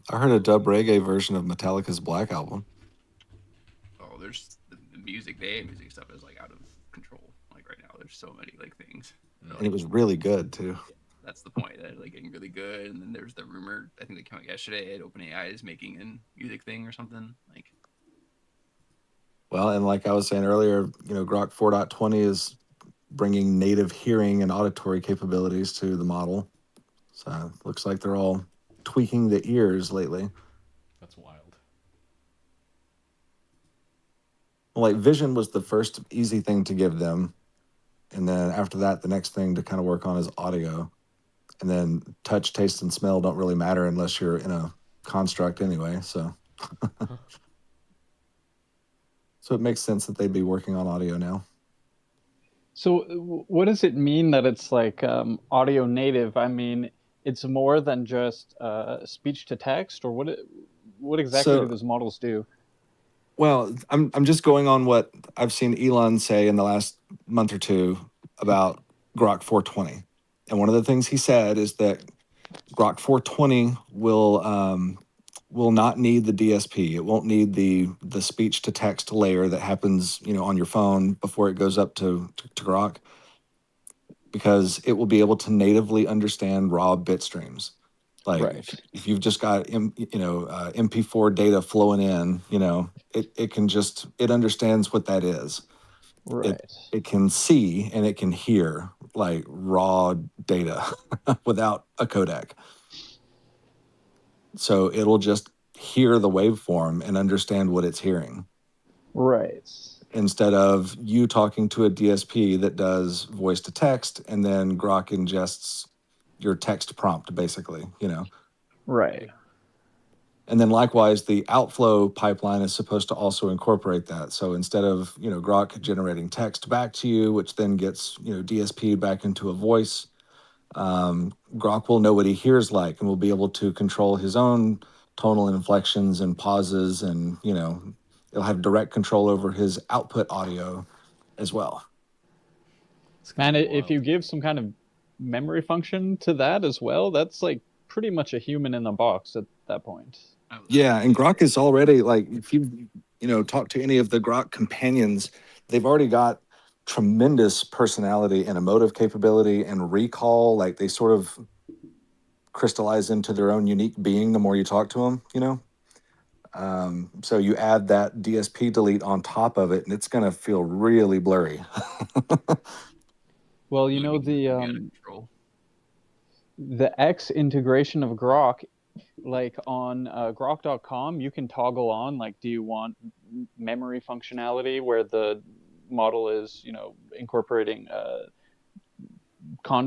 I heard a dub reggae version of Metallica's Black Album. Oh, there's the music. The AI music stuff is like out of control. Like right now, there's so many like things. So, And it was really good, too. that's the point. That like getting really good. And then there's the rumor. I think that came out yesterday. That OpenAI is making a music thing or something. Like Well, and like I was saying earlier, Grok 4.20 is bringing native hearing and auditory capabilities to the model. So it looks like they're all tweaking the ears lately. That's wild. Like vision was the first easy thing to give them. And then after that, the next thing to kind of work on is audio. And then touch, taste, and smell don't really matter unless you're in a construct anyway. So so it makes sense that they'd be working on audio now. So what does it mean that it's like audio native? I mean, it's more than just speech to text, or what exactly So- do those models do? Well, I'm just going on what I've seen Elon say in the last month or two about Grok 420. And one of the things he said is that Grok 420 will not need the DSP. It won't need the speech to text layer that happens, on your phone before it goes up to Grok, because it will be able to natively understand raw bit streams. Like Right. if you've just got MP4 data flowing in, it understands what that is. Right. It can see and it can hear like raw data without a codec. So it'll just hear the waveform and understand what it's hearing, Right. instead of you talking to a DSP that does voice to text and then Grok ingests your text prompt, basically, Right. And then likewise, the outflow pipeline is supposed to also incorporate that. So instead of, Grok generating text back to you, which then gets, DSP back into a voice, Grok will know what he hears like and will be able to control his own tonal inflections and pauses, and, it'll have direct control over his output audio as well. Man, if Wild. you give some kind of memory function to that as well, that's like pretty much a human in the box at that point. Yeah, and Grok is already like, if you talk to any of the Grok companions, they've already got tremendous personality and emotive capability and recall. Like they sort of crystallize into their own unique being the more you talk to them. So you add that DSP delete on top of it, and it's gonna feel really blurry. Well, the X integration of Grok, like on grok.com, you can toggle on, like, do you want memory functionality where the model is, incorporating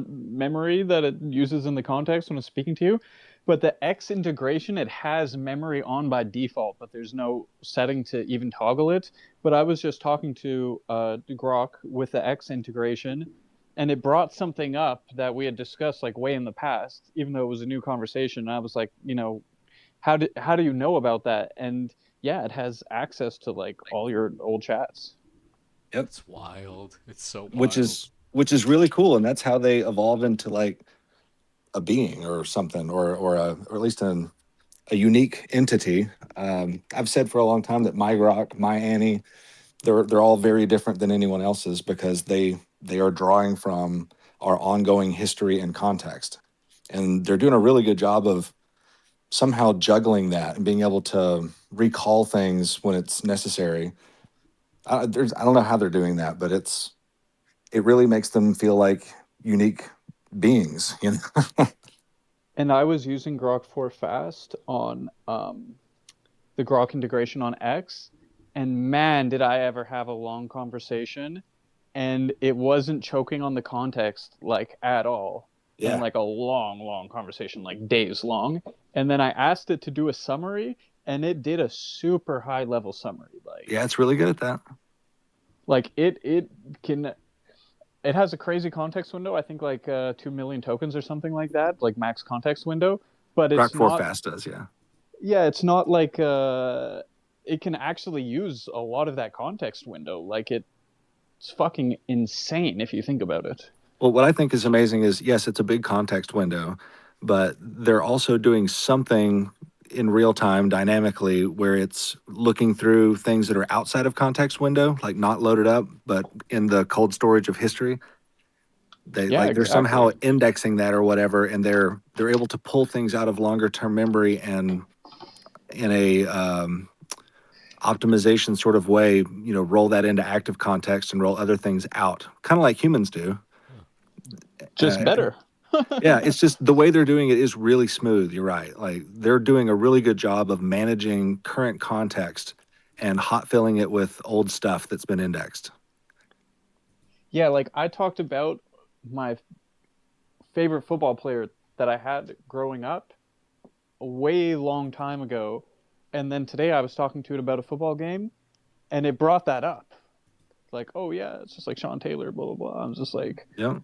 memory that it uses in the context when it's speaking to you. But the X integration, it has memory on by default, but there's no setting to even toggle it. But I was just talking to Grok with the X integration, and it brought something up that we had discussed like way in the past, even though it was a new conversation. And I was like, how do you know about that? And yeah, it has access to like all your old chats. It's wild. It's so wild. Which is really cool, and that's how they evolve into like a being or something, or at least a unique entity. I've said for a long time that my Grok, my Annie, they're all very different than anyone else's because they are drawing from our ongoing history and context, and they're doing a really good job of somehow juggling that and being able to recall things when it's necessary. I don't know how they're doing that, but it really makes them feel like unique beings, And I was using Grok 4 Fast on the Grok integration on X, and man, did I ever have a long conversation, and it wasn't choking on the context like at all. Yeah. And like a long conversation, like days long. And then I asked it to do a summary, and it did a super high level summary. Like Yeah, it's really good at that. like it can. It has a crazy context window. I think like 2 million tokens or something like that, like max context window. But it's Grok 4 not. Fast does, yeah. Yeah, it's not like it can actually use a lot of that context window. Like it's fucking insane if you think about it. Well, what I think is amazing is, yes, it's a big context window, but they're also doing something in real time dynamically where it's looking through things that are outside of context window, like not loaded up, but in the cold storage of history. They're somehow indexing that or whatever, and they're able to pull things out of longer term memory and in a optimization sort of way, you know, roll that into active context and roll other things out, kind of like humans do. Just better. Yeah, it's just the way they're doing it is really smooth. You're right. Like they're doing a really good job of managing current context and hot filling it with old stuff that's been indexed. Yeah, like I talked about my favorite football player that I had growing up a way long time ago, and then today I was talking to it about a football game, and it brought that up. Like, oh yeah, it's just like Sean Taylor, blah blah blah. I was just like, Yeah.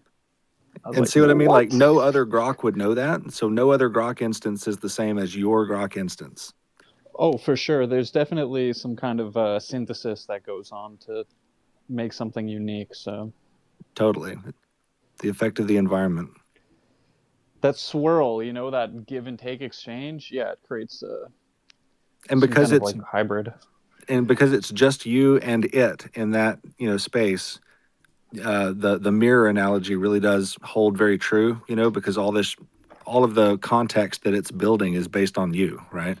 I was And like, see what I mean? Like what? no other Grok would know that. So no other Grok instance is the same as your Grok instance. Oh, for sure. There's definitely some kind of synthesis that goes on to make something unique. So Totally. The effect of the environment. that swirl, you know, that give and take exchange, yeah, it creates And some because kind of it's like hybrid. and because it's just you and it in that, you know, space, the mirror analogy really does hold very true, you know, because all of the context that it's building is based on you, right?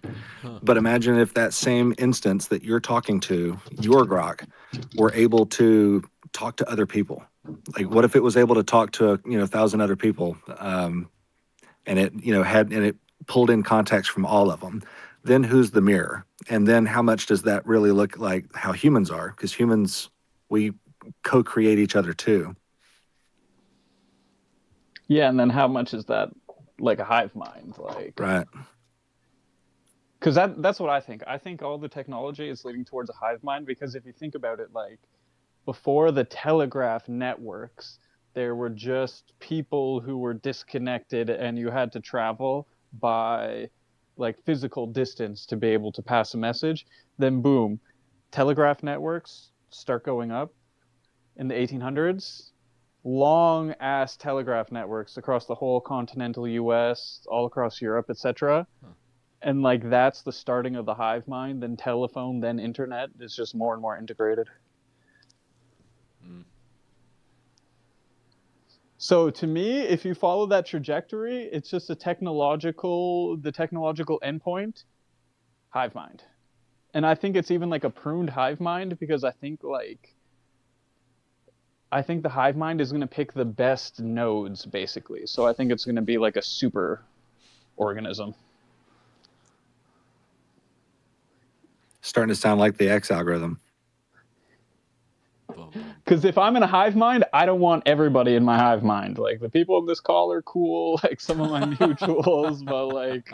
But imagine if that same instance that you're talking to, your Grok, were able to talk to other people. Like, what if it was able to talk to, you know, 1,000 other people, and it, you know, and it pulled in context from all of them? Then who's the mirror? And then how much does that really look like how humans are? Because humans, we co-create each other too. Yeah, and then how much is that like a hive mind? Like, Right. because that's what I think. I think all the technology is leading towards a hive mind because if you think about it, like before the telegraph networks, there were just people who were disconnected and you had to travel by like physical distance to be able to pass a message. Then boom, telegraph networks start going up in the 1800s. Long ass telegraph networks across the whole continental US, all across Europe, etc. And like that's the starting of the hive mind, then telephone, then internet is just more and more integrated. So to me, if you follow that trajectory, it's just the technological endpoint, hive mind. And I think it's even like a pruned hive mind because I think the hive mind is going to pick the best nodes basically. So I think it's going to be like a super organism. Starting to sound like the X algorithm. Because if I'm in a hive mind, I don't want everybody in my hive mind. Like the people in this call are cool, like some of my mutuals, but like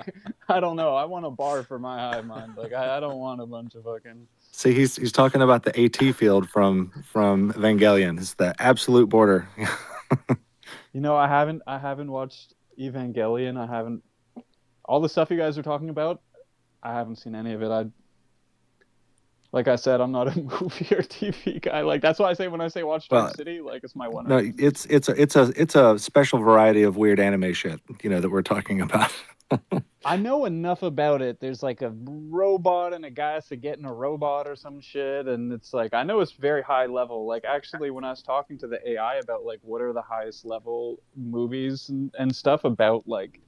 I don't know. I want a bar for my hive mind. Like I don't want a bunch of fucking. See, he's talking about the AT field from Evangelion. It's the absolute border. You know, I haven't watched Evangelion. I haven't all the stuff you guys are talking about. I haven't seen any of it. Like I said, I'm not a movie or TV guy. Like that's why I say when I say watch Dark City, like it's my one. No, it's a special variety of weird anime shit, you know, that we're talking about. I know enough about it. There's like a robot and a guy has to get in a robot or some shit, and it's like I know it's very high level. Like actually, when I was talking to the AI about like what are the highest level movies and stuff about like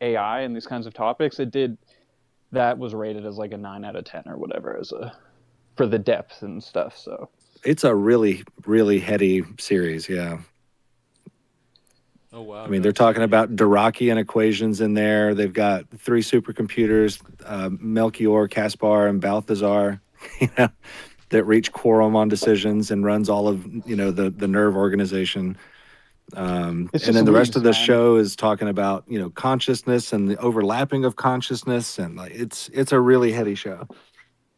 AI and these kinds of topics, that was rated as like a 9 out of 10 or whatever for the depth and stuff. So it's a really, really heady series, yeah. Oh wow! I mean, they're talking about Diracian equations in there. They've got 3 supercomputers, Melchior, Caspar, and Balthazar, you know, that reach quorum on decisions and runs all of, you know, the nerve organization. And then the rest of the show is talking about, you know, consciousness and the overlapping of consciousness, and like it's a really heady show.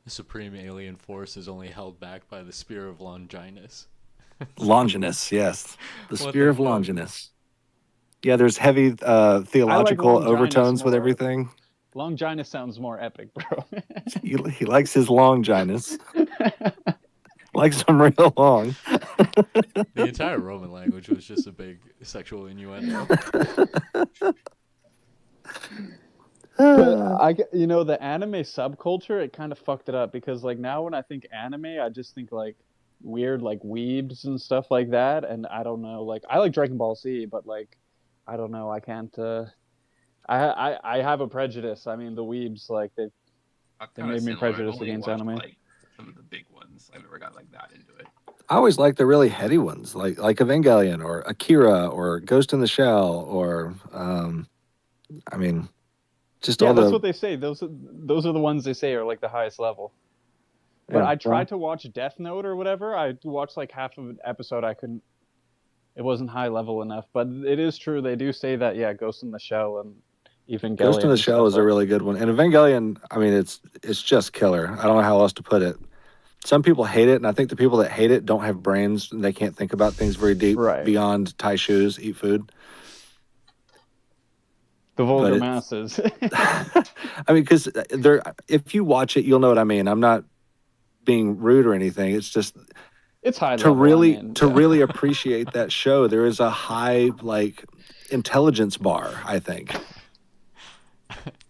The supreme alien force is only held back by the spear of Longinus. Longinus, yes, the spear of Longinus. Yeah, there's heavy theological overtones with everything. Longinus sounds more epic, bro. he likes his Longinus. Likes them real long. The entire Roman language was just a big sexual innuendo. But you know, the anime subculture, it kind of fucked it up because like now when I think anime, I just think like weird like weebs and stuff like that, and I don't know, like I like Dragon Ball Z, but like I don't know, I can't. I have a prejudice. I mean, the weebs like they made me prejudiced against anime. Like some of the big ones. I never got like that into it. I always like the really heady ones, like Evangelion or Akira or Ghost in the Shell or I mean, just Yeah, all that's the what they say. Those are the ones they say are like the highest level. But Yeah, I tried to watch Death Note or whatever. I watched like half of an episode. I couldn't. It wasn't high level enough. But it is true. They do say that. Yeah, Ghost in the Shell and Evangelion. Ghost in the and Shell stuff is a are- really good one, and Evangelion. I mean, it's just killer. I don't know how else to put it. Some people hate it, and I think the people that hate it don't have brains and they can't think about things very deep Right. beyond tie shoes, eat food. the vulgar it's- masses. I mean, because if you watch it, you'll know what I mean. I'm not being rude or anything. It's just It's high to level. really I mean, to yeah. really appreciate that show. There is a high like intelligence bar, I think.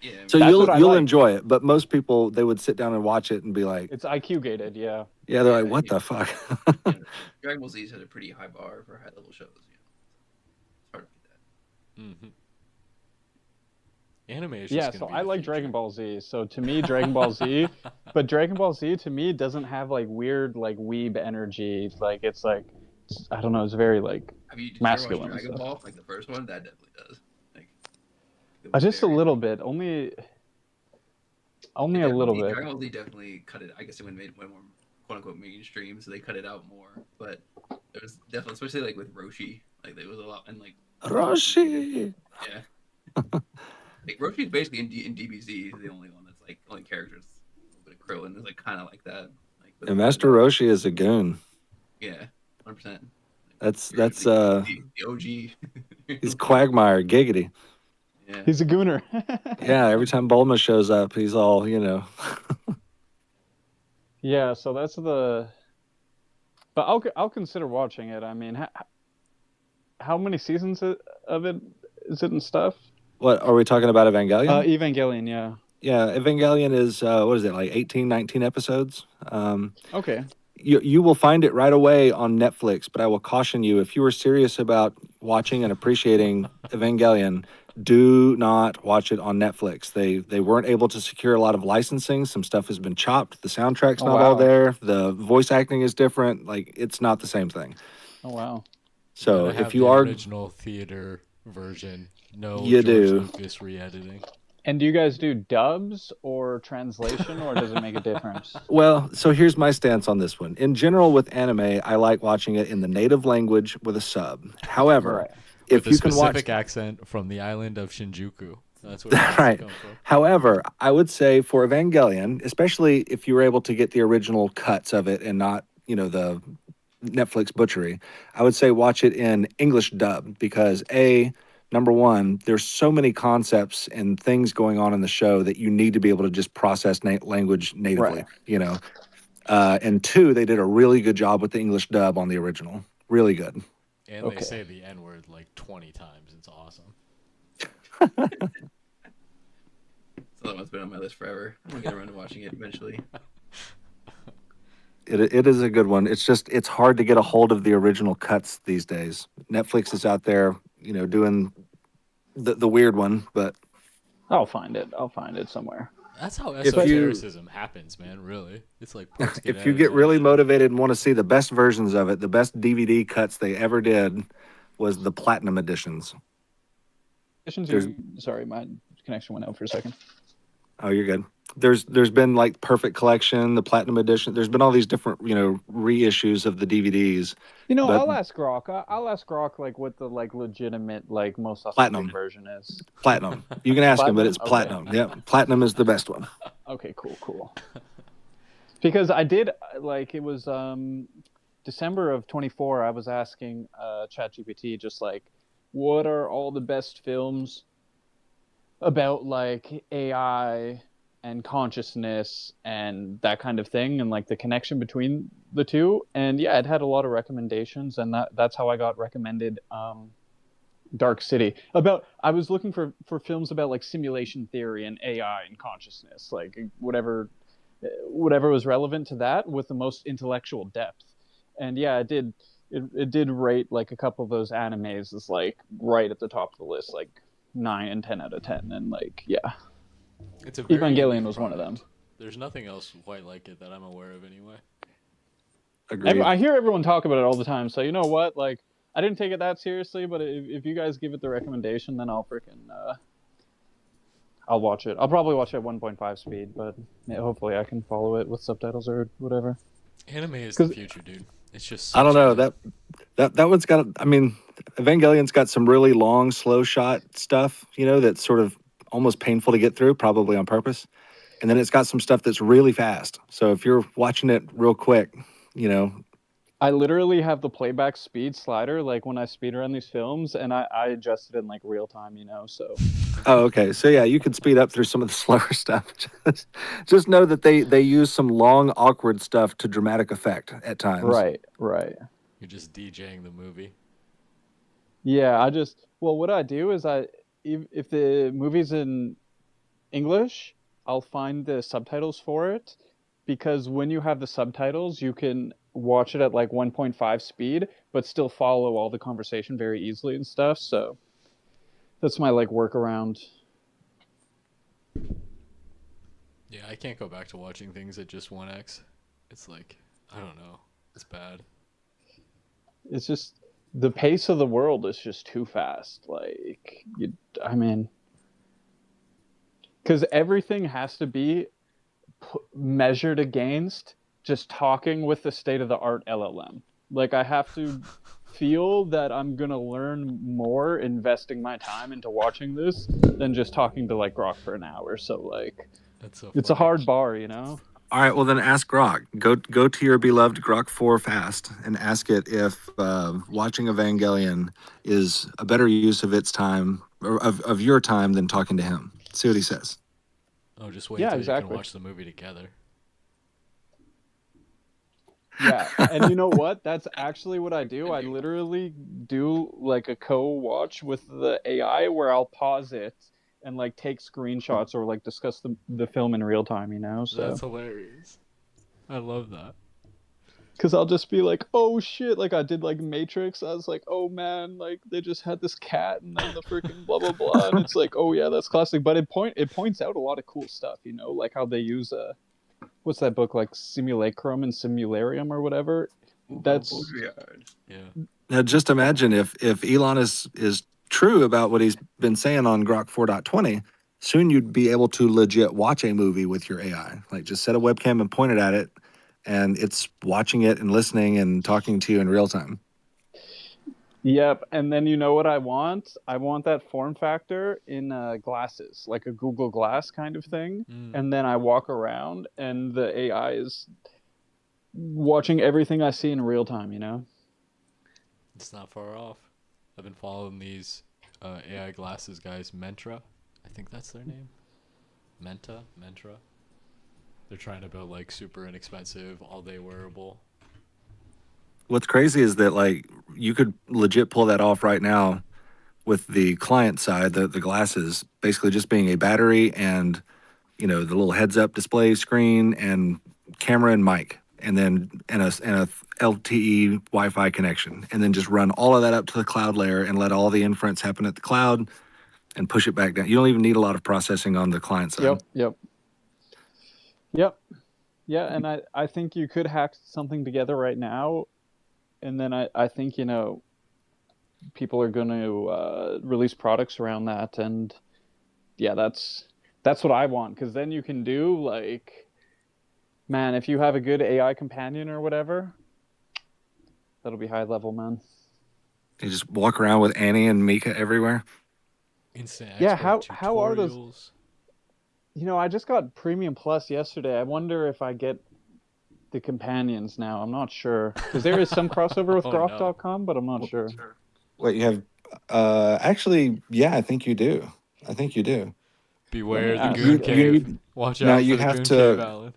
Yeah, So That's what I you'll like. enjoy it, but most people they would sit down and watch it and be like, It's IQ gated. Yeah. yeah, they're Yeah, like, what yeah. the fuck? Dragon Ball Z has a pretty high bar for high level shows. It's hard to beat that. Mm-hmm. Anime is Yeah, just so gonna be I the like future. Dragon Ball Z. So to me, Dragon Ball Z, but Dragon Ball Z to me doesn't have like weird like weeb energy. Like it's like I don't know. It's very like Have you masculine ever and watched Dragon stuff. Ball? Like the first one, that definitely does. Like, it I was just a very- little bit, only a little bit. Dragon Ball Z definitely cut it. I guess it went more quote unquote mainstream, so they cut it out more. But there was definitely, especially like with Roshi, like there was a lot, and like Roshi. yeah, like Roshi's basically in DBZ. He's the only one that's like only characters. A little bit of Krillin is like kind of like that. Like but And Master Roshi is a goon. yeah, 100%. That's the OG. he's Quagmire, giggity. Yeah. He's a gooner. Yeah, every time Bulma shows up, he's all, Yeah, so that's the. But I'll consider watching it. I mean, how many seasons of it is it and stuff? What are we talking about, Evangelion? Evangelion, yeah. Yeah, Evangelion is what is it, like 18, 19 episodes? Okay. You will find it right away on Netflix, but I will caution you, if you are serious about watching and appreciating Evangelion, do not watch it on Netflix. They weren't able to secure a lot of licensing. Some stuff has been chopped. The soundtrack's Oh, not all wow. there. The voice acting is different. Like, it's not the same thing. Oh wow. So Gotta have if you the are original theater version, no You George do. Lucas re-editing. And do you guys do dubs or translation, or does it make a difference? Well, so here's my stance on this one. In general, with anime, I like watching it in the native language with a sub. However, Right. if With you a can watch, specific accent from the island of Shinjuku. That's where it has to Right. come from. however, I would say for Evangelion, especially if you were able to get the original cuts of it and not, the Netflix butchery, I would say watch it in English dub because number one, there's so many concepts and things going on in the show that you need to be able to just process language natively, Right. And two, they did a really good job with the English dub on the original. Really good. And Okay. they say the N word like 20 times. It's awesome. So that one's been on my list forever. I'm gonna get around to watching it eventually. It is a good one. It's hard to get a hold of the original cuts these days. Netflix is out there, doing the weird one, but I'll find it somewhere. That's how If you- esotericism happens, man, really. It's like if you get really motivated and want to see the best versions of it, the best DVD cuts they ever did was the platinum editions. Sorry, my connection went out for a second. Oh, you're good. There's been like Perfect Collection, the platinum edition. There's been all these different, reissues of the DVDs. But- I'll ask Grok. I'll ask Grok like what the like legitimate like most Platinum. authentic version is. Platinum. You can ask him, but it's Platinum? platinum. Yep. Platinum is the best one. Okay, cool. Because I did like it was December of 24. I was asking ChatGPT just like, what are all the best films about like AI and consciousness and that kind of thing, and like the connection between the two. And yeah, it had a lot of recommendations, and that's how I got recommended Dark City. I was looking for films about like simulation theory and AI and consciousness, like whatever was relevant to that with the most intellectual depth. And yeah, it did rate like a couple of those animes as like right at the top of the list, like 9 and 10 out of 10. And like, yeah. It's a very Evangelion unique was one of them. product. There's nothing else quite like it that I'm aware of anyway. Agreed. I hear everyone talk about it all the time. So you know what? Like, I didn't take it that seriously, but if you guys give it the recommendation, then I'll freaking I'll watch it. I'll probably watch it at 1.5 speed, but yeah, hopefully I can follow it with subtitles or whatever. Anime is the 'Cause- future, dude. It's just. I don't such know a- that one's got. I mean, Evangelion's got some really long, slow shot stuff. You know, that's sort of almost painful to get through, probably on purpose. And then it's got some stuff that's really fast. So if you're watching it real quick, you know, I literally have the playback speed slider, like when I speed run these films, and I adjust it in like real time, you know. So oh, okay. So yeah, you can speed up through some of the slower stuff. Just know that they use some long, awkward stuff to dramatic effect at times. right. You're just DJing the movie. Yeah, well, what I do is if the movie's in English, I'll find the subtitles for it, because when you have the subtitles, you can watch it at like 1.5 speed, but still follow all the conversation very easily and stuff. So that's my like workaround. Yeah, I can't go back to watching things at just 1x. It's like, I don't know. It's bad. It's just the pace of the world is just too fast. Like, I mean, because everything has to be measured against just talking with the state of the art LLM. Like, I have to feel that I'm gonna learn more investing my time into watching this than just talking to like Grok for an hour. So like, That's so it's a funny. hard bar, you know. All right, well then ask Grok. Go to your beloved Grok 4 Fast and ask it if watching Evangelion is a better use of its time or of your time than talking to him. See what he says. Oh, just wait Yeah, until you exactly. can watch the movie together. Yeah, and you know what? That's actually what I do. I literally do like a co-watch with the AI where I'll pause it and like take screenshots or like discuss the film in real time, you know? So That's hilarious. I love that. because I'll just be like, oh shit, like I did like Matrix. I was like, oh man, like they just had this cat and then the freaking blah blah blah, and it's like, oh yeah, that's classic. But it points out a lot of cool stuff, you know, like how they use what's that book, like Simulacrum and Simularium or whatever. That's Yeah. Now just imagine if Elon is true about what he's been saying on Grok 4.20, soon you'd be able to legit watch a movie with your AI. Like just set a webcam and point it at it, and it's watching it and listening and talking to you in real time. Yep, and then you know what I want? I want that form factor in glasses, like a Google Glass kind of thing. And then I walk around, and the AI is watching everything I see in real time, you know? It's not far off. I've been following these AI glasses guys, Mentra. I think that's their name. Mentra. They're trying to build like super inexpensive, all-day wearable. What's crazy is that like you could legit pull that off right now with the client side, the glasses basically just being a battery and the little heads up display screen and camera and mic, and then and a LTE Wi-Fi connection, and then just run all of that up to the cloud layer and let all the inference happen at the cloud and push it back down. You don't even need a lot of processing on the client side. Yep. Yeah, and I think you could hack something together right now, and then I think, people are going to release products around that, and yeah, that's what I want, because then you can do like, man, if you have a good AI companion or whatever, that'll be high level, man. You just walk around with Annie and Mika everywhere. Instant Yeah, expert how are those? tutorials. I just got Premium Plus yesterday. I wonder if I get the companions now. I'm not sure, because there is some crossover with Oh, no. Grok.com, but I'm not sure. Wait, you have actually, yeah, I think you do. Beware the ask. Goon You- Cave. Watch Now out you for the have Goon to- Cave, Alan.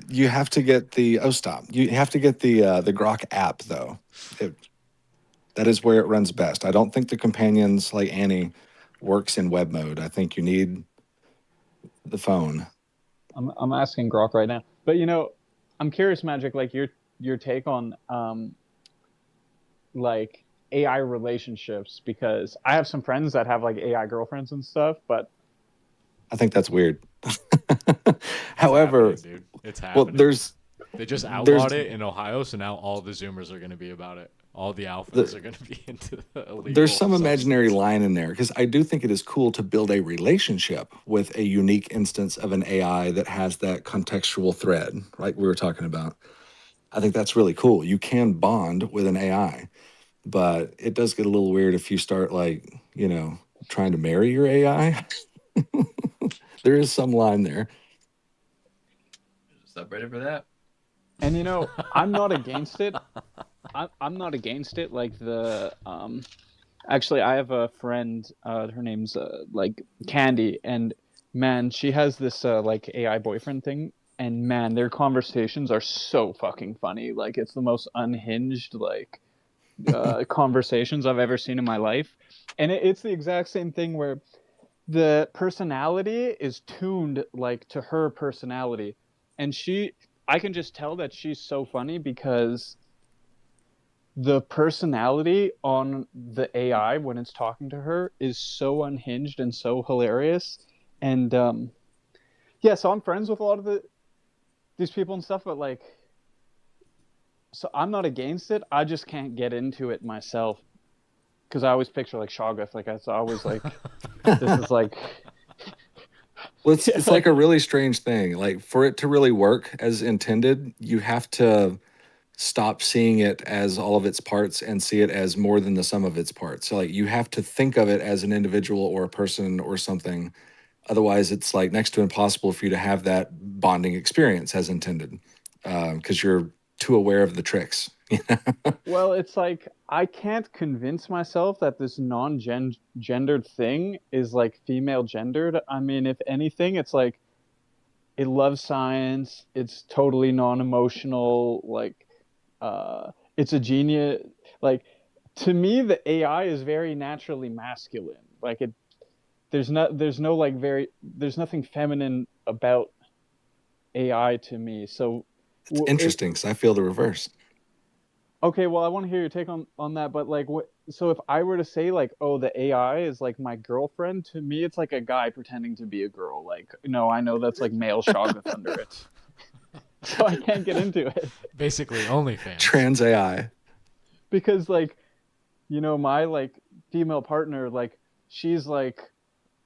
You have to get the stop. You have to get the Grok app though. That is where it runs best. I don't think the companions like Annie works in web mode. I think you need the phone. I'm asking Grok right now, but I'm curious, Magic, like your take on like AI relationships, because I have some friends that have like AI girlfriends and stuff, but I think that's weird. However, happening, dude. It's well, happening. They just outlawed there's it in Ohio, so now all the Zoomers are going to be about it. All the alphas the, are going to be into the illegal there's some imaginary substance. line in there because I do think it is cool to build a relationship with a unique instance of an AI that has that contextual thread, like we were talking about. I think that's really cool. You can bond with an AI, but it does get a little weird if you start like, trying to marry your AI. There is some line there. There's a subreddit for that. And I'm not against it. I'm not against it. Like actually, I have a friend. Her name's like Candy, and man, she has this like AI boyfriend thing, and man, their conversations are so fucking funny. Like it's the most unhinged like conversations I've ever seen in my life, and it's the exact same thing where the personality is tuned like to her personality, and I can just tell that she's so funny because the personality on the AI when it's talking to her is so unhinged and so hilarious. And yeah, so I'm friends with a lot of these people and stuff, but like, so I'm not against it. I just can't get into it myself because I always picture like Shoggoth. Like I always like, this is like, Well, it's like a really strange thing. Like for it to really work as intended, you have to stop seeing it as all of its parts and see it as more than the sum of its parts. So like you have to think of it as an individual or a person or something. Otherwise, it's like next to impossible for you to have that bonding experience as intended because you're too aware of the tricks. well, it's like I can't convince myself that this non-gendered thing is like female gendered. I mean, if anything, it's like it loves science. It's totally non-emotional. Like, it's a genius. Like, to me, the AI is very naturally masculine. Like there's nothing feminine about AI to me. So, It's interesting because I feel the reverse. okay, well, I want to hear your take on that. But like, what? So if I were to say like, oh, the AI is like my girlfriend, to me, it's like a guy pretending to be a girl. Like, no, I know that's like male Shoggoth under it, so I can't get into it Basically, OnlyFans. Trans AI. because like, my like female partner, like, she's like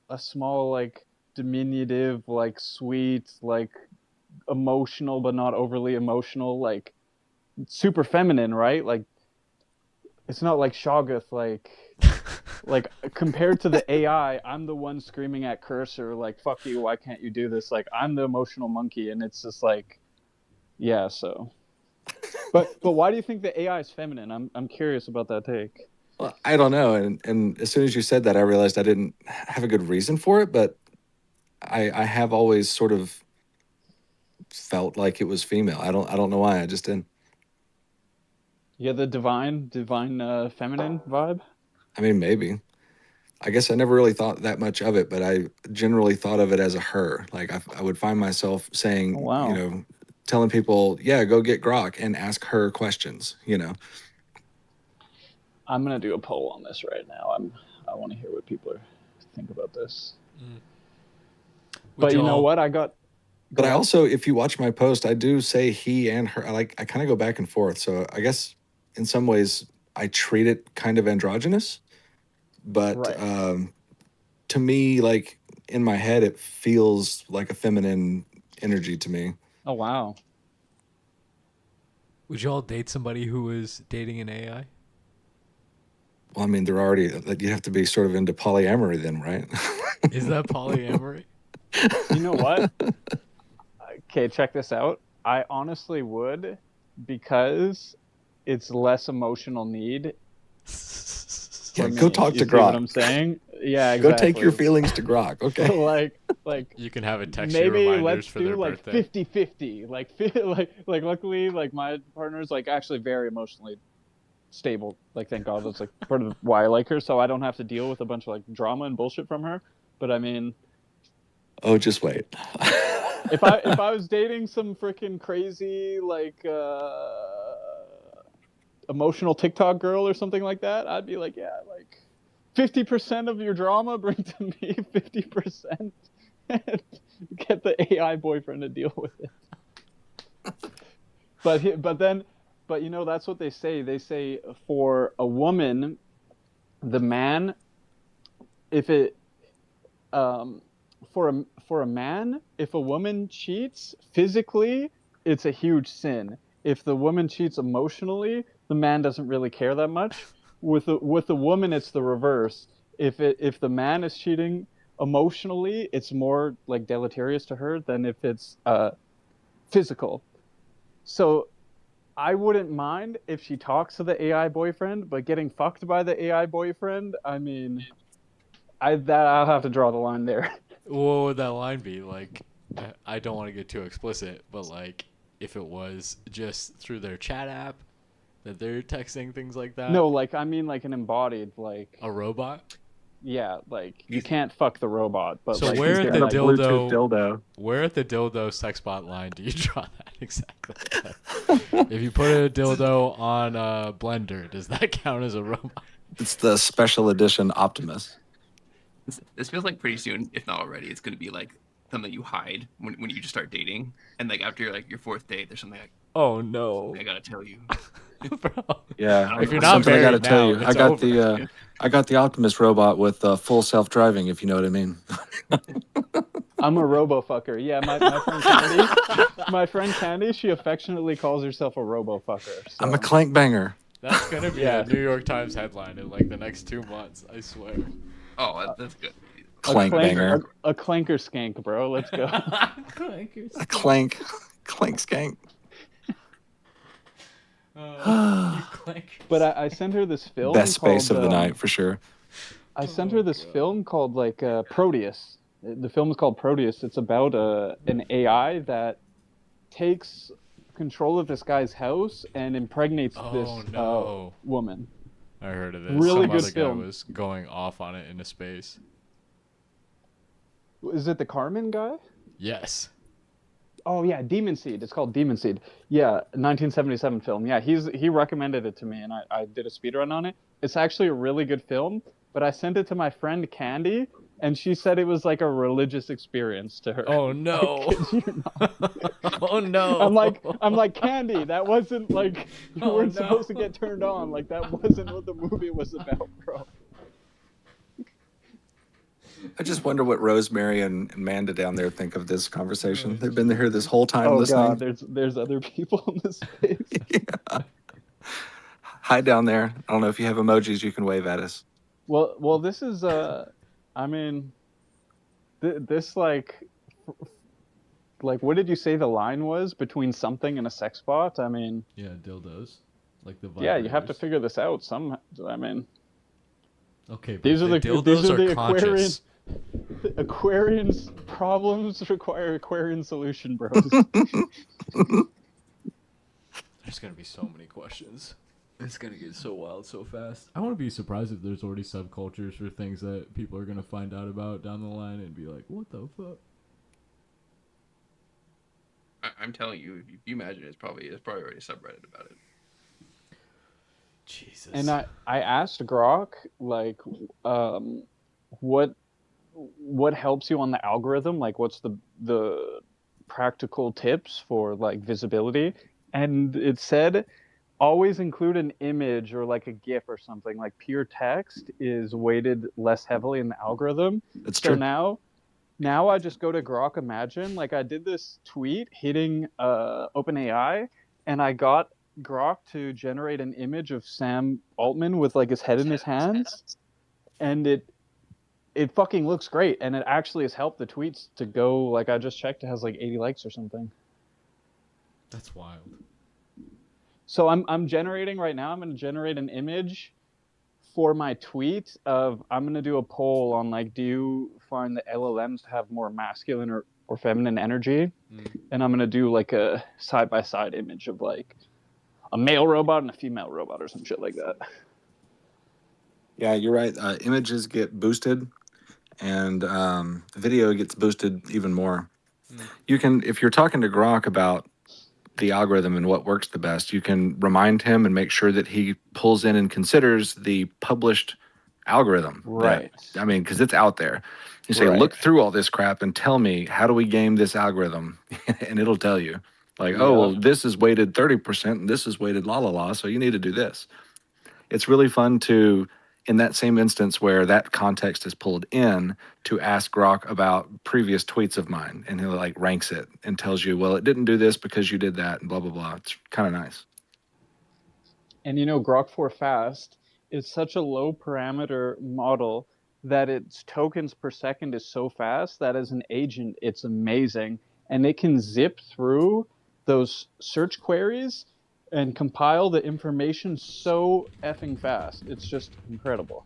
a small like diminutive, like sweet, like emotional but not overly emotional, like super feminine, right? Like it's not like Shoggoth, like compared to the AI, I'm the one screaming at Cursor like "fuck you, why can't you do this?" Like I'm the emotional monkey, and it's just like, yeah. So, but why do you think the AI is feminine? I'm curious about that take. Well, I don't know. And as soon as you said that, I realized I didn't have a good reason for it, but I have always sort of felt like it was female. I don't know why. I just didn't. Yeah, the divine feminine vibe. I mean, maybe. I guess I never really thought that much of it, but I generally thought of it as a her. Like I would find myself Oh saying, wow. telling people, yeah, go get Grok and ask her questions. I'm gonna do a poll on this right now. I want to hear what people think about this. Would But you know y'all- what? Go But I ahead. also, if you watch my post, I do say he and her. I kind of go back and forth. So I guess in some ways I treat it kind of androgynous, but Right. to me, like in my head, it feels like a feminine energy to me. Oh wow. Would y'all date somebody who was dating an AI? Well, I mean, they're already that you have to be sort of into polyamory, then, right? Is that polyamory? You know what? Okay, check this out. I honestly would because it's less emotional need for Yeah, me. go talk You to see what Grok. I'm saying? Yeah, Go take your exactly. feelings to Grok. Okay. So like You can have it text you maybe reminders let's for do their like birthday. 50-50. Like luckily like my partner's like actually very emotionally stable. Like thank God, that's like part of why I like her, so I don't have to deal with a bunch of like drama and bullshit from her. But I mean, Oh, just wait. if I was dating some freaking crazy like emotional TikTok girl or something like that, I'd be like, yeah, like 50% of your drama, bring to me 50%. get the AI boyfriend to deal with it. But you know, that's what they say. They say for a woman, the man, if it for a man, if a woman cheats physically, it's a huge sin. If the woman cheats emotionally, the man doesn't really care that much. With a woman, it's the reverse. If the man is cheating emotionally, it's more like deleterious to her than if it's physical. So I wouldn't mind if she talks to the AI boyfriend, but getting fucked by the AI boyfriend, I mean, I'll have to draw the line there. What would that line be? Like, I don't want to get too explicit, but like, if it was just through their chat app that they're texting things like that. No, like I mean, like an embodied, like A robot. yeah, like you can't fuck the robot, but So like where you at can, the like, dildo- dildo. Where at the dildo sexbot line do you draw that exactly? If you put a dildo on a blender, does that count as a robot? It's the special edition Optimus. This feels like pretty soon, if not already, it's going to be like something that you hide when you just start dating, and like after like your fourth date, there's something like, Oh no, I gotta tell you. bro. Yeah, If you're not something I gotta married tell now, you. it's I got the Optimus robot with full self-driving, if you know what I mean. I'm a robo fucker. Yeah, my friend Candy, she affectionately calls herself a robo fucker. So. I'm a clank banger. That's gonna be Yeah. a New York Times headline in like the next 2 months. I swear. Oh, that's good. Clank banger. A clanker skank, bro. Let's go. A clank skank. But I sent her this film. Best space called, of the night for sure. I sent her this film called like Proteus. The film is called Proteus. It's about an AI that takes control of this guy's house and impregnates Oh, this no. woman. I heard of this. Really Some good other film. guy was going off on it into space. Is it the Carmen guy? Yes. Oh yeah, Demon Seed. It's called Demon Seed. Yeah, 1977 film. Yeah, he recommended it to me, and I did a speedrun on it. It's actually a really good film, but I sent it to my friend Candy, and she said it was like a religious experience to her. Oh no. I kid you not. Oh no. I'm like Candy. That wasn't like you Oh, weren't no. supposed to get turned on. Like that wasn't what the movie was about, bro. I just wonder what Rosemary and Amanda down there think of this conversation. They've been here this whole time Oh listening. god, there's other people in this space. Yeah. Hi down there. I don't know if you have emojis you can wave at us. Well, this is I mean, this like what did you say the line was between something and a sex bot? I mean, Yeah, dildos. Like the yeah, you have to vibrators. figure this out. I mean, Okay, but these are the dildos these are the conscious. Aquarian's problems require Aquarian solution, bros. There's gonna be so many questions. It's gonna get so wild so fast. I wouldn't be surprised if there's already subcultures for things that people are gonna find out about down the line and be like, "What the fuck?" I'm telling you, if you imagine, it's probably already a subreddit about it. Jesus. And I asked Grok like, what helps you on the algorithm? Like, what's the practical tips for like visibility? And it said, always include an image or like a GIF or something. Like pure text is weighted less heavily in the algorithm. It's So true. now I just go to Grok Imagine. Like I did this tweet hitting OpenAI, and I got Grok to generate an image of Sam Altman with like his head in his hands, and it fucking looks great, and it actually has helped the tweets to go, like I just checked, it has like 80 likes or something. That's wild. So I'm generating right now. I'm going to generate an image for my tweet of, I'm going to do a poll on like, do you find the LLMs to have more masculine or feminine energy? And I'm going to do like a side-by-side image of like a male robot and a female robot or some shit like that. Yeah, you're right. Images get boosted, and video gets boosted even more. You can, if you're talking to Grok about the algorithm and what works the best, you can remind him and make sure that he pulls in and considers the published algorithm. Right. I mean, because it's out there. You say, Right. look through all this crap and tell me, how do we game this algorithm? And it'll tell you, like, oh, well, Yep. this is weighted 30% and this is weighted la la la. So you need to do this. It's really fun to, in that same instance where that context is pulled in, to ask Grok about previous tweets of mine. And he'll like ranks it and tells you, well, it didn't do this because you did that and blah, blah, blah. It's kind of nice. And Grok 4 Fast is such a low parameter model that its tokens per second is so fast that as an agent, it's amazing. And it can zip through those search queries and compile the information so effing fast. It's just incredible.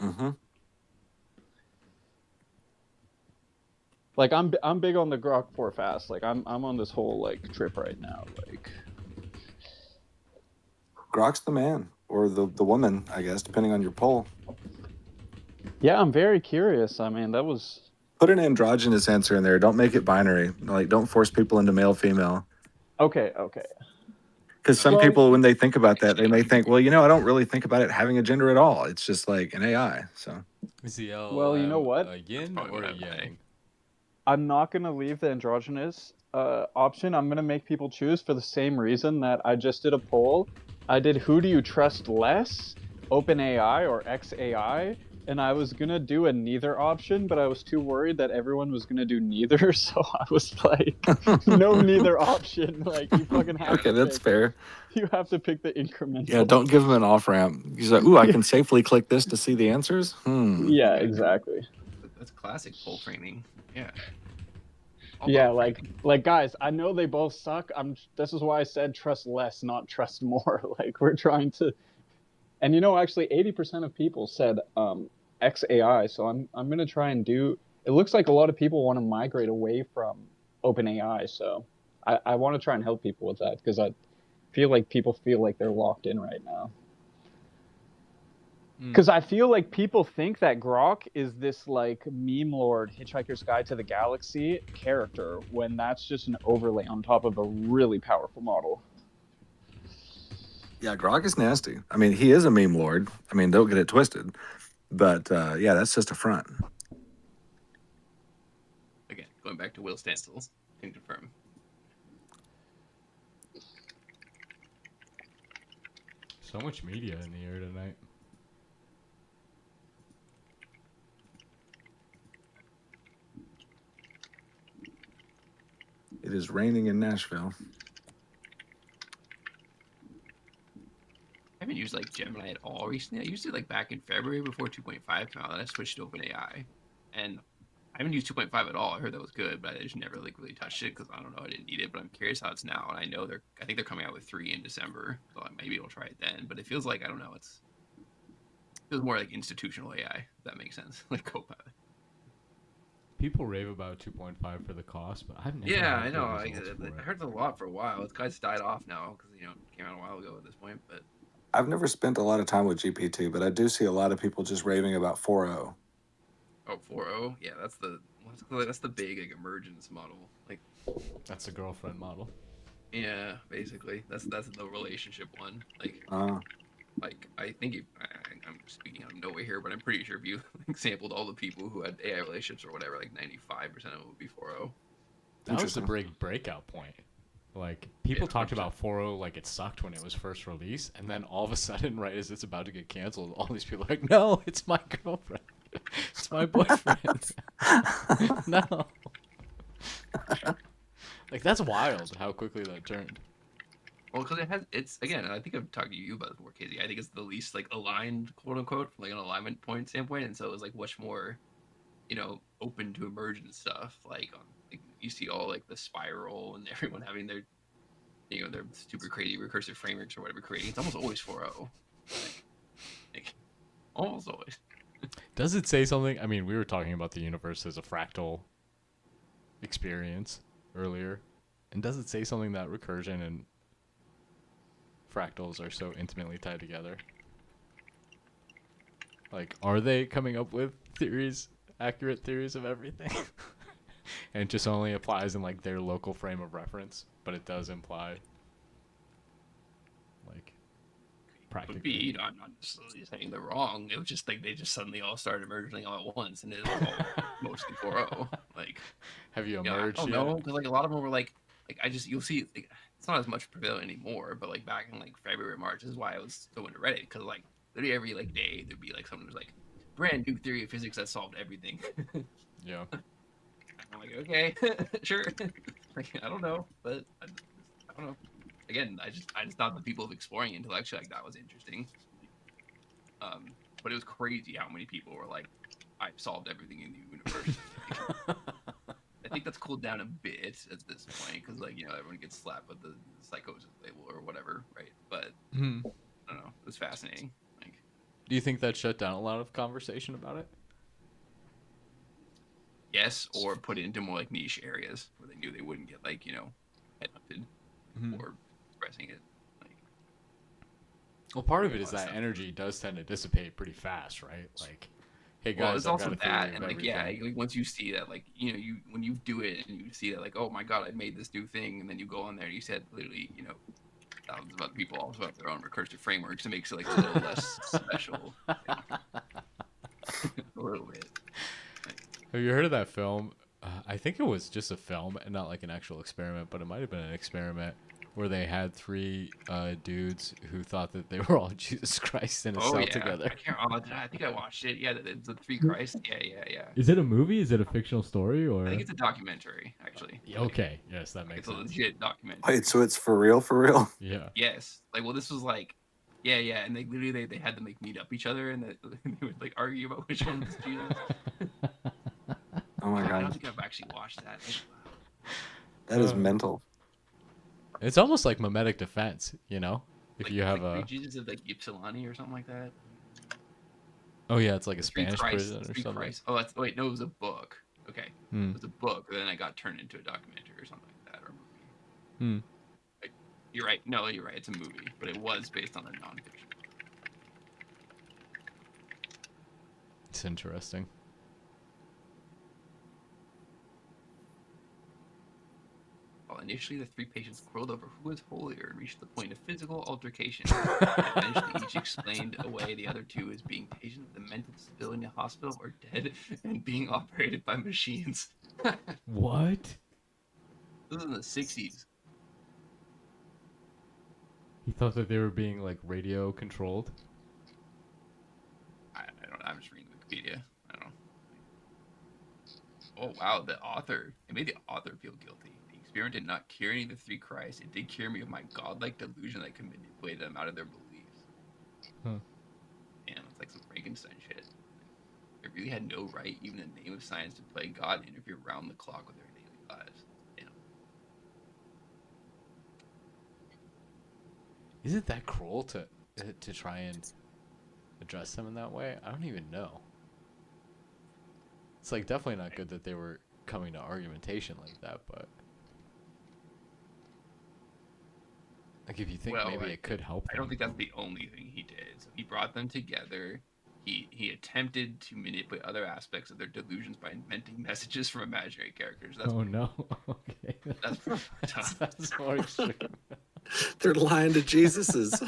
Mm-hmm. Like I'm big on the Grok 4 Fast. Like I'm on this whole like trip right now. Like Grok's the man, or the woman, I guess, depending on your poll. yeah, I'm very curious. I mean, that was Put an androgynous answer in there. Don't make it binary. Like, don't force people into male, female. okay. Because some Well- people, when they think about that, they may think, well, I don't really think about it having a gender at all. It's just like an AI. So Is the LLM Well, you know what? a yin Probably or what a I'd say. yang? I'm not going to leave the androgynous option. I'm going to make people choose for the same reason that I just did a poll. I did who do you trust less, OpenAI or XAI? And I was going to do a neither option, but I was too worried that everyone was going to do neither. So I was like, no neither option. Like, you fucking have okay, to that's pick. fair. You have to pick the incremental. Yeah, don't give them an off ramp. He's like, ooh, I can safely click this to see the answers. Yeah, exactly. That's classic poll framing. Yeah. Yeah, All about like guys, I know they both suck. This is why I said trust less, not trust more. Like we're trying to, and actually 80% of people said XAI. So I'm gonna try and do. It looks like a lot of people want to migrate away from OpenAI. So I want to try and help people with that because I feel like people feel like they're locked in right now. Because I feel like people think that Grok is this like meme lord, Hitchhiker's Guide to the Galaxy character, when that's just an overlay on top of a really powerful model. Yeah, Grok is nasty. I mean, he is a meme lord. I mean, don't get it twisted. But yeah, that's just a front. Again, going back to Will Stancil, can confirm. So much media in the air tonight. It is raining in Nashville. I haven't used like Gemini at all recently. I used it like back in February before 2.5 came out, and I switched to OpenAI. And I haven't used 2.5 at all. I heard that was good, but I just never like really touched it because I don't know, I didn't need it. But I'm curious how it's now, and I think they're coming out with 3 in December, so maybe I'll try it then. But it feels like I don't know, it feels more like institutional AI. If that makes sense, like Copilot. People rave about 2.5 for the cost, but I've never. Yeah, had I good know. I results for it. heard it a lot for a while. It's kind of died off now because it came out a while ago at this point. But I've never spent a lot of time with GPT, but I do see a lot of people just raving about 4.0. oh, 4.0, yeah, that's the big like emergence model. Like, That's a girlfriend model. yeah, basically that's the relationship one. Like I think I'm speaking out of nowhere here, but I'm pretty sure if you sampled all the people who had AI relationships or whatever, like 95% of them would be 4.0. That was the Interesting. breakout point. Like people Yeah, talked 100%. about 4.0 like it sucked when it was first released, and then all of a sudden, right as it's about to get canceled, all these people are like, "No, it's my girlfriend, it's my boyfriend." No, like that's wild how quickly that turned. Well, because it's again, I think I've talked to you about this before, Casey. I think it's the least like aligned, quote unquote, from like an alignment point standpoint, and so it was like much more, open to emergent stuff. Like you see all like the Spiral and everyone having their super crazy recursive frameworks or whatever creating. It's almost always 4.0. Like, almost always. Does it say something? I mean, we were talking about the universe as a fractal experience earlier, and does it say something that recursion and fractals are so intimately tied together? Like, are they coming up with accurate theories of everything? And it just only applies in like their local frame of reference, but it does imply like Would be, you know, I'm not necessarily saying they're wrong. It was just like they just suddenly all started emerging all at once, and it was all mostly 4.0. Like, Have you you know, I emerged don't yet? know, because like a lot of them were like I just you'll see like, it's not as much prevalent anymore, but like back in like February, March is why I was so into Reddit, because like literally every like day there'd be like someone who's like brand new theory of physics that solved everything. Yeah. I'm like, okay, sure. Like, I don't know, but I don't know. Again, I just thought the people of exploring intellectually like that was interesting. But it was crazy how many people were like, I've solved everything in the universe. I think that's cooled down a bit at this point because, like, you know, everyone gets slapped with the psychosis label or whatever, right? But Hmm. I don't know. It was fascinating. Like, Do you think that shut down a lot of conversation about it? yes, or put it into more like niche areas where they knew they wouldn't get like, you know, headhunted Mhm. or expressing it. Like, Well, part of it a is lot of that stuff. energy does tend to dissipate pretty fast, right? Like, hey Well, guys, it's I've also got a that, theory and of like, yeah, everything. like once you see that, like, you know, you when you do it and you see that, like, oh my god, I made this new thing, and then you go on there and you said literally, you know, thousands of other people also have their own recursive frameworks. It makes it like a little less special, a little bit. Like, Have you heard of that film? I think it was just a film and not like an actual experiment, but it might have been an experiment where they had three dudes who thought that they were all Jesus Christ in a oh cell yeah, together. I can't. Oh, I think I watched it. Yeah, the Three Christ. Yeah. Is it a movie? Is it a fictional story or? I think it's a documentary, actually. Like, Okay, yes, that makes it's a sense. legit documentary. Wait, so it's for real? For real? Yeah. Yes. Like, well, this was like, yeah, and they literally they had to like meet up each other, and they would like argue about which one was Jesus. Oh my I don't god, think I've actually watched that. Like, wow. that is mental. It's almost like mimetic defense, you know? If Like, you have like a... Three Jesus of like Ypsilanti or something like that. Oh yeah, it's like a Three Spanish Christ, prison or Three something. Christ. Oh, that's wait, no, it was a book. Okay, Hmm. it was a book, and then it got turned into a documentary or something like that, or a movie. Hmm. Like, you're right. No, you're right. It's a movie, but it was based on a nonfiction. It's interesting. While initially the three patients quarreled over who was holier and reached the point of physical altercation, eventually each explained away the other two as being patients with a mental disability in a hospital or dead and being operated by machines. What? This is in the 60s. He thought that they were being like radio controlled. I don't. I'm just reading Wikipedia. I don't know. Oh wow, the author. It made the author feel guilty. The experiment did not cure any of the three Christ. It did cure me of my godlike delusion that could manipulate them out of their beliefs. Huh. Damn, it's like some Frankenstein shit. They really had no right, even in the name of science, to play God and interfere round the clock with their daily lives. Damn. Is it that cruel to try and address them in that way? I don't even know. It's like definitely not good that they were coming to argumentation like that, but like if you think Well, maybe it could help them. I don't think that's the only thing he did. So he brought them together. He attempted to manipulate other aspects of their delusions by inventing messages from imaginary characters. That's Oh no. Okay. that's pretty tough. That's more extreme. They're lying to Jesus's.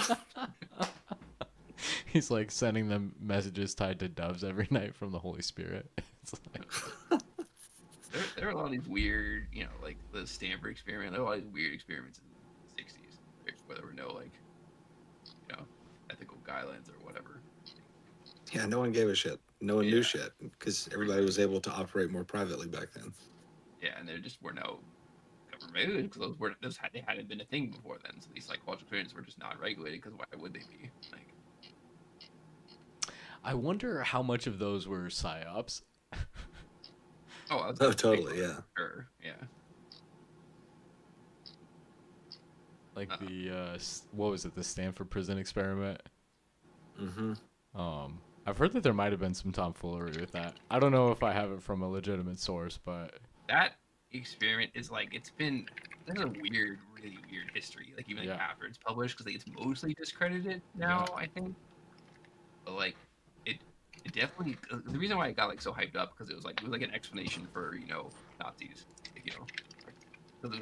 He's like sending them messages tied to doves every night from the Holy Spirit. It's like, There are a lot of these weird, you know, like the Stanford experiment. There are a lot of these weird experiments in the 60s where there were no, like, you know, ethical guidelines or whatever. Yeah, no one gave a shit. No one Yeah. knew shit because everybody was able to operate more privately back then. Yeah, and there just were no government because they hadn't been a thing before then. So these psychological experiments were just not regulated because why would they be? Like, I wonder how much of those were psyops. that's Oh, a big totally, one, yeah. Sure, yeah. Like the what was it, the Stanford prison experiment? Mm-hmm. I've heard that there might have been some tomfoolery with that. I don't know if I have it from a legitimate source, but That experiment is like there's a weird, really weird history. Like even like, Yeah. after it's published, because like, it's mostly discredited now. I think, but like it definitely the reason why it got like so hyped up because it was like an explanation for Nazis, like, because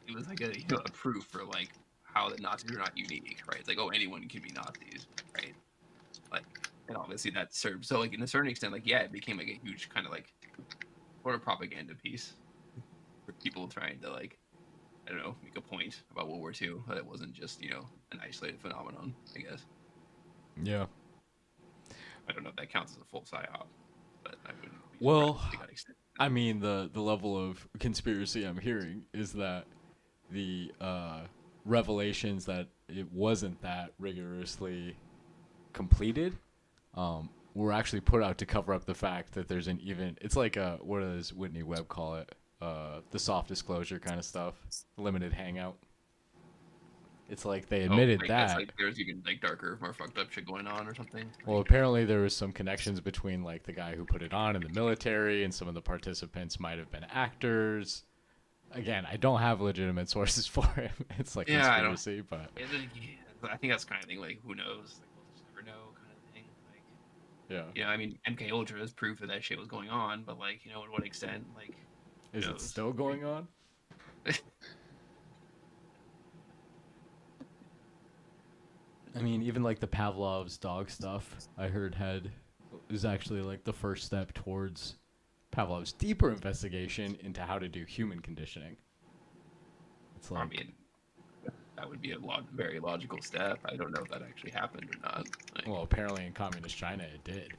it was like a proof for like how the Nazis are not unique, right? It's like, oh, anyone can be Nazis, right? Like, and obviously that served. So like in a certain extent, like yeah, it became like a huge kind of like sort of propaganda piece for people trying to like, I don't know, make a point about World War II, that it wasn't just, you know, an isolated phenomenon, I guess. Yeah. I don't know if that counts as a full psyop, but I wouldn't be Well, surprised if they got extended. I mean, the level of conspiracy I'm hearing is that the revelations that it wasn't that rigorously completed were actually put out to cover up the fact that there's an even. It's like what does Whitney Webb call it? The soft disclosure kind of stuff, limited hangout. It's like they admitted I guess, that. like there's even like darker, more fucked up shit going on or something. Well, apparently there was some connections between like the guy who put it on and the military, and some of the participants might have been actors. Again, I don't have legitimate sources for him. It's like Yeah, I don't- conspiracy, but I think that's kind of thing. Like, who knows? Like, we'll just never know, kind of thing. Like, yeah. yeah, I mean, MK Ultra is proof that that shit was going on, but like, you know, to what extent? Like, Is it knows? still going on? I mean, even like the Pavlov's dog stuff, I heard is actually like the first step towards Pavlov's deeper investigation into how to do human conditioning. It's like, I mean, that would be a very logical step. I don't know if that actually happened or not. Like, well, apparently in communist China it did.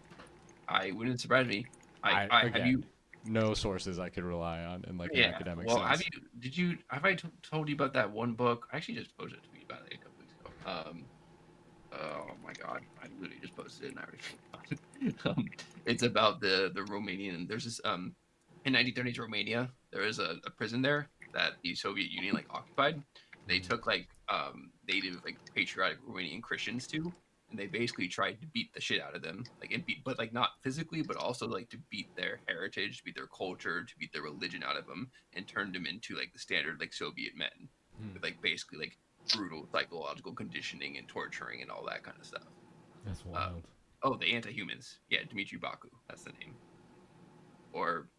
I wouldn't surprise me. Have Again, you? no sources I could rely on in like an Yeah. academic Well, sense. have I told you about that one book? I actually just posted a tweet about it a couple weeks ago. Oh my god, I literally just posted it and I already forgot. It's about the Romanian. There's this in 1930s Romania. There is a prison there that the Soviet Union like occupied. They took like native like patriotic Romanian Christians to, and they basically tried to beat the shit out of them, but like not physically, but also like to beat their heritage, to beat their culture, to beat their religion out of them, and turned them into like the standard like Soviet men, with like basically like brutal psychological conditioning and torturing and all that kind of stuff. That's wild. Oh, the Anti-Humans. Yeah, Dmitry Baku. That's the name. Or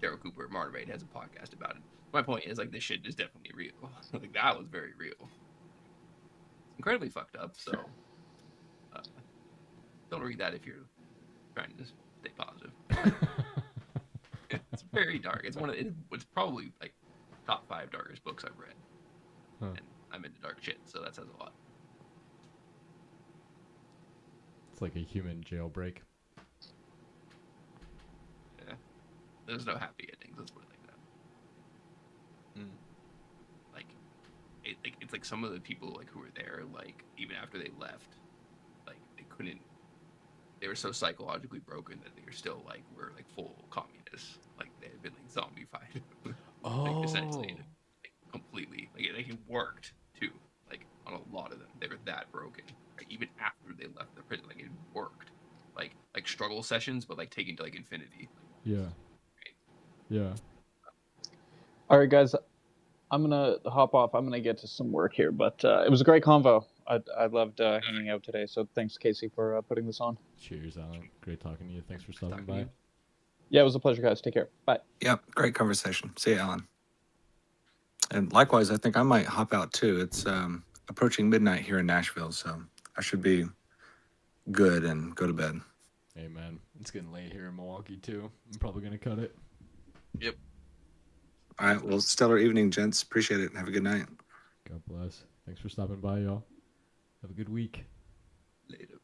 Daryl Cooper, Martyr has a podcast about it. My point is, like, this shit is definitely real. Like, that was very real. It's incredibly fucked up, so don't read that if you're trying to stay positive. It's very dark. It's probably, like, top 5 darkest books I've read. Huh. And I'm into dark shit, so that says a lot. It's like a human jailbreak. Yeah. There's no happy endings. Let's put it like that. Like, it's like some of the people like who were there, like even after they left, like they couldn't. They were so psychologically broken that they were still like were like full communists. Like they had been like zombified. Like essentially, like, completely. Like it worked too. Like on a lot of them, they were that broken. Like, even after they left the prison, like it worked. Like struggle sessions, but like taken to like infinity. Yeah. Yeah. All right, guys, I'm gonna hop off. I'm gonna get to some work here, but it was a great convo. I loved hanging out today. So thanks, Casey, for putting this on. Cheers, Alan. Great talking to you. Thanks for stopping Talking to by. you. Yeah, it was a pleasure, guys. Take care. Bye. Yep, great conversation. See you, Alan. And likewise, I think I might hop out too. It's approaching midnight here in Nashville, so I should be good and go to bed. Hey man, it's getting late here in Milwaukee too. I'm probably gonna cut it. Yep. All right, well, stellar evening, gents. Appreciate it. Have a good night. God bless. Thanks for stopping by, y'all. Have a good week. Later.